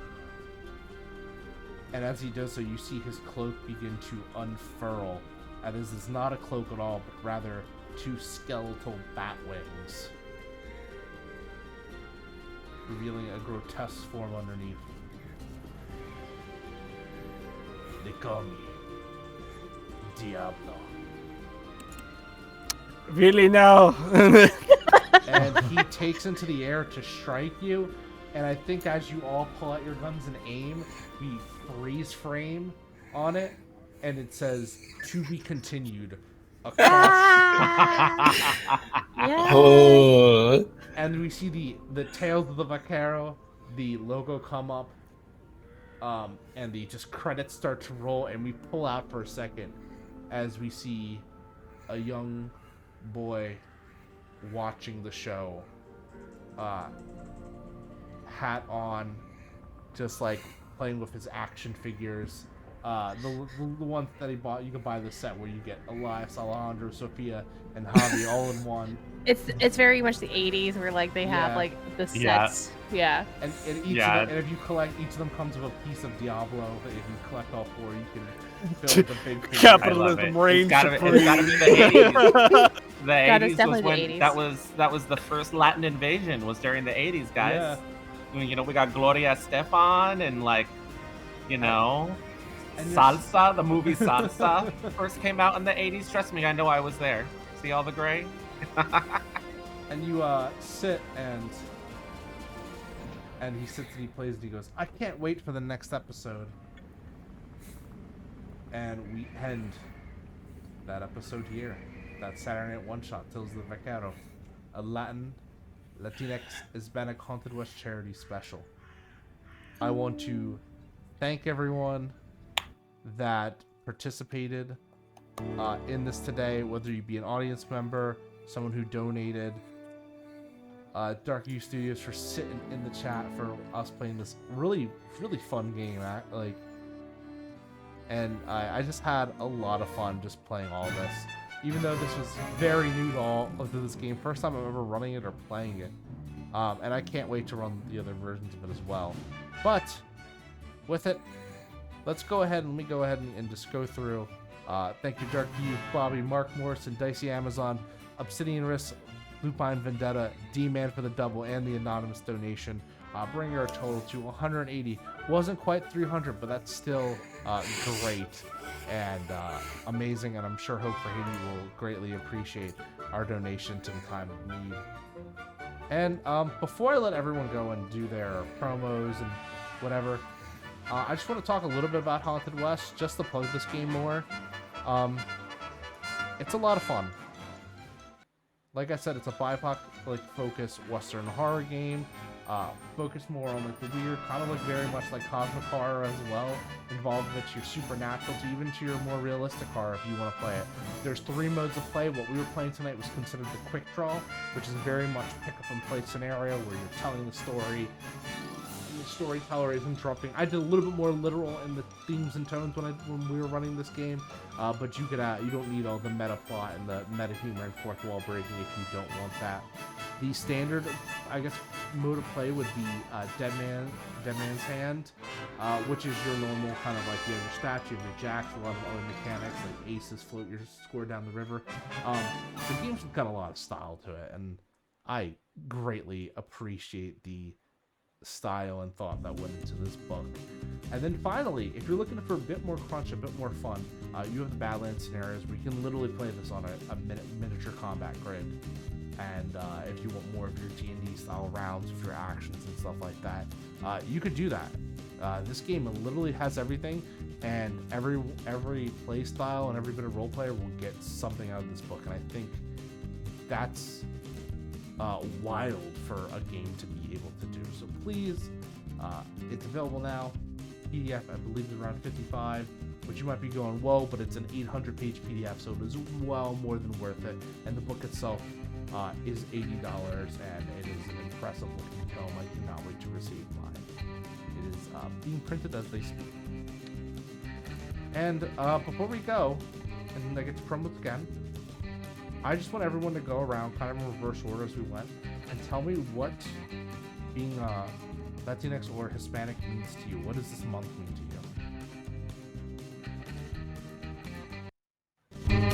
And as he does so, you see his cloak begin to unfurl. And this is not a cloak at all, but rather two skeletal bat wings, revealing a grotesque form underneath. They call me Diablo.
Really now?
And he takes into the air to strike you. And I think as you all pull out your guns and aim, we freeze frame on it, and it says "to be continued" across.
Yeah.
Oh.
And we see the tails of the Vaquero, the logo come up, and the just credits start to roll, and we pull out for a second as we see a young boy watching the show, hat on, just like playing with his action figures. The ones that he bought, you can buy the set where you get Elias, Alejandro, Sophia, and Javi all in one.
It's very much the 80s where like they have like the sets. Yeah.
And each of them, and if you collect, each of them comes with a piece of Diablo. That if you collect all four, you can fill the big figure.
Capitalism reigns
It's gotta be the 80s. The 80s was when
80s.
that was the first Latin invasion was during the 80s, guys. Yeah. You know, we got Gloria Estefan and like, you know, and Salsa, the movie Salsa first came out in the 80s. Trust me, I know I was there. See all the gray?
And you sit and he sits and he plays and he goes, "I can't wait for the next episode." And we end that episode here. That Saturday Night One Shot, Tales of the Vaquero, a Latinx Hispanic Haunted West charity special. I want to thank everyone that participated in this today, whether you be an audience member, someone who donated, Dark U Studios for sitting in the chat for us playing this really, really fun game. And I just had a lot of fun just playing all this. Even though this was very new to this game, first time I'm ever running it or playing it. And I can't wait to run the other versions of it as well. But with it, let me go ahead and just go through Thank you, Dark Eve, Bobby, Mark Morrison, Dicey Amazon, Obsidian Risk, Lupine Vendetta, D-Man for the double, and the anonymous donation. Bringing our total to 180. Wasn't quite 300, but that's still great and amazing, and I'm sure Hope for Haiti will greatly appreciate our donation to the time of need. And before I let everyone go and do their promos and whatever, I just want to talk a little bit about Haunted West, just to plug this game more. It's a lot of fun. Like I said, it's a BIPOC focused Western horror game. Focused more on the weird, kind of very much like cosmic horror as well, involved with your supernatural to even to your more realistic horror if you want to play it. There's 3 modes of play. What we were playing tonight was considered the quick draw, which is very much pick up and play scenario where you're telling the story. The storyteller is interrupting. I did a little bit more literal in the themes and tones when we were running this game, but you don't need all the meta plot and the meta humor and fourth wall breaking if you don't want that. The standard, I guess, mode of play would be Dead Man's Hand, which is your normal kind of you have your stats, you have your jacks, a lot of other mechanics like aces, float your score down the river. The game's got a lot of style to it, and I greatly appreciate the style and thought that went into this book. And then finally, if you're looking for a bit more crunch, a bit more fun, you have the Badlands scenarios where you can literally play this on a miniature combat grid. And if you want more of your D&D style rounds with your actions and stuff like that, you could do that. This game literally has everything, and every play style and every bit of role player will get something out of this book. And I think that's wild for a game to be able to do. So please, it's available now. PDF, I believe, is around 55, which you might be going, whoa, but it's an 800-page PDF, so it is well more than worth it. And the book itself is $80, and it is an impressive looking tome. I cannot wait to receive mine. It is being printed as they speak. And before we go, and I get to promos again, I just want everyone to go around kind of in reverse order as we went and tell me what being Latinx or Hispanic means to you. What does this month mean to you?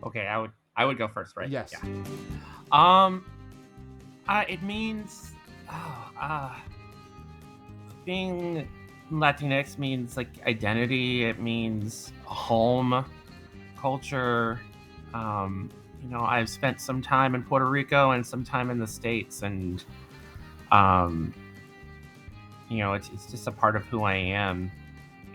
Okay, I would go first, right?
Yes.
Yeah. It means being Latinx means identity. It means home, culture. I've spent some time in Puerto Rico and some time in the States, and it's just a part of who I am.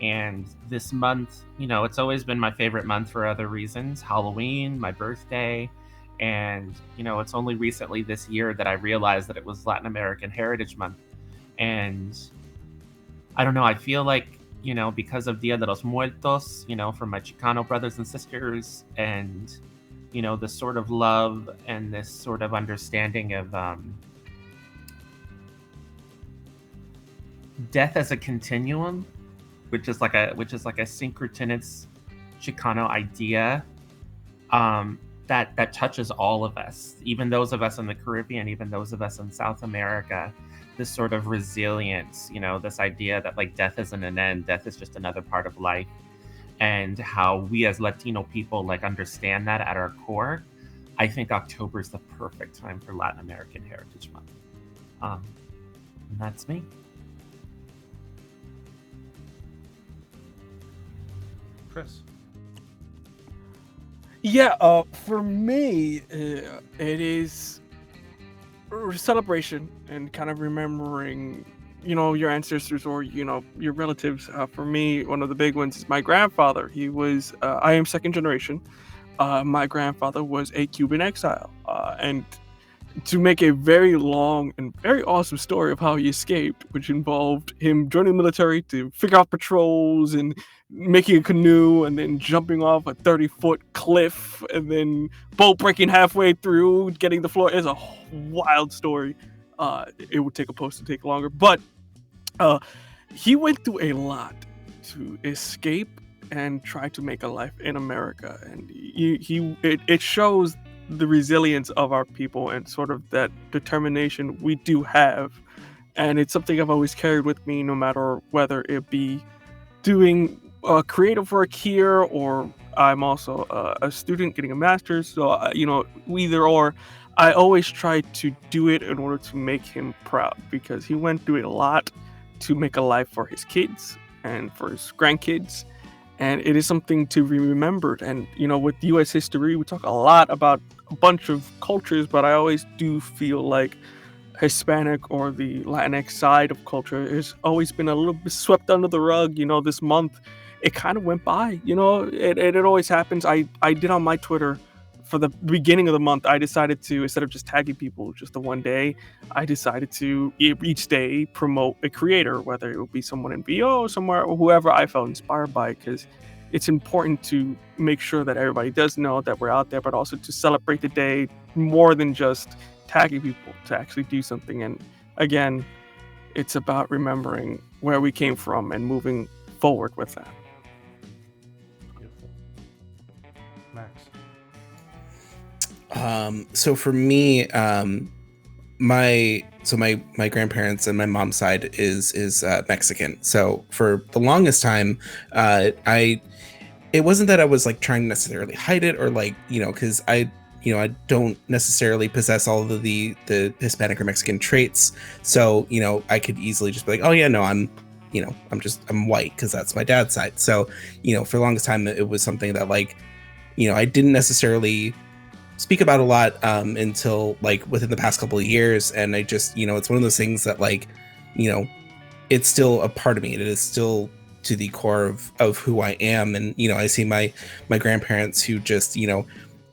And this month, it's always been my favorite month for other reasons. Halloween, my birthday, and it's only recently this year that I realized that it was Latin American Heritage Month. And I don't know, I feel like, because of Dia de los Muertos, from my Chicano brothers and sisters, and this sort of love and this sort of understanding of death as a continuum, which is like a synchronous Chicano idea that touches all of us, even those of us in the Caribbean, even those of us in South America. This sort of resilience, this idea that death isn't an end, death is just another part of life, and how we as Latino people understand that at our core. I think October is the perfect time for Latin American Heritage Month. And that's me.
Chris?
Yeah, for me, it is a celebration and kind of remembering, your ancestors or, your relatives. For me, one of the big ones is my grandfather. He was, I am second generation. My grandfather was a Cuban exile. And to make a very long and very awesome story of how he escaped, which involved him joining the military to figure out patrols and making a canoe and then jumping off a 30-foot cliff and then boat breaking halfway through, getting the floor. It's a wild story. It would take a post to take longer, but he went through a lot to escape and try to make a life in America. And it shows the resilience of our people and sort of that determination we do have. And it's something I've always carried with me, no matter whether it be doing creative work here or I'm also a student getting a master's. So, either or, I always try to do it in order to make him proud, because he went through a lot to make a life for his kids and for his grandkids. And it is something to be remembered. And, with U.S. history, we talk a lot about a bunch of cultures, but I always do feel like Hispanic or the Latinx side of culture has always been a little bit swept under the rug. This month, it kind of went by. It always happens. I did on my Twitter for the beginning of the month. I decided to, instead of just tagging people just the one day, I decided to each day promote a creator, whether it would be someone in VO somewhere or whoever I felt inspired by, because it's important to make sure that everybody does know that we're out there, but also to celebrate the day more than just tagging people, to actually do something. And again, it's about remembering where we came from and moving forward with that.
Beautiful. Max.
So for me, my grandparents and my mom's side is Mexican. So for the longest time, it wasn't that I was like trying to necessarily hide it, or like, because I don't necessarily possess all of the Hispanic or Mexican traits. So, I could easily just be like, oh yeah, no, I'm white because that's my dad's side. So, for the longest time, it was something that like, I didn't necessarily speak about a lot until like within the past couple of years. And I just, it's one of those things that like, it's still a part of me. It is still to the core of who I am. And, I see my grandparents who just,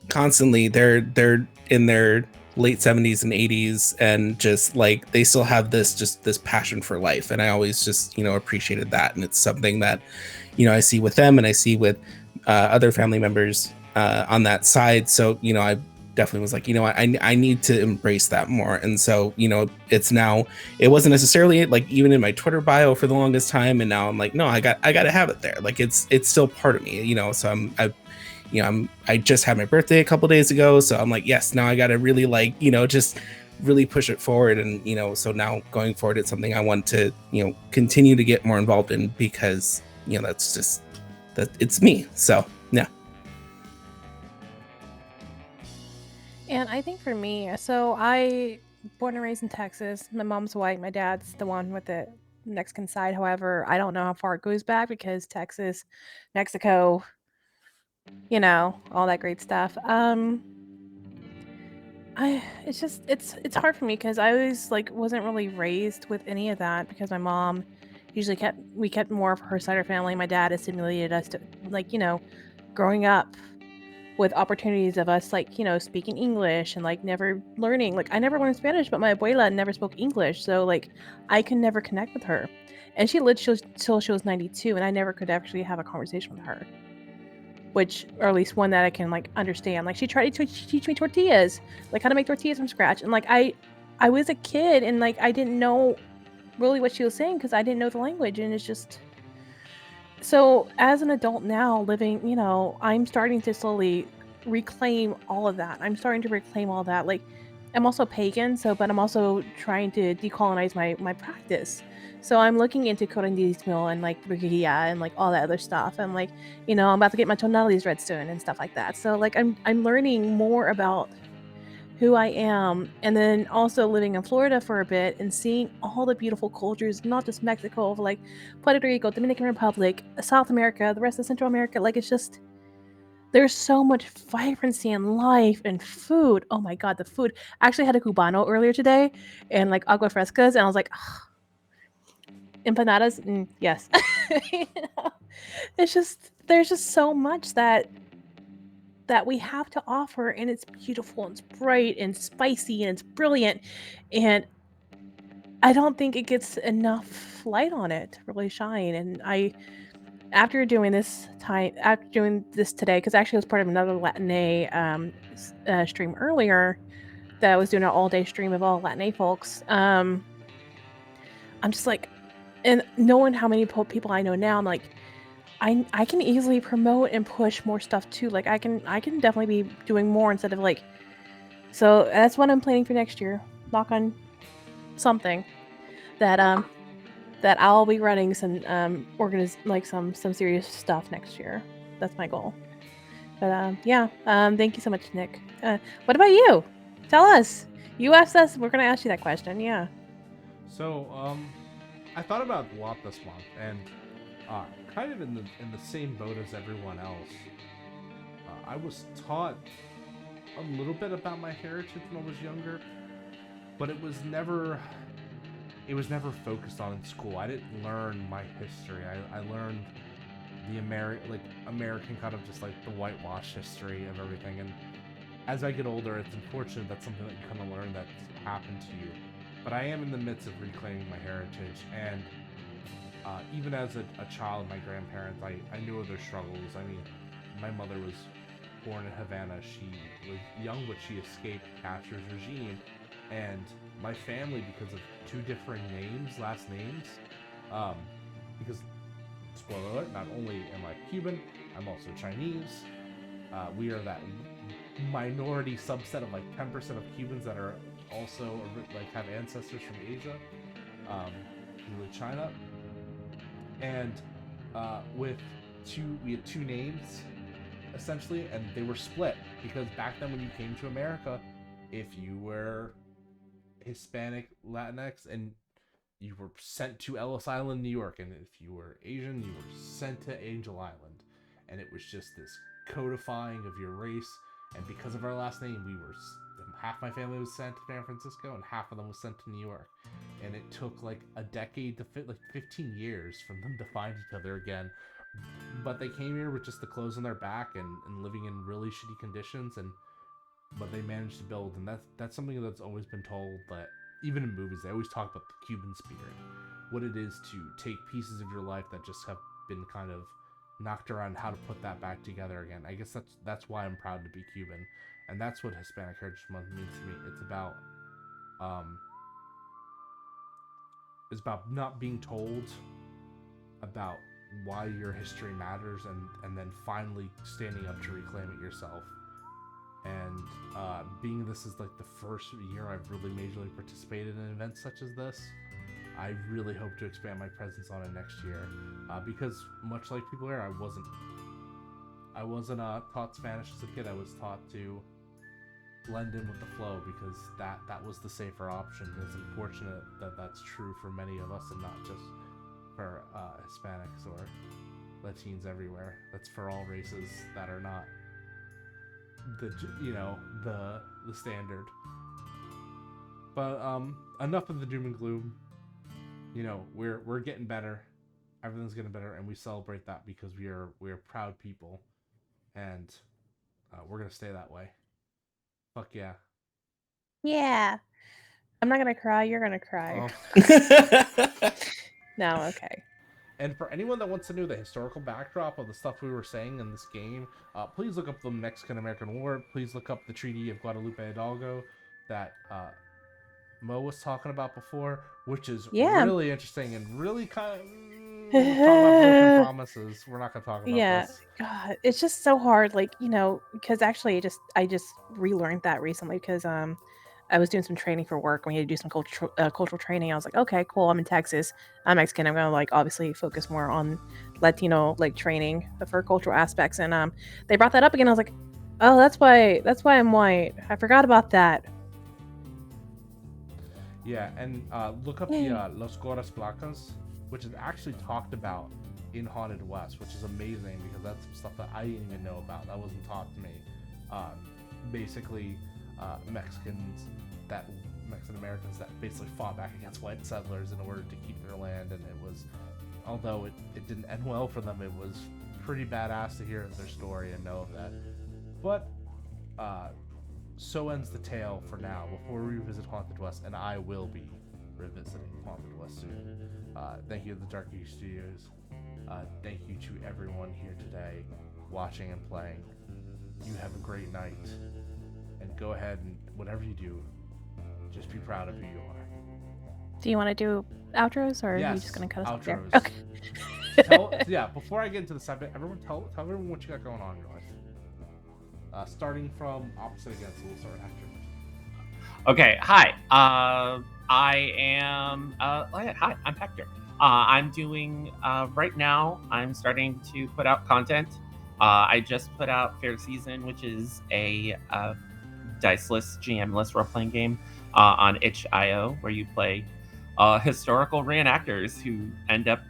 constantly they're in their late 70s and 80s, and just like they still have this passion for life. And I always just, appreciated that. And it's something that, I see with them, and I see with other family members on that side. So, I definitely was like, I need to embrace that more. And so, it wasn't necessarily like even in my Twitter bio for the longest time. And now I'm like, no, I got to have it there. Like it's still part of me, so I just had my birthday a couple days ago. So I'm like, yes, now I got to really like, just really push it forward. And, so now going forward, it's something I want to, continue to get more involved in, because, that's just, that it's me. So, yeah.
And I think for me, so I born and raised in Texas. My mom's white. My dad's the one with the Mexican side. However, I don't know how far it goes back, because Texas, Mexico, all that great stuff. It's hard for me, because I always like wasn't really raised with any of that, because my mom usually kept more of her side of family. My dad assimilated us to like, growing up with opportunities of us like, speaking English and like never learning. Like I never learned Spanish, but my abuela never spoke English. So like I could never connect with her. And she lived till she was 92, and I never could actually have a conversation with her. Or at least one that I can like understand. Like she tried to teach me tortillas, like how to make tortillas from scratch. And like I was a kid, and like I didn't know really what she was saying, because I didn't know the language. And it's just, so as an adult now living, I'm starting to slowly reclaim all of that. I'm starting to reclaim all that. Like I'm also pagan, but I'm also trying to decolonize my practice. So I'm looking into corandismo and like brujeria and like all that other stuff. I'm like, I'm about to get my tonalities read soon and stuff like that. So like I'm learning more about who I am, and then also living in Florida for a bit and seeing all the beautiful cultures, not just Mexico, but like Puerto Rico, Dominican Republic, South America, the rest of Central America. Like it's just, there's so much vibrancy and life and food. Oh my god, the food. I actually had a cubano earlier today and like agua frescas, and I was like, empanadas, yes. It's just, there's just so much that we have to offer, and it's beautiful and it's bright and spicy and it's brilliant, and I don't think it gets enough light on it to really shine. And after doing this today, because actually I was part of another Latin stream earlier, that I was doing an all-day stream of all Latin folks, I'm just like, and knowing how many people I know now, I'm like, I can easily promote and push more stuff too. Like I can definitely be doing more instead of like, so that's what I'm planning for next year. Knock on something, that I'll be running some some serious stuff next year. That's my goal. But yeah, thank you so much, Nick. What about you? Tell us. You asked us. We're gonna ask you that question. Yeah.
So, I thought about a lot this month, and kind of in the same boat as everyone else. I was taught a little bit about my heritage when I was younger, but it was never focused on in school. I didn't learn my history. I learned the American kind of just like the whitewash history of everything. And as I get older, it's unfortunate that's something that you kind of learn that's happened to you. But I am in the midst of reclaiming my heritage, and even as a child, my grandparents, I knew of their struggles. I mean, my mother was born in Havana. She was young, but she escaped Castro's regime. And my family, because of two differing last names, because, spoiler alert, not only am I Cuban, I'm also Chinese. We are that minority subset of like 10% of Cubans that are also like have ancestors from Asia, with China. And we had two names essentially, and they were split because back then when you came to America, if you were Hispanic, Latinx, and you were sent to Ellis Island, New York, and if you were Asian, you were sent to Angel Island, and it was just this codifying of your race. And because of our last name, half my family was sent to San Francisco, and half of them was sent to New York. And it took like a decade to fit, like 15 years from them to find each other again. But they came here with just the clothes on their back and living in really shitty conditions, but they managed to build. And that's something that's always been told, that even in movies, they always talk about the Cuban spirit, what it is to take pieces of your life that just have been kind of knocked around, how to put that back together again. I guess that's why I'm proud to be Cuban, and that's what Hispanic Heritage Month means to me. It's about not being told about why your history matters, and then finally standing up to reclaim it yourself. And being this is like the first year I've really majorly participated in events such as this, I really hope to expand my presence on it next year, because much like people here, I wasn't taught Spanish as a kid. I was taught to blend in with the flow, because that was the safer option. It's unfortunate that that's true for many of us, and not just for Hispanics or Latins everywhere. That's for all races that are not the standard. But enough of the doom and gloom. We're getting better. Everything's getting better, and we celebrate that because we're proud people, and we're gonna stay that way. Fuck yeah.
Yeah. I'm not gonna cry. You're gonna cry.
Oh.
No, okay.
And for anyone that wants to know the historical backdrop of the stuff we were saying in this game, please look up the Mexican-American War. Please look up the Treaty of Guadalupe Hidalgo that Mo was talking about before, which is really interesting and really kind of talking about broken promises. We're not going to talk about this.
God, it's just so hard, because actually I just relearned that recently, because I was doing some training for work. We had to do some cultural training. I was like, okay, cool. I'm in Texas. I'm Mexican. I'm gonna obviously focus more on Latino training for cultural aspects. And they brought that up again. I was like, oh, that's why I'm white. I forgot about that.
Yeah, and look up the Los Goras Blancas, which is actually talked about in Haunted West, which is amazing because that's some stuff that I didn't even know about. That wasn't taught to me. Basically, Mexican Americans that basically fought back against white settlers in order to keep their land, and it was, although it didn't end well for them, it was pretty badass to hear their story and know that. But so ends the tale for now. Before we revisit Haunted West, and I will be revisiting Haunted West soon. Thank you to the Dark Age Studios. Thank you to everyone here today, watching and playing. You have a great night, and go ahead and whatever you do, just be proud of who you are.
Do you want to do outros, or
yes,
are you just going to cut us off there?
Okay. Before I get into the subject, everyone tell everyone what you got going on in your life. Starting from opposite against, we'll start after.
Okay, hi. I am. Hi, I'm Hector. I'm doing right now. I'm starting to put out content I just put out Fair Season, which is a diceless, GM-less role-playing game on itch.io, where you play historical reenactors who end up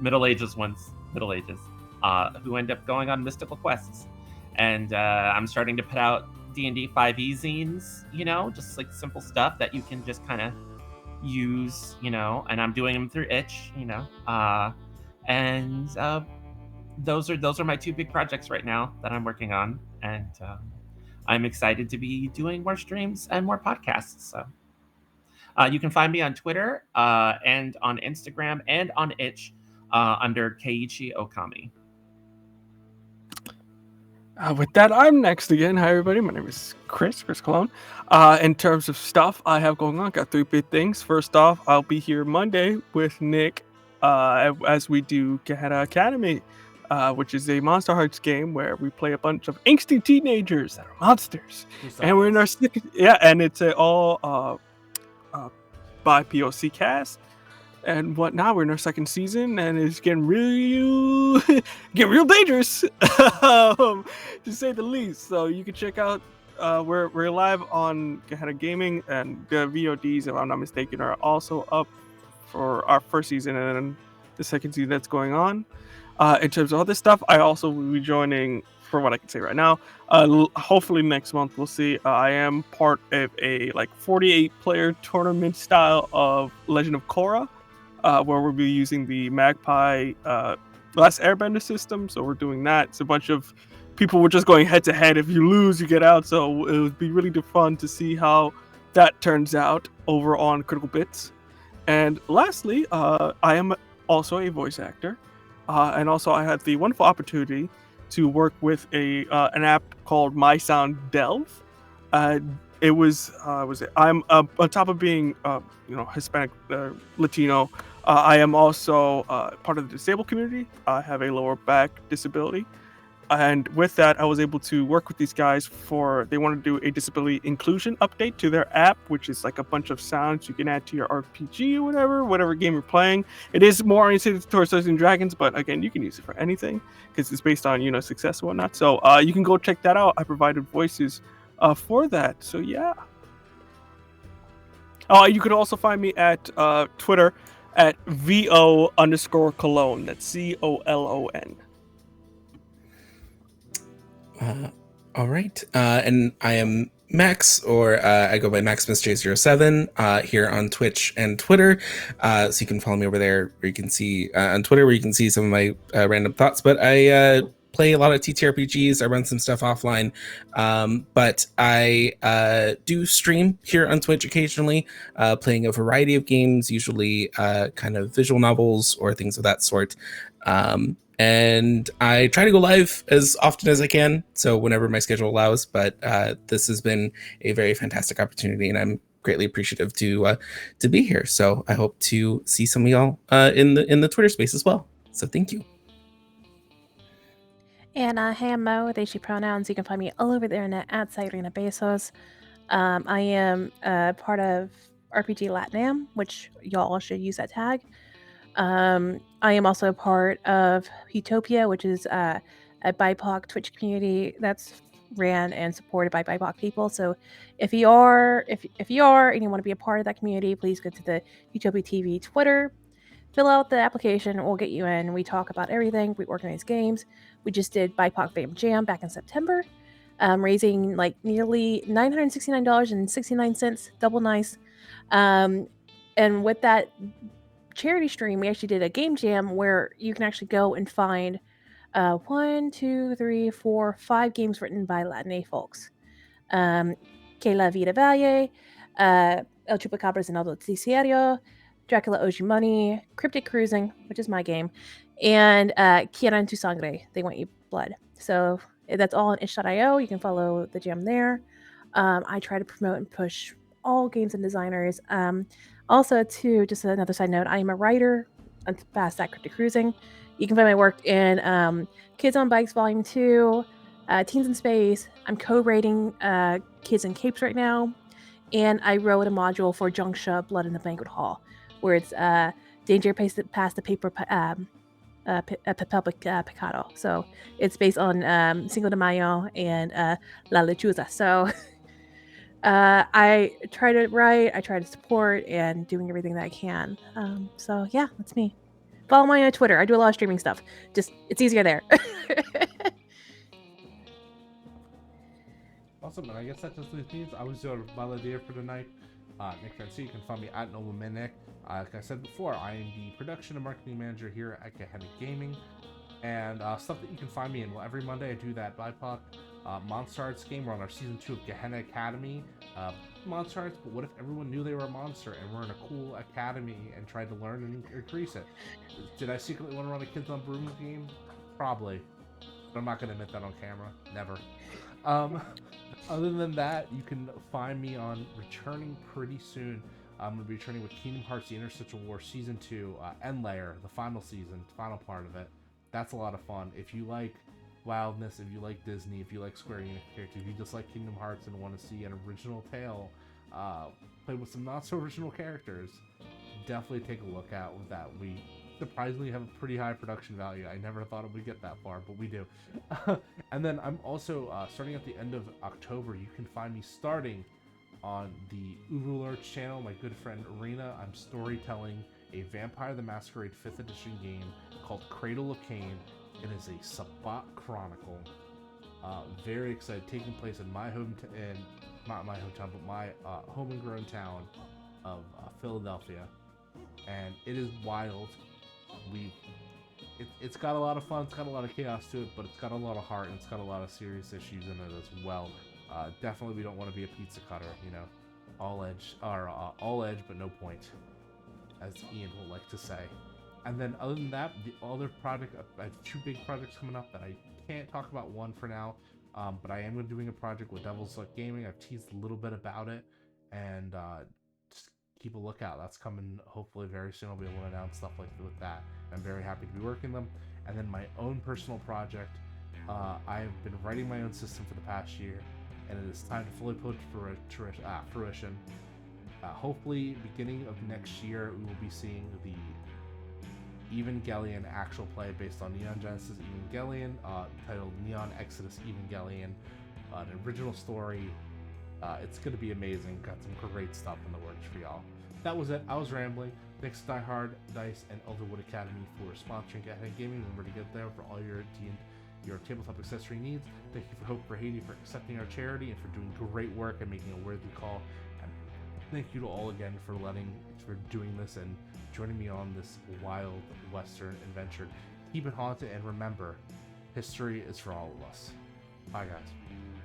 Middle Ages, who end up going on mystical quests. And I'm starting to put out D&D 5e zines, just like simple stuff that you can just kind of use, and I'm doing them through itch, and those are my two big projects right now that I'm working on, and I'm excited to be doing more streams and more podcasts. So you can find me on Twitter and on Instagram and on itch under Keiichi Okami.
With that, I'm next again. Hi, everybody. My name is Chris Cologne. In terms of stuff I have going on, got three big things. First off, I'll be here Monday with Nick as we do Gehenna Academy, which is a Monsterhearts game where we play a bunch of angsty teenagers that are monsters. And we're in our second, and it's all by POC cast. And whatnot, we're in our second season, and it's getting real dangerous, to say the least. So you can check out. We're live on Gehenna Gaming, and the VODs, if I'm not mistaken, are also up for our first season and then the second season that's going on. In terms of other stuff, I also will be joining. For what I can say right now, hopefully next month we'll see. I am part of a 48-player tournament style of Legend of Korra. Where we'll be using the Magpie Last Airbender system. So we're doing that. It's a bunch of people. We're just going head to head. If you lose, you get out. So it would be really fun to see how that turns out over on Critical Bits. And lastly, I am also a voice actor. And also I had the wonderful opportunity to work with an app called My Sound Delve. It was I'm on top of being Hispanic, Latino. I am also part of the disabled community. I have a lower back disability, and with that, I was able to work with these guys they want to do a disability inclusion update to their app, which is like a bunch of sounds you can add to your RPG or whatever game you're playing. It is more oriented towards Dungeons and Dragons, but again, you can use it for anything because it's based on success and whatnot. So you can go check that out. I provided voices for that. So yeah. You could also find me at Twitter at VO_Cologne. That's COLON.
All right. And I am Max, or I go by MaximusJ07 here on Twitch and Twitter. So you can follow me over there, where you can see on Twitter, where you can see some of my random thoughts. But I play a lot of TTRPGs. I run some stuff offline, but I do stream here on Twitch occasionally, playing a variety of games, usually kind of visual novels or things of that sort. And I try to go live as often as I can, so whenever my schedule allows. But this has been a very fantastic opportunity, and I'm greatly appreciative to be here. So I hope to see some of y'all in the Twitter space as well. So thank you.
And hey, I'm Mo, they, she pronouns. You can find me all over the internet at Sairina Bezos. I am part of RPG Latinam, which y'all should use that tag. I am also part of Utopia, which is a BIPOC Twitch community that's ran and supported by BIPOC people. So if you are and you want to be a part of that community, please go to the Utopia TV Twitter, fill out the application, we'll get you in. We talk about everything. We organize games. We just did BIPOC Fam Jam back in September, raising nearly $969.69, double nice. And with that charity stream, we actually did a game jam where you can actually go and find 5 games written by Latinx folks. Que la Vida Valle, El Chupacabras and El Noticiario, Dracula Owes You Money, Cryptic Cruising, which is my game, and Quieran Tu Sangre, They Want Your Blood. So that's all on itch.io. You can follow the jam there. I try to promote and push all games and designers. Also, too, just another side note, I am a writer on Fast at Cryptic Cruising. You can find my work in Kids on Bikes Volume 2, Teens in Space. I'm co-writing Kids in Capes right now. And I wrote a module for Junksha, Blood in the Banquet Hall, where it's Danger Past the Paper Picado. So it's based on Cinco de Mayo and La Lechuza. So I try to write, I try to support, and doing everything that I can. So yeah, that's me. Follow me on Twitter. I do a lot of streaming stuff. Just it's easier there.
Awesome, and I guess that just means I was your volunteer for tonight. Nick Francie, you can find me at NoLaMinic. Like I said before, I am the production and marketing manager here at Gehenna Gaming. And stuff that you can find me in. Well, every Monday I do that BIPOC Monsterhearts game. We're on our season 2 of Gehenna Academy. Monsterhearts, but what if everyone knew they were a monster and we're in a cool academy and tried to learn and increase it? Did I secretly want to run a kids on broom game? Probably. But I'm not going to admit that on camera. Never. Other than that, you can find me on returning pretty soon. I'm going to be returning with Kingdom Hearts: The Interstitial War Season 2, End Layer, the final season, final part of it. That's a lot of fun. If you like wildness, if you like Disney, if you like Square Enix characters, if you just like Kingdom Hearts and want to see an original tale played with some not so original characters, definitely take a look at with that. We surprisingly have a pretty high production value. I never thought it would get that far, but we do. And then I'm also starting at the end of October. You can find me starting on the Uvu Lurch channel. My good friend Arena. I'm storytelling a Vampire the Masquerade 5th edition game called Cradle of Cain. It is a Sabbat Chronicle. Very excited, taking place in my hometown, not my hometown, but my home and grown town of Philadelphia, and it is wild. It's got a lot of fun, it's got a lot of chaos to it, but it's got a lot of heart and it's got a lot of serious issues in it as well. Definitely, we don't want to be a pizza cutter, you know, all edge but no point, as Ian will like to say. And then other than that, the other project, I have 2 big projects coming up that I can't talk about one for now, but I am going to be doing a project with Devil's Luck Gaming. I've teased a little bit about it, and just keep a lookout. That's coming hopefully very soon. I'll be able to announce stuff like that. I'm very happy to be working them. And then my own personal project, I have been writing my own system for the past year, and it is time to fully put fruition. Hopefully, beginning of next year, we will be seeing the Evangelion actual play based on Neon Genesis Evangelion, titled Neon Exodus Evangelion, an original story. It's going to be amazing. Got some great stuff in the works for y'all. That was it. I was rambling. Thanks to Die Hard, Dice, and Elderwood Academy for sponsoring Gehenna Gaming. Remember to get there for all your tabletop accessory needs. Thank you for Hope for Haiti for accepting our charity and for doing great work and making a worthy call. And thank you to all again for doing this and joining me on this wild Western adventure. Keep it haunted and remember, history is for all of us. Bye, guys.